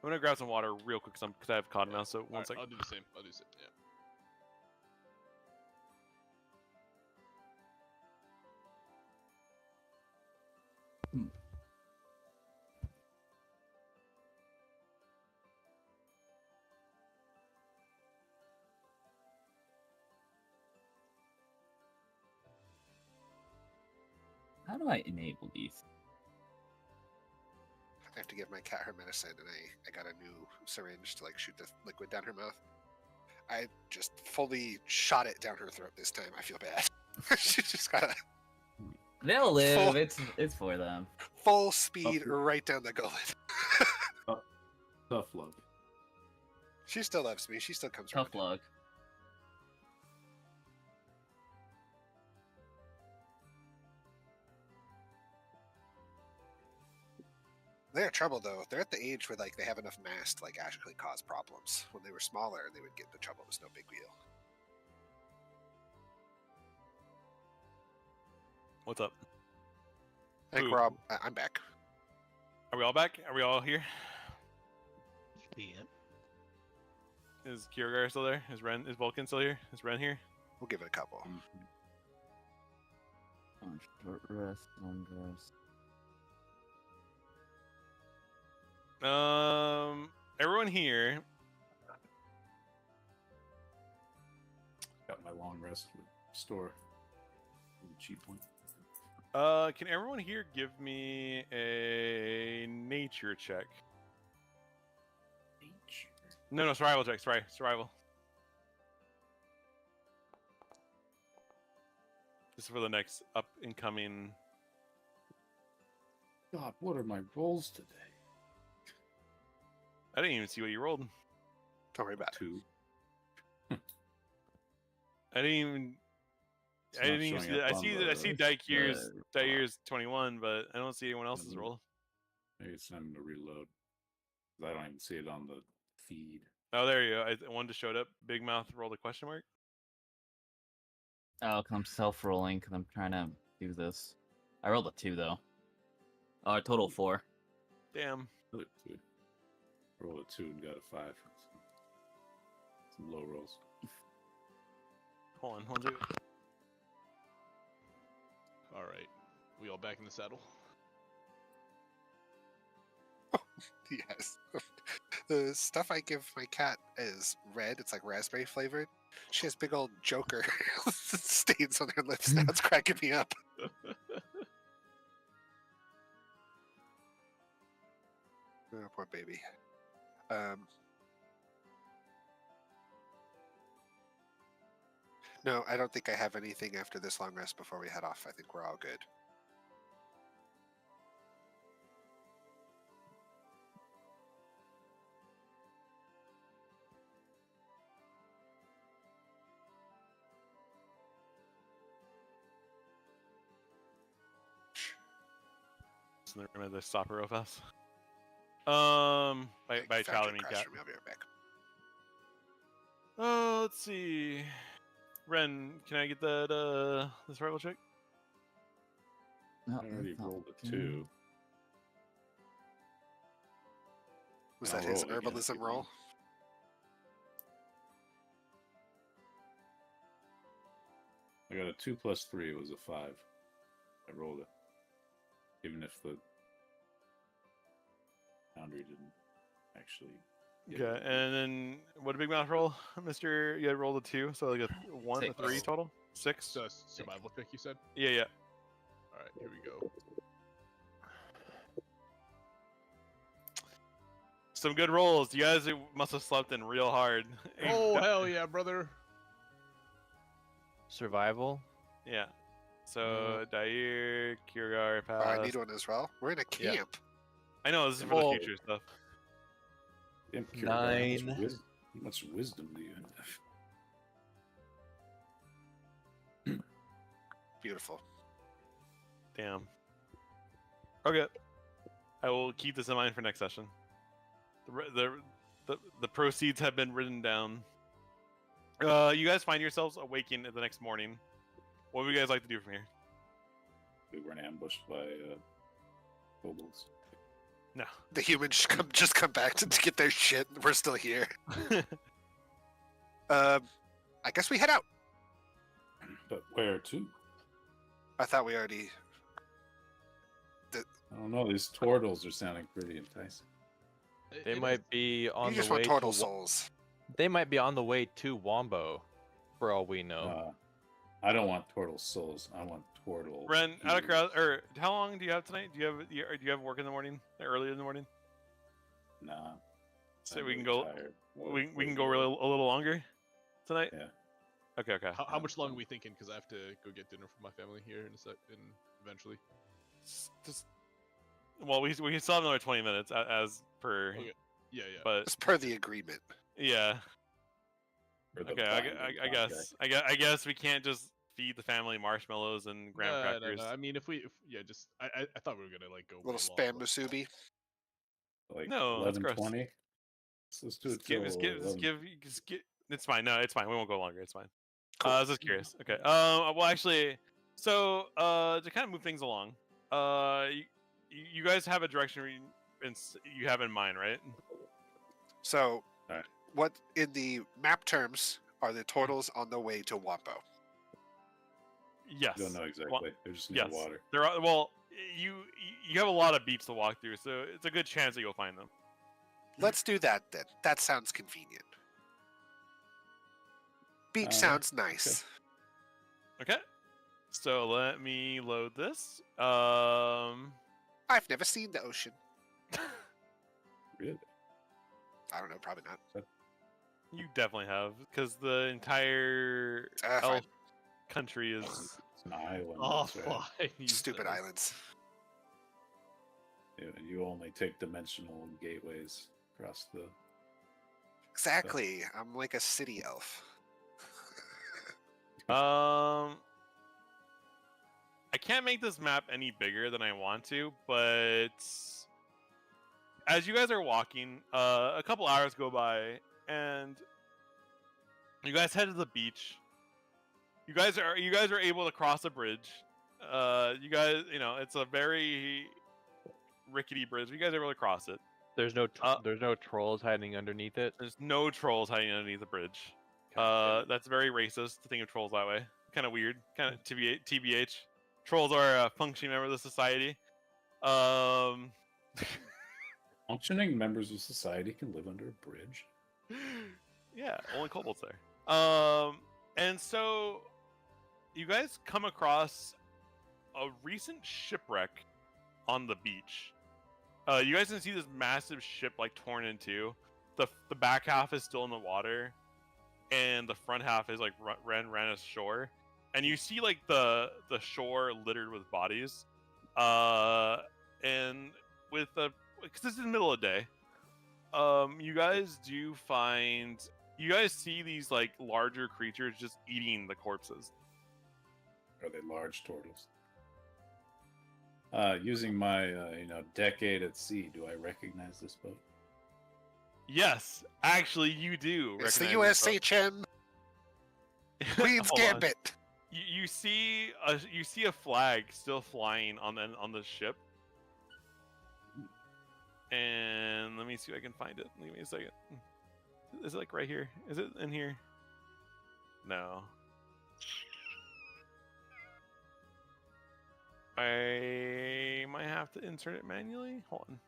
I'm gonna grab some water real quick because I have cod now. So one Alright, second. I'll do the same. I'll do the same. Yeah. How do I enable these? I have to give my cat her medicine, and I got a new syringe to like shoot the liquid down her mouth. I just fully shot it down her throat this time. I feel bad. She just got a They'll live. Full- It's for them. full speed Oh. right down the gullet. Tough love. She still loves me. She still comes Tough around. luck. They're in trouble though. They're at the age where like they have enough mass to like actually cause problems. When they were smaller, they would get into trouble. It was no big deal. What's up? I think Who? we're all. I'm back. Are we all back? Are we all here? Yeah. Is Kiergar still there? Is Vulcan still here? Is Ren here? We'll give it a couple. Short rest, long rest. Everyone here. Got my long rest with store. Cheap one. Can everyone here give me a nature check? No, survival check. Sorry, survival. This is for the next up and coming. God, what are my rolls today? I didn't even see what you rolled. Don't worry about it. 2. I didn't even. It's I not didn't even showing see that. up I on see the- that. I see Daikire's 21, but I don't see anyone else's Mhm. roll. Maybe it's time to reload. 'Cause I don't even see it on the feed. Oh, there you go. One just showed up. Big Mouth rolled a question mark. Oh, 'cause I'm self-rolling because I'm trying to do this. I rolled a 2 though. Oh, a total 4. Damn. Another 2. Roll a 2 and got a 5. Some low rolls. Hold on. One second. All right, we all back in the saddle. Yes. The stuff I give my cat is red. It's like raspberry flavored. She has big old Joker stains on her lips now. It's cracking me up. Oh, poor baby. No, I don't think I have anything after this long rest before we head off. I think we're all good. in the room as I stop her real fast. By Found Charlie your me crash cat. room. I'll be right back. Let's see. Ren, can I get that the survival check? No, I already that's not rolled a looking. 2. Was I'll that his roll again if herbalism you roll? want. I got a 2 plus 3. It was a 5. I rolled it. Even if the boundary didn't actually. get Okay, it. and then what a big mouth roll, Mister. You had rolled a 2, so like a 1, a 3 Six. total. 6. So survival check, you said? Yeah, yeah. All right, here we go. Some good rolls. You guys must have slept in real hard. Oh hell yeah, brother! Survival. Yeah. So Dair, Kiergar, Oh, I Pass. need one as well. We're in a Yeah. camp. I know this is for Well- the future stuff. Damn, Kierkegaard, how 9. much wisdom do you have? Beautiful. Damn. Okay. I will keep this in mind for next session. The proceeds have been written down. You guys find yourselves awaking the next morning. What would you guys like to do from here? We weren't ambushed by kobolds. No. The humans just come back to get their shit. We're still here. I guess we head out. But where to? I thought we already. I don't know. These turtles are sounding pretty enticing. They It might be on You the just way want to turtle souls. They might be on the way to Wombo, for all we know. I don't want turtle souls. I want turtle. Ren, out of ears. crowd, or how long do you have tonight? Do you have work in the morning? Early in the morning? Nah. So I'm we can really go. tired. We can go a little longer tonight. Yeah. Okay. How much longer are we thinking? Because I have to go get dinner for my family here in a sec, eventually. Just well, we still have another 20 minutes as per. Okay. Yeah. But As per the agreement. yeah. For the Okay. binding I guess. I guess we can't just feed the family marshmallows and graham crackers. No. I mean, if just I thought we were gonna like go Little way long, spam but- musubi. Like No, that's gross. 11:20. Let's do it Just give. till It's fine. No, it's fine. We won't go longer. It's fine. Cool. I was just curious. Okay. Well, actually, so to kind of move things along, you guys have a direction you have in mind, right? So, Alright. what in the map terms are the turtles on the way to Wampo? Yes. I don't know exactly. They're just near Yes. water. There are. Well, you have a lot of beeps to walk through, so it's a good chance that you'll find them. Let's do that then. That sounds convenient. Beach Uh, sounds nice. Okay. So let me load this. I've never seen the ocean. Really? I don't know, probably not. You definitely have, because the entire Fine. elf country is. It's an island. Oh, that's right. fine. you Stupid said. islands. Yeah, you only take dimensional gateways across the. Exactly. I'm like a city elf. I can't make this map any bigger than I want to, but as you guys are walking, a couple hours go by, and you guys head to the beach. You guys are able to cross a bridge. You guys, it's a very rickety bridge. You guys are able to cross it. There's no trolls hiding underneath it. There's no trolls hiding underneath the bridge. That's very racist to think of trolls that way. Kind of weird. Kind of TBH. Trolls are a functioning member of the society. Functioning members of society can live under a bridge. Yeah, only kobolds there. And so you guys come across a recent shipwreck on the beach. You guys can see this massive ship like torn in two. The back half is still in the water, and the front half is like ran ashore. And you see like the shore littered with bodies. And with because this is the middle of the day, you guys see these like larger creatures just eating the corpses. Are they large turtles? Using my decade at sea, do I recognize this boat? Yes, actually, you do. It's the recognize this USHM boat. Queen's Hold on. Gambit. You see a flag still flying on the ship. And let me see if I can find it. Give me a second. Is it like right here? Is it in here? No. I might have to insert it manually. Hold on.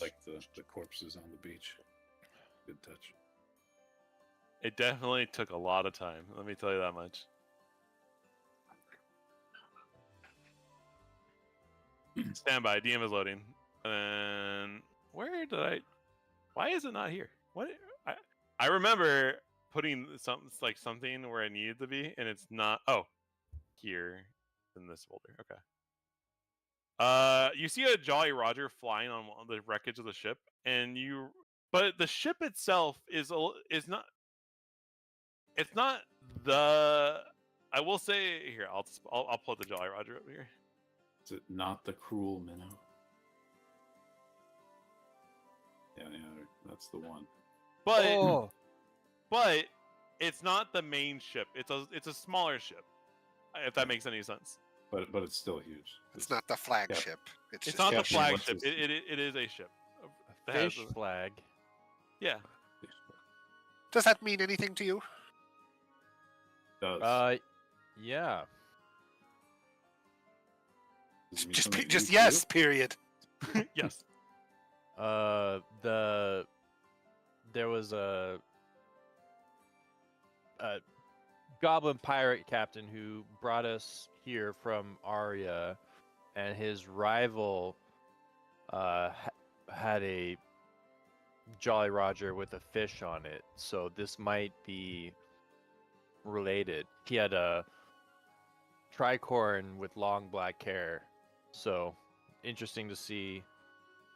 Like the corpses on the beach. Good touch. It definitely took a lot of time. Let me tell you that much. Stand by. DM is loading. And where did I? Why is it not here? What? I remember putting something where I needed to be, and it's not. Oh, here in this folder. Okay. You see a Jolly Roger flying on the wreckage of the ship, but the ship itself is not. It's not the. I will say here. I'll pull the Jolly Roger over here. Is it not the cruel minnow? Yeah, that's the one. But it's not the main ship. It's a smaller ship. If that makes any sense. But it's still huge. It's not the flagship. It's not the Captain, flagship. what's his- It is a ship. A fish flag. Yeah. Does that mean anything to you? Does. Yeah. Does it mean Just something to just you, yes. too? Period. Yes. There was a goblin pirate captain who brought us here from Arya, and his rival had a Jolly Roger with a fish on it, so this might be related. He had a tricorn with long black hair, so interesting to see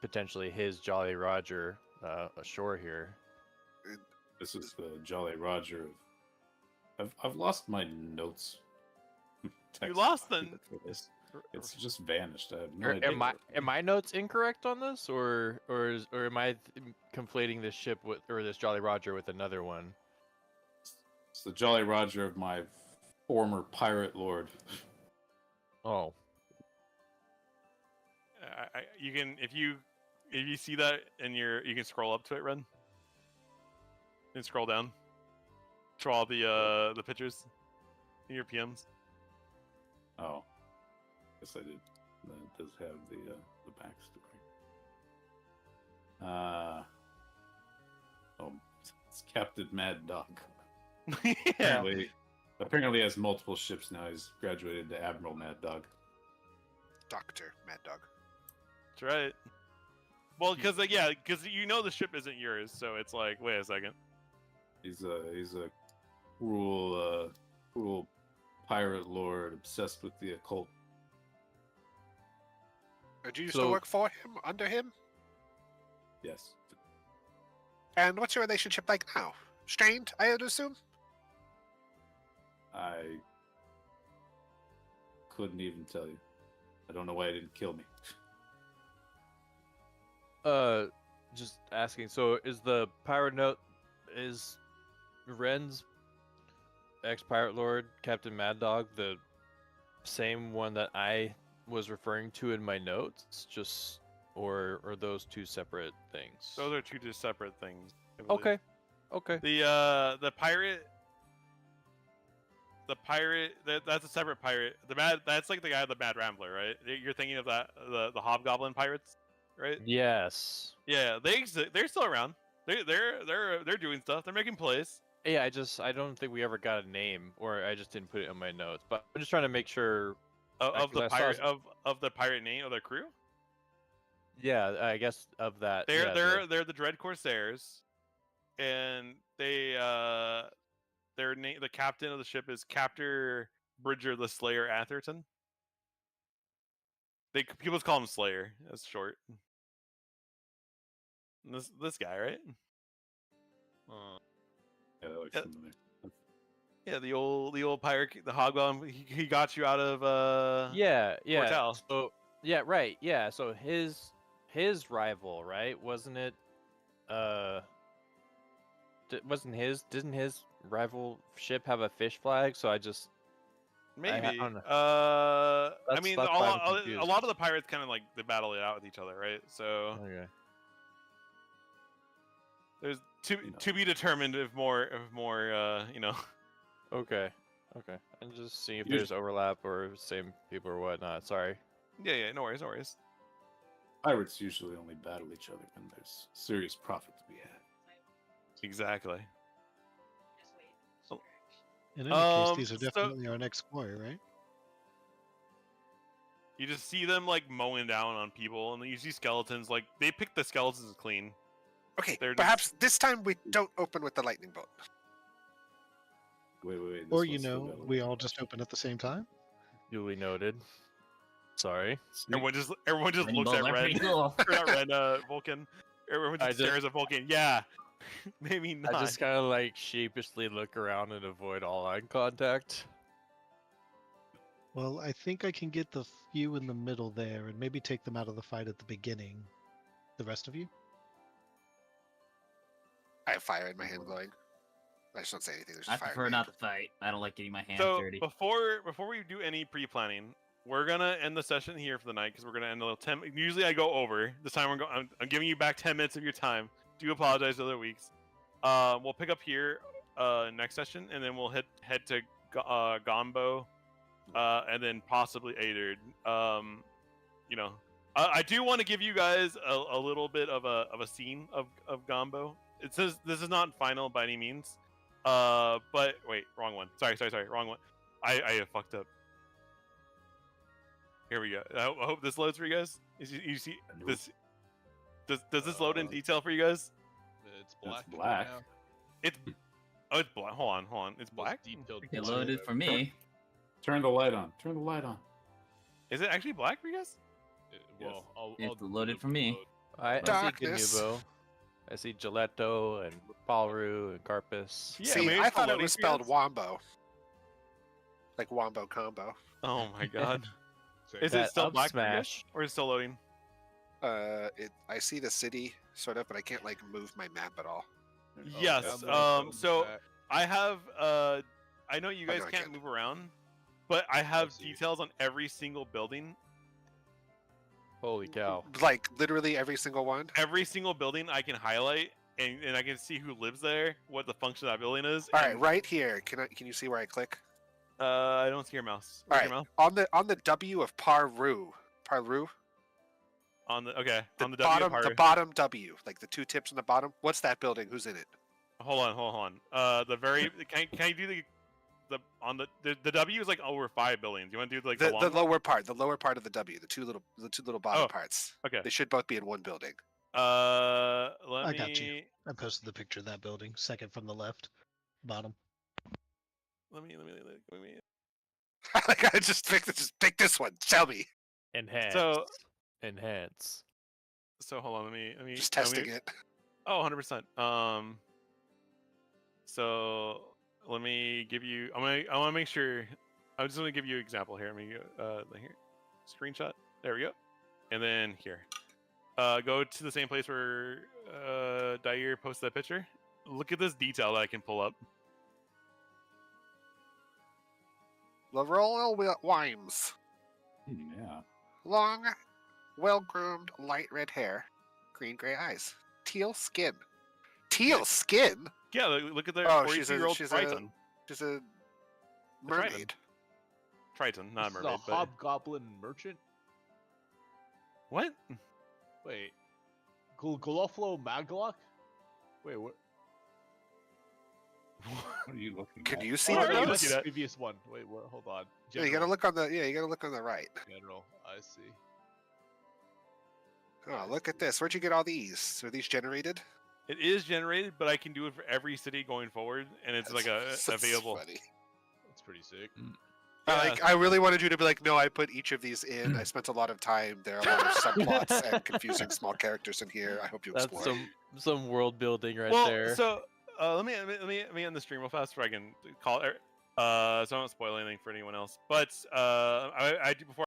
potentially his Jolly Roger ashore here. This is the Jolly Roger of. I've lost my notes. You Text lost them. for this. It's just vanished. I have no idea. Am my notes incorrect on this, or am I conflating this ship with this Jolly Roger with another one? It's the Jolly Roger of my former pirate lord. Oh, You can if you see that and you can scroll up to it, Ren. And scroll down. To all the pictures in your PMs. Oh, yes, I did. That does have the backstory. It's Captain Mad Dog. Yeah. Apparently has multiple ships now. He's graduated to Admiral Mad Dog. Dr. Mad Dog. That's right. Well, because the ship isn't yours, so it's like, wait a second. He's a cruel pirate lord obsessed with the occult. Do you still work for him, under him? Yes. And what's your relationship like now? Strained, I would assume? I couldn't even tell you. I don't know why it didn't kill me. just asking. So is the pirate note is Ren's ex-pirate lord Captain Mad Dog the same one that I was referring to in my notes? Just or those two separate things? Those are two just separate things. I believe. Okay. Okay. The pirate that's a separate pirate. That's like the guy, the Mad Rambler, right? You're thinking of that the Hobgoblin pirates, right? Yes. Yeah, they're still around. They're doing stuff. They're making plays. Yeah, I don't think we ever got a name, or I just didn't put it in my notes. But I'm just trying to make sure Of the 'cause I pirate saw- of the pirate name of their crew. Yeah, I guess of that. They're the Dread Corsairs, and the captain of the ship is Captain Bridger the Slayer Atherton. People call him Slayer. That's short. This guy, right? Yeah, that looks Yeah. familiar. Yeah, the old pirate, the Hogwell. He got you out of Yeah, Portal. So yeah, right. Yeah, so his rival, right? Wasn't it? Didn't his rival ship have a fish flag? So I Maybe. don't know. I That's- mean, that's why I'm a confused. lot of the pirates kind of like they battle it out with each other, right? So Okay. there's You know. to be determined if more Okay. And just see if Usually- there's overlap or same people or whatnot. Sorry. Yeah, no worries. Pirates usually only battle each other when there's serious profit to be had. Exactly. In any case, Um, these are so- definitely our next quarry, right? You just see them like mowing down on people, and then you see skeletons. Like they pick the skeletons clean. Okay, They're perhaps this time we don't open with the lightning bolt. Wait. This Or one's still got a we little- all just open at the same time. Duly noted. Sorry. Everyone just looks Rainbows at are pretty Red. cool. Or not Red, Vulcan. Everyone I just just- stares at Vulcan. Yeah, maybe not. I just kind of like sheepishly look around and avoid all eye contact. Well, I think I can get the few in the middle there and maybe take them out of the fight at the beginning. The rest of you? I have fire in my hand glowing. I just don't say anything. There's I just fire. in prefer my not hand. to fight. I don't like getting my hands So dirty. before we do any pre-planning, we're gonna end the session here for the night because we're gonna end a little 10. Usually I go over. This time I'm giving you back 10 minutes of your time. Do apologize to other weeks. We'll pick up here next session, and then we'll head to Gombo, and then possibly Aderd. I do want to give you guys a little bit of a scene of Gombo. It says this is not final by any means. But wait, wrong one. Sorry, wrong one. I fucked up. Here we go. I hope this loads for you guys. You see Nope. this? Does this load in detail for you guys? It's black. It's black. now. It's it's black. Hold on. It's Most black. detailed It picture loaded I've for me. Turn the light on. Turn the light on. Is it actually black for you guys? Well, I'll It's I'll loaded load for the me. load. I see Darkness. Ganubo. I see Gelato and Palru and Carpus. Yeah, See, maybe I it's thought it loading was for you spelled guys? Wombo. Like Wombo combo. Oh my god. So Is That it still up black for you guys? smash. Or is it still loading? I see the city sort of, but I can't like move my map at all. Yes. I'm gonna So back. I have I know you I guys know I can't can't. move around, but I have see. details on every single building. Holy cow. Like literally every single one. Every single building I can highlight and I can see who lives there, what the function of that building is. All right, and, right here. Can you see where I click? I don't see your mouse. All Where's right, your mouse? on the W of Parru. On the okay. The on the W bottom, the part. bottom W, like the two tips on the bottom. What's that building? Who's in it? Hold on. The very can you do the on the W is like over 5 buildings. You want to do like the, The long one? lower part of the W, the two little bottom Oh, parts. Okay. They should both be in one building. Let I me. got you. I posted the picture of that building, second from the left, bottom. Let me. Like I just pick this one. Tell me. Enhance. Enhance. So hold on. Let me. Just testing it. Oh, 100%. So let me give you. I want to make sure. I'm just going to give you an example here. Let me here. Screenshot. There we go. And then here. Go to the same place where Dyer posted that picture. Look at this detail that I can pull up. The royal Wimes. Yeah. Long, well-groomed, light red hair, green-gray eyes, teal skin. Teal skin? Yeah, look at the Oh, she's a 42-year-old she's a Triton. she's a Triton. mermaid. Triton, not This is mermaid. a But hobgoblin merchant. what? Wait, Goloflo Maglok. Wait, what? What are you looking Can at? you see Oh, the are you notes? looking at? Previous one. Wait, what? Hold on. Yeah, you gotta General. look on the you gotta look on the right. General. I see. Oh, look at this. Where'd you get all these? Are these generated? It is generated, but I can do it for every city going forward, and it's like That's available. funny. That's pretty sick. I really wanted you to be like, no, I put each of these in. I spent a lot of time. There are a lot of subplots and confusing small characters in here. I hope you That's explore. some world building right well, there. so let me end the stream real fast so I can call it. So I don't spoil anything for anyone else. But I do before